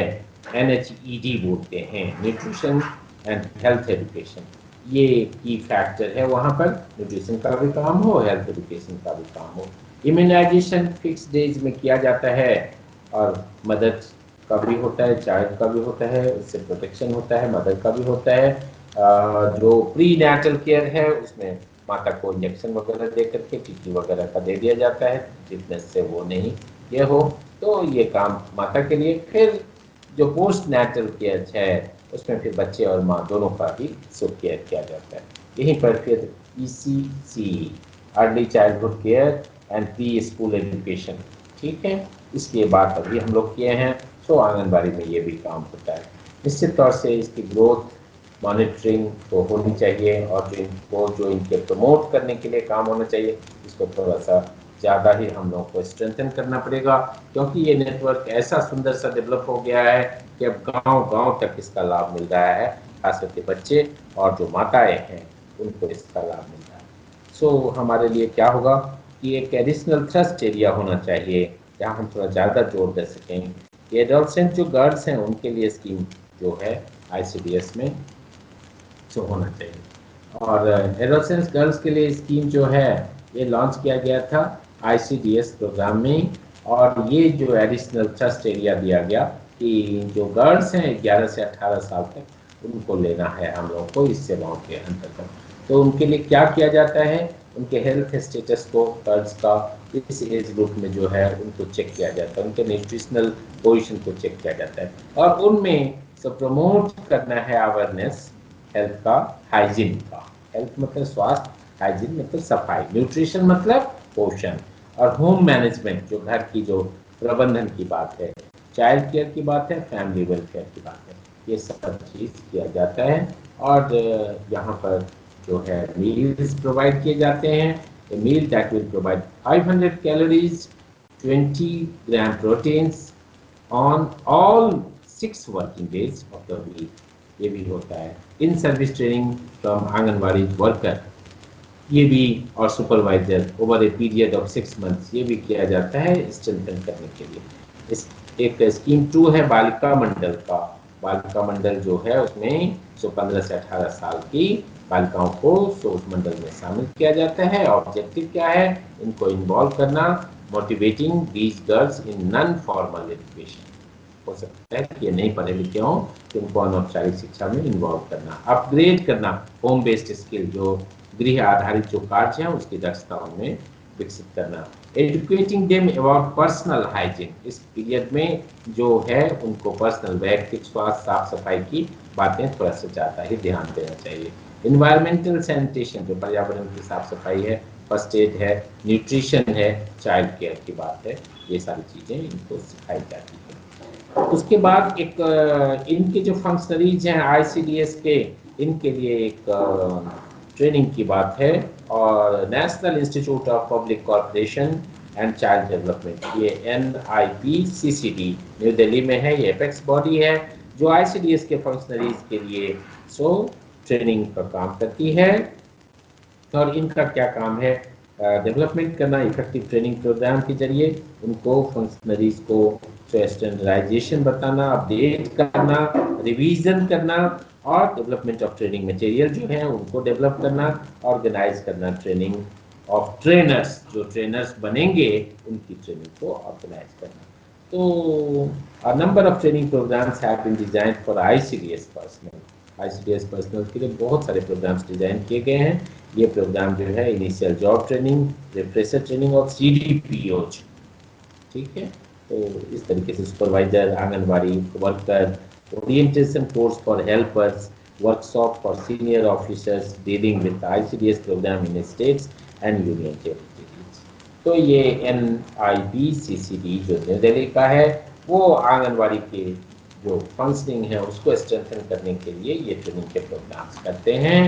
NHED बोलते हैं, न्यूट्रिशन एंड हेल्थ एजुकेशन, ये की फैक्टर है वहाँ पर, न्यूट्रिशन का भी काम हो, हेल्थ एजुकेशन का भी काम हो। इम्यूनाइजेशन फिक्स डेज में किया जाता है, और मदर का भी होता है, चाइल्ड का भी होता है, उससे प्रोटेक्शन होता है, मदर का भी होता है। जो प्री नेटल केयर है उसमें माता को इंजेक्शन वगैरह दे करके टीटी वगैरह का दे दिया जाता है, जितने से वो नहीं ये हो, तो ये काम माता के लिए। फिर जो पोस्ट नेटल केयर है उसमें फिर बच्चे और माँ दोनों का भी सुख केयर किया जाता है। यहीं पर फिर ECC, early childhood care and pre school education, ठीक है, इसके बाद अभी हम लोग किए हैं। तो आंगनबाड़ी में ये भी काम होता है। निश्चित तौर से इसकी ग्रोथ मॉनिटरिंग तो होनी चाहिए, और जो इनके प्रमोट करने के लिए काम होना चाहिए, इसको थोड़ा सा ज़्यादा ही हम लोग को स्ट्रेंथन करना पड़ेगा, क्योंकि ये नेटवर्क ऐसा सुंदर सा डेवलप हो गया है कि अब गांव-गांव तक इसका लाभ मिल रहा है, खास करके बच्चे और जो माताएं हैं उनको इसका लाभ मिल रहा है। सो हमारे लिए क्या होगा कि एक एडिशनल थ्रस्ट एरिया होना चाहिए जहाँ हम थोड़ा ज़्यादा जोर दे सकें। ये एडोलसेंट जो गर्ल्स हैं उनके लिए स्कीम जो है ICDS में जो होना चाहिए, और एडोलसेंट गर्ल्स के लिए स्कीम जो है ये लॉन्च किया गया था ICDS प्रोग्राम में। और ये जो एडिशनल ट्रस्ट एरिया दिया गया कि जो गर्ल्स हैं 11 से 18 साल तक उनको लेना है हम लोगों को इस सेवाओं के अंतर्गत। तो उनके लिए क्या किया जाता है, उनके हेल्थ स्टेटस को गर्ल्स का इस एज ग्रुप में जो है उनको चेक किया जाता है, उनके न्यूट्रिशनल पोजीशन को चेक किया जाता है, और उनमें सब प्रमोट करना है अवेयरनेस हेल्थ का, हाइजीन का। हेल्थ मतलब स्वास्थ्य, हाइजीन मतलब सफाई, न्यूट्रिशन मतलब पोषण, और होम मैनेजमेंट जो घर की जो प्रबंधन की बात है, चाइल्ड केयर की बात है, फैमिली वेलफेयर की बात है, ये सब चीज़ किया जाता है। और यहाँ पर जो है मील्स प्रोवाइड किए जाते हैं। A meal that will provide 500 calories, 20 gram proteins on all 6 working days of the week, ये भी होता है। In service training from anganwadi worker, ये भी, और supervisor over a period of 6 months, ये भी किया जाता है स्ट्रेंथन करने के लिए। इस एक स्कीम 2 है बालिका मंडल का। बालिका मंडल जो है उसमें जो 15 से 18 साल की बालिकाओं को उस मंडल में शामिल किया जाता है। ऑब्जेक्टिव क्या है, इनको इन्वॉल्व करना, motivating these girls in non formal education. हो सकता है कि ये नहीं पढ़े लिखे हों, तो उनको अनौपचारिक शिक्षा में इन्वॉल्व करना, अपग्रेड करना होम बेस्ड स्किल, जो गृह आधारित जो कार्य हैं उसकी दक्षता उनमें विकसित करना। Educating them about personal hygiene, इस पीरियड में जो है उनको पर्सनल वैयक्तिक स्वास्थ्य साफ सफाई की बातें थोड़ा सा ज़्यादा ही ध्यान देना चाहिए। इन्वायरमेंटल सैनिटेशन, जो पर्यावरण की साफ सफाई है, फर्स्ट एड है, न्यूट्रिशन है, चाइल्ड केयर की बात है, ये सारी चीज़ें इनको सिखाई जाती है। उसके बाद एक इनके जो फंक्शनरीज हैं आईसीडीएस के, इनके लिए एक ट्रेनिंग की बात है। और national institute of public corporation and child development, ये NIPCCD न्यू दिल्ली में है, ये एपेक्स बॉडी है जो आईसीडीएस के फंक्शनरीज के लिए ट्रेनिंग का काम करती है। और इनका क्या काम है, डेवलपमेंट करना, इफेक्टिव ट्रेनिंग प्रोग्राम के जरिए उनको फंक्शनरीज को स्टैंडर्डाइजेशन बताना, अपडेट करना, रिवीजन करना, और डेवलपमेंट ऑफ ट्रेनिंग मटेरियल जो है उनको डेवलप करना, ऑर्गेनाइज करना ट्रेनिंग ऑफ ट्रेनर्स, जो ट्रेनर्स बनेंगे उनकी ट्रेनिंग को ऑर्गेनाइज करना। तो number of training programmes have been design for ICDS personal. ICDS personal के लिए बहुत सारे प्रोग्राम्स डिजाइन किए गए हैं। ये प्रोग्राम जो है initial job training, refresher training और CDPOज, ठीक है। तो इस तरीके से supervisor, anganwadi worker, orientation course for helpers, workshop for senior officers dealing with ICDS programme in states and union territories. तो ये NIPCCD जो न्यू दिल्ली का है, वो आंगनबाड़ी के जो फंक्शनिंग है उसको स्ट्रेंथन करने के लिए ये ट्रेनिंग के प्रोग्राम्स करते हैं।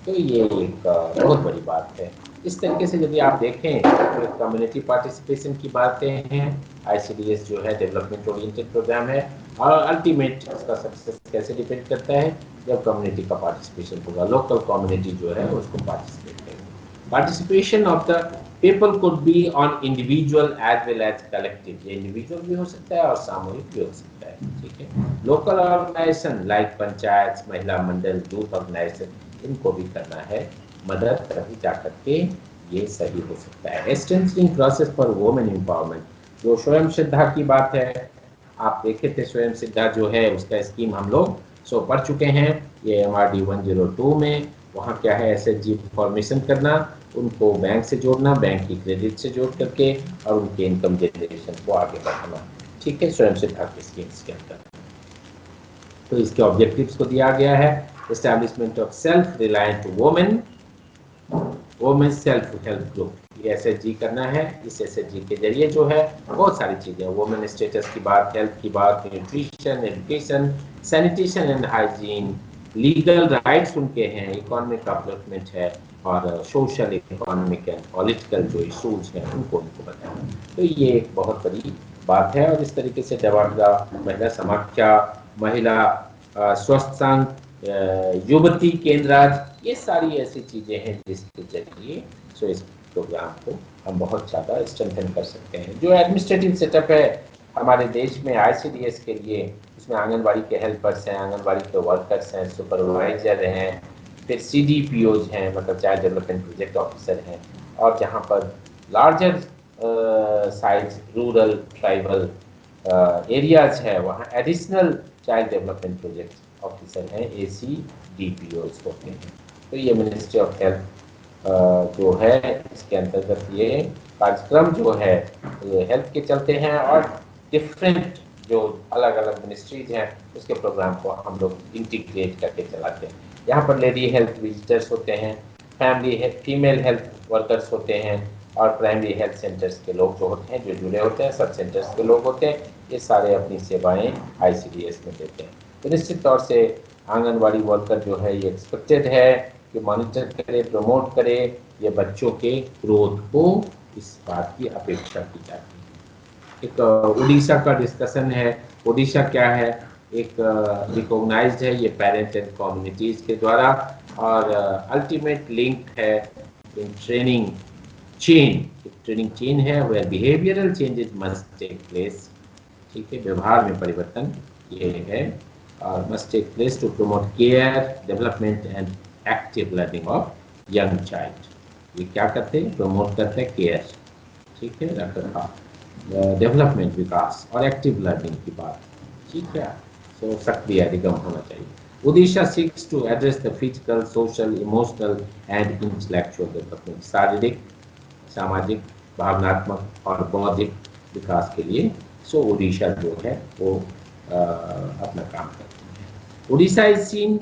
तो ये एक बहुत बड़ी बात है। इस तरीके से यदि आप देखें तो कम्युनिटी पार्टिसिपेशन की बातें हैं। आईसीडीएस जो है डेवलपमेंट ओरिएंटेड प्रोग्राम है, और अल्टीमेट इसका सक्सेस कैसे डिपेंड करता है, जब कम्युनिटी का पार्टिसिपेशन होगा, लोकल कम्युनिटी जो है उसको पार्टिसिपेट करेंगे। Participation of the people could be on individual as well as collective, ये इंडिविजुअल भी हो सकता है और सामूहिक भी हो सकता है, ठीक है। लोकल ऑर्गेनाइजेशन लाइक पंचायत, महिला मंडल, यूथ ऑर्गेनाइजेशन, इनको भी करना है मदद, तभी जा करके ये सही हो सकता है। Strengthening process for women empowerment, जो स्वयं सिद्धा की बात है, आप देखे थे स्वयं सिद्धा जो है उसका स्कीम हम लोग पढ़ चुके हैं, ये MRD 102 में। वहाँ क्या है, SHG फॉर्मेशन करना, उनको बैंक से जोड़ना, बैंक की क्रेडिट से जोड़ करके, और उनके इनकम जनरेशन को आगे बढ़ाना, ठीक है, स्वयं सिद्धा की स्कीम्स के अंदर। तो इसके ऑब्जेक्टिव्स को दिया गया है, establishment of self reliant women self help group, ये SHG करना है। इस SHG के जरिए जो है बहुत सारी चीजें, वुमेन स्टेटस की बात, हेल्थ की बात, nutrition, education, sanitation and hygiene, legal rights उनके हैं, इकोनॉमिक डेवलपमेंट है, और सोशल, इकोनॉमिक एंड पॉलिटिकल जो इशूज हैं उनको बताना। तो ये एक बहुत बड़ी बात है। और इस तरीके से डवाडा, महिला समाख्या, महिला स्वस्थ संघ, युवती केंद्राज, ये सारी ऐसी चीजें हैं जिसके जरिए इस प्रोग्राम को हम बहुत ज़्यादा स्ट्रेंथन कर सकते हैं। जो एडमिनिस्ट्रेटिव सेटअप है हमारे देश में आईसीडीएस के लिए, इसमें आंगनबाड़ी के हेल्पर्स हैं, आंगनबाड़ी के वर्कर्स हैं, सुपरवाइजर हैं, फिर CDPOज हैं, मतलब चाइल्ड डेवलपमेंट प्रोजेक्ट ऑफिसर हैं, और जहाँ पर larger size rural tribal areas है वहाँ additional child development project officer हैं, ACDPOज होते हैं। तो ये मिनिस्ट्री ऑफ हेल्थ जो है इसके अंतर्गत ये कार्यक्रम जो है ये हेल्थ के चलते हैं, और डिफरेंट जो अलग अलग मिनिस्ट्रीज हैं उसके प्रोग्राम को हम लोग इंटीग्रेट करके चलाते हैं। यहाँ पर लेडी हेल्थ विजिटर्स होते हैं, फीमेल हेल्थ वर्कर्स होते हैं, और प्राइमरी हेल्थ सेंटर्स के लोग जो होते हैं, जो जुड़े होते हैं, सब सेंटर्स के लोग होते हैं, ये सारे अपनी सेवाएं ICDS में देते हैं। तो निश्चित तौर से आंगनवाड़ी वर्कर जो है ये एक्सपेक्टेड है कि मॉनिटर करे, प्रमोट करे, ये बच्चों के ग्रोथ को, इस बात की अपेक्षा की जाती है। एक उड़ीसा का डिस्कशन है। उड़ीसा क्या है, एक रिकॉग्नाइज्ड है ये पेरेंट एंड कम्युनिटीज के द्वारा, और अल्टीमेट लिंक है in training chain, training chain है where behavioural changes must take place. ठीक है, व्यवहार में परिवर्तन ये है, और must take place to promote care, development and active learning of young child. ये क्या करते हैं, प्रमोट करते हैं केयर, ठीक है, रखरखाव, डेवलपमेंट, विकास, और एक्टिव लर्निंग की बात, ठीक है। सो सक्रिय अधिगम होना चाहिए। Orissa seeks to address the physical, social, emotional and intellectual development, शारीरिक, सामाजिक, भावनात्मक और बौद्धिक विकास के लिए सो उड़ीसा जो है वो अपना काम करती है। Orissa is seen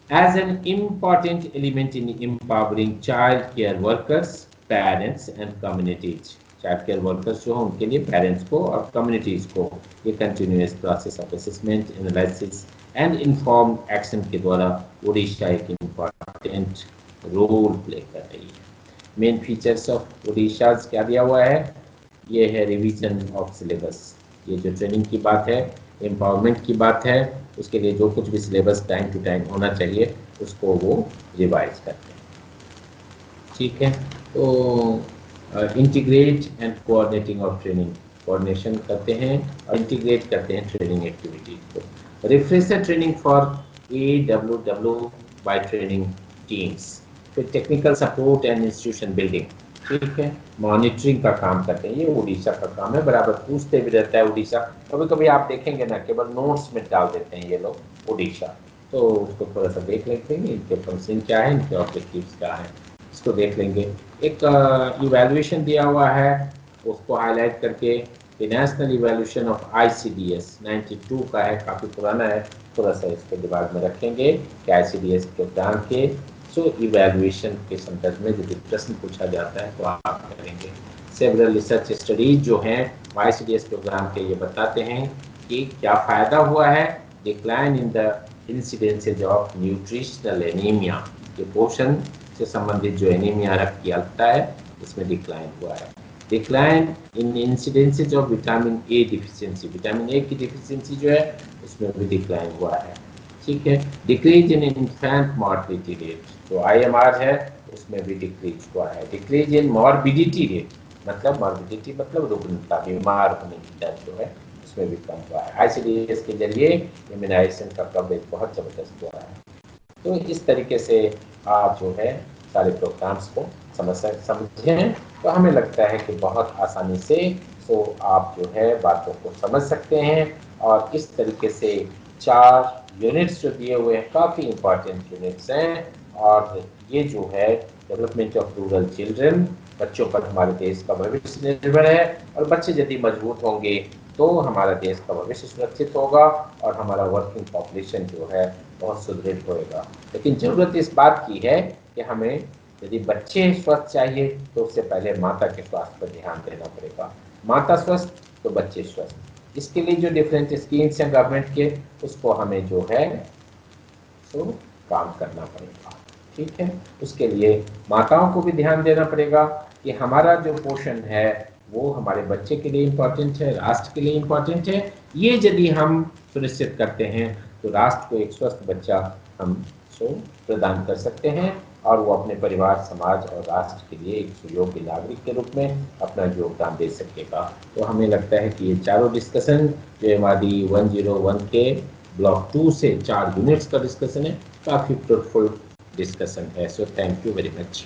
as an important element in empowering child care workers, parents and communities. Child care workers जो हैं उनके लिए पेरेंट्स को और कम्युनिटीज को ये continuous process of assessment, analysis and inform action के द्वारा उड़ीसा एक इम्पॉर्टेंट रोल प्ले कर रही है। मेन फीचर्स ऑफ उड़ीसा क्या दिया हुआ है, ये है रिवीजन ऑफ सिलेबस, ये जो ट्रेनिंग की बात है, एम्पावरमेंट की बात है, उसके लिए जो कुछ भी सिलेबस टाइम टू टाइम होना चाहिए उसको वो रिवाइज करते हैं। ठीक है, तो integrate and coordinating of training, coordination करते हैं और इंटीग्रेट करते हैं ट्रेनिंग एक्टिविटीज को। Refresher training for AWW by training teams, फिर technical support and institution building, ठीक है, मॉनिटरिंग का काम करते हैं, ये उड़ीसा का काम है, बराबर पूछते भी रहता है उड़ीसा। कभी कभी आप देखेंगे ना, केवल नोट्स में डाल देते हैं ये लोग उड़ीसा, तो उसको थोड़ा सा देख लेते हैं, इनके फंक्शन क्या है, इनके ऑब्जेक्टिव्स क्या है, इसको देख लेंगे। एक इवैल्यूएशन दिया हुआ है, उसको हाईलाइट करके, नेशनल इवैल्यूएशन ऑफ ICDS 92 का है, काफ़ी पुराना है, थोड़ा सा इसको दिमाग में रखेंगे कि ICDS प्रोग्राम के इवैल्यूएशन के संदर्भ में यदि प्रश्न पूछा जाता है तो आप करेंगे। सेवरल रिसर्च स्टडीज जो हैं ICDS प्रोग्राम के, ये बताते हैं कि क्या फायदा हुआ है, decline in the incidences of nutritional anaemia, ये पोषण से संबंधित जो एनीमिया, रक्त की अल्पता है, इसमें डिक्लाइन हुआ है। Decline in incidences of vitamin A deficiency, vitamin A की डिफिशियंसी जो है उसमें भी डिक्लाइन हुआ है, ठीक है। Decrease in infant mortality rate, जो IMR है उसमें भी डिक्रीज हुआ है। डिक्रीज इन मॉर्बिडिटी रेट, मतलब मॉर्बिडिटी मतलब रुग्णता, बीमार होने की दर जो है उसमें भी कम हुआ है। ICDS के जरिए इम्यूनाइजेशन का कवरेज बहुत ज़बरदस्त हुआ है। तो इस तरीके से आप जो है सारे प्रोग्राम्स को समझें, तो हमें लगता है कि बहुत आसानी से तो आप जो है बातों को समझ सकते हैं। और इस तरीके से 4 यूनिट्स जो दिए हुए हैं काफ़ी इम्पॉर्टेंट यूनिट्स हैं, और ये जो है डेवलपमेंट ऑफ रूरल चिल्ड्रन, बच्चों पर हमारे देश का भविष्य निर्भर है, और बच्चे यदि मजबूत होंगे तो हमारा देश का भविष्य सुरक्षित होगा और हमारा वर्किंग पॉपुलेशन जो है बहुत सुदृढ़ होएगा। लेकिन ज़रूरत इस बात की है कि हमें यदि बच्चे स्वस्थ चाहिए तो उससे पहले माता के स्वास्थ्य पर ध्यान देना पड़ेगा। माता स्वस्थ तो बच्चे स्वस्थ। इसके लिए जो डिफरेंट स्कीम्स हैं गवर्नमेंट के, उसको हमें जो है सो काम करना पड़ेगा, ठीक है। उसके लिए माताओं को भी ध्यान देना पड़ेगा कि हमारा जो पोषण है वो हमारे बच्चे के लिए इम्पोर्टेंट है, राष्ट्र के लिए इम्पोर्टेंट है। ये यदि हम सुनिश्चित करते हैं तो राष्ट्र को एक स्वस्थ बच्चा हम सो प्रदान कर सकते हैं, और वो अपने परिवार, समाज और राष्ट्र के लिए एक सुयोग्य नागरिक के रूप में अपना योगदान दे सकेगा। तो हमें लगता है कि ये चारों डिस्कशन जो हमारी 101 के ब्लॉक 2 से 4 यूनिट्स का डिस्कशन है, काफ़ी फ्रूटफुल डिस्कशन है। So thank you very much.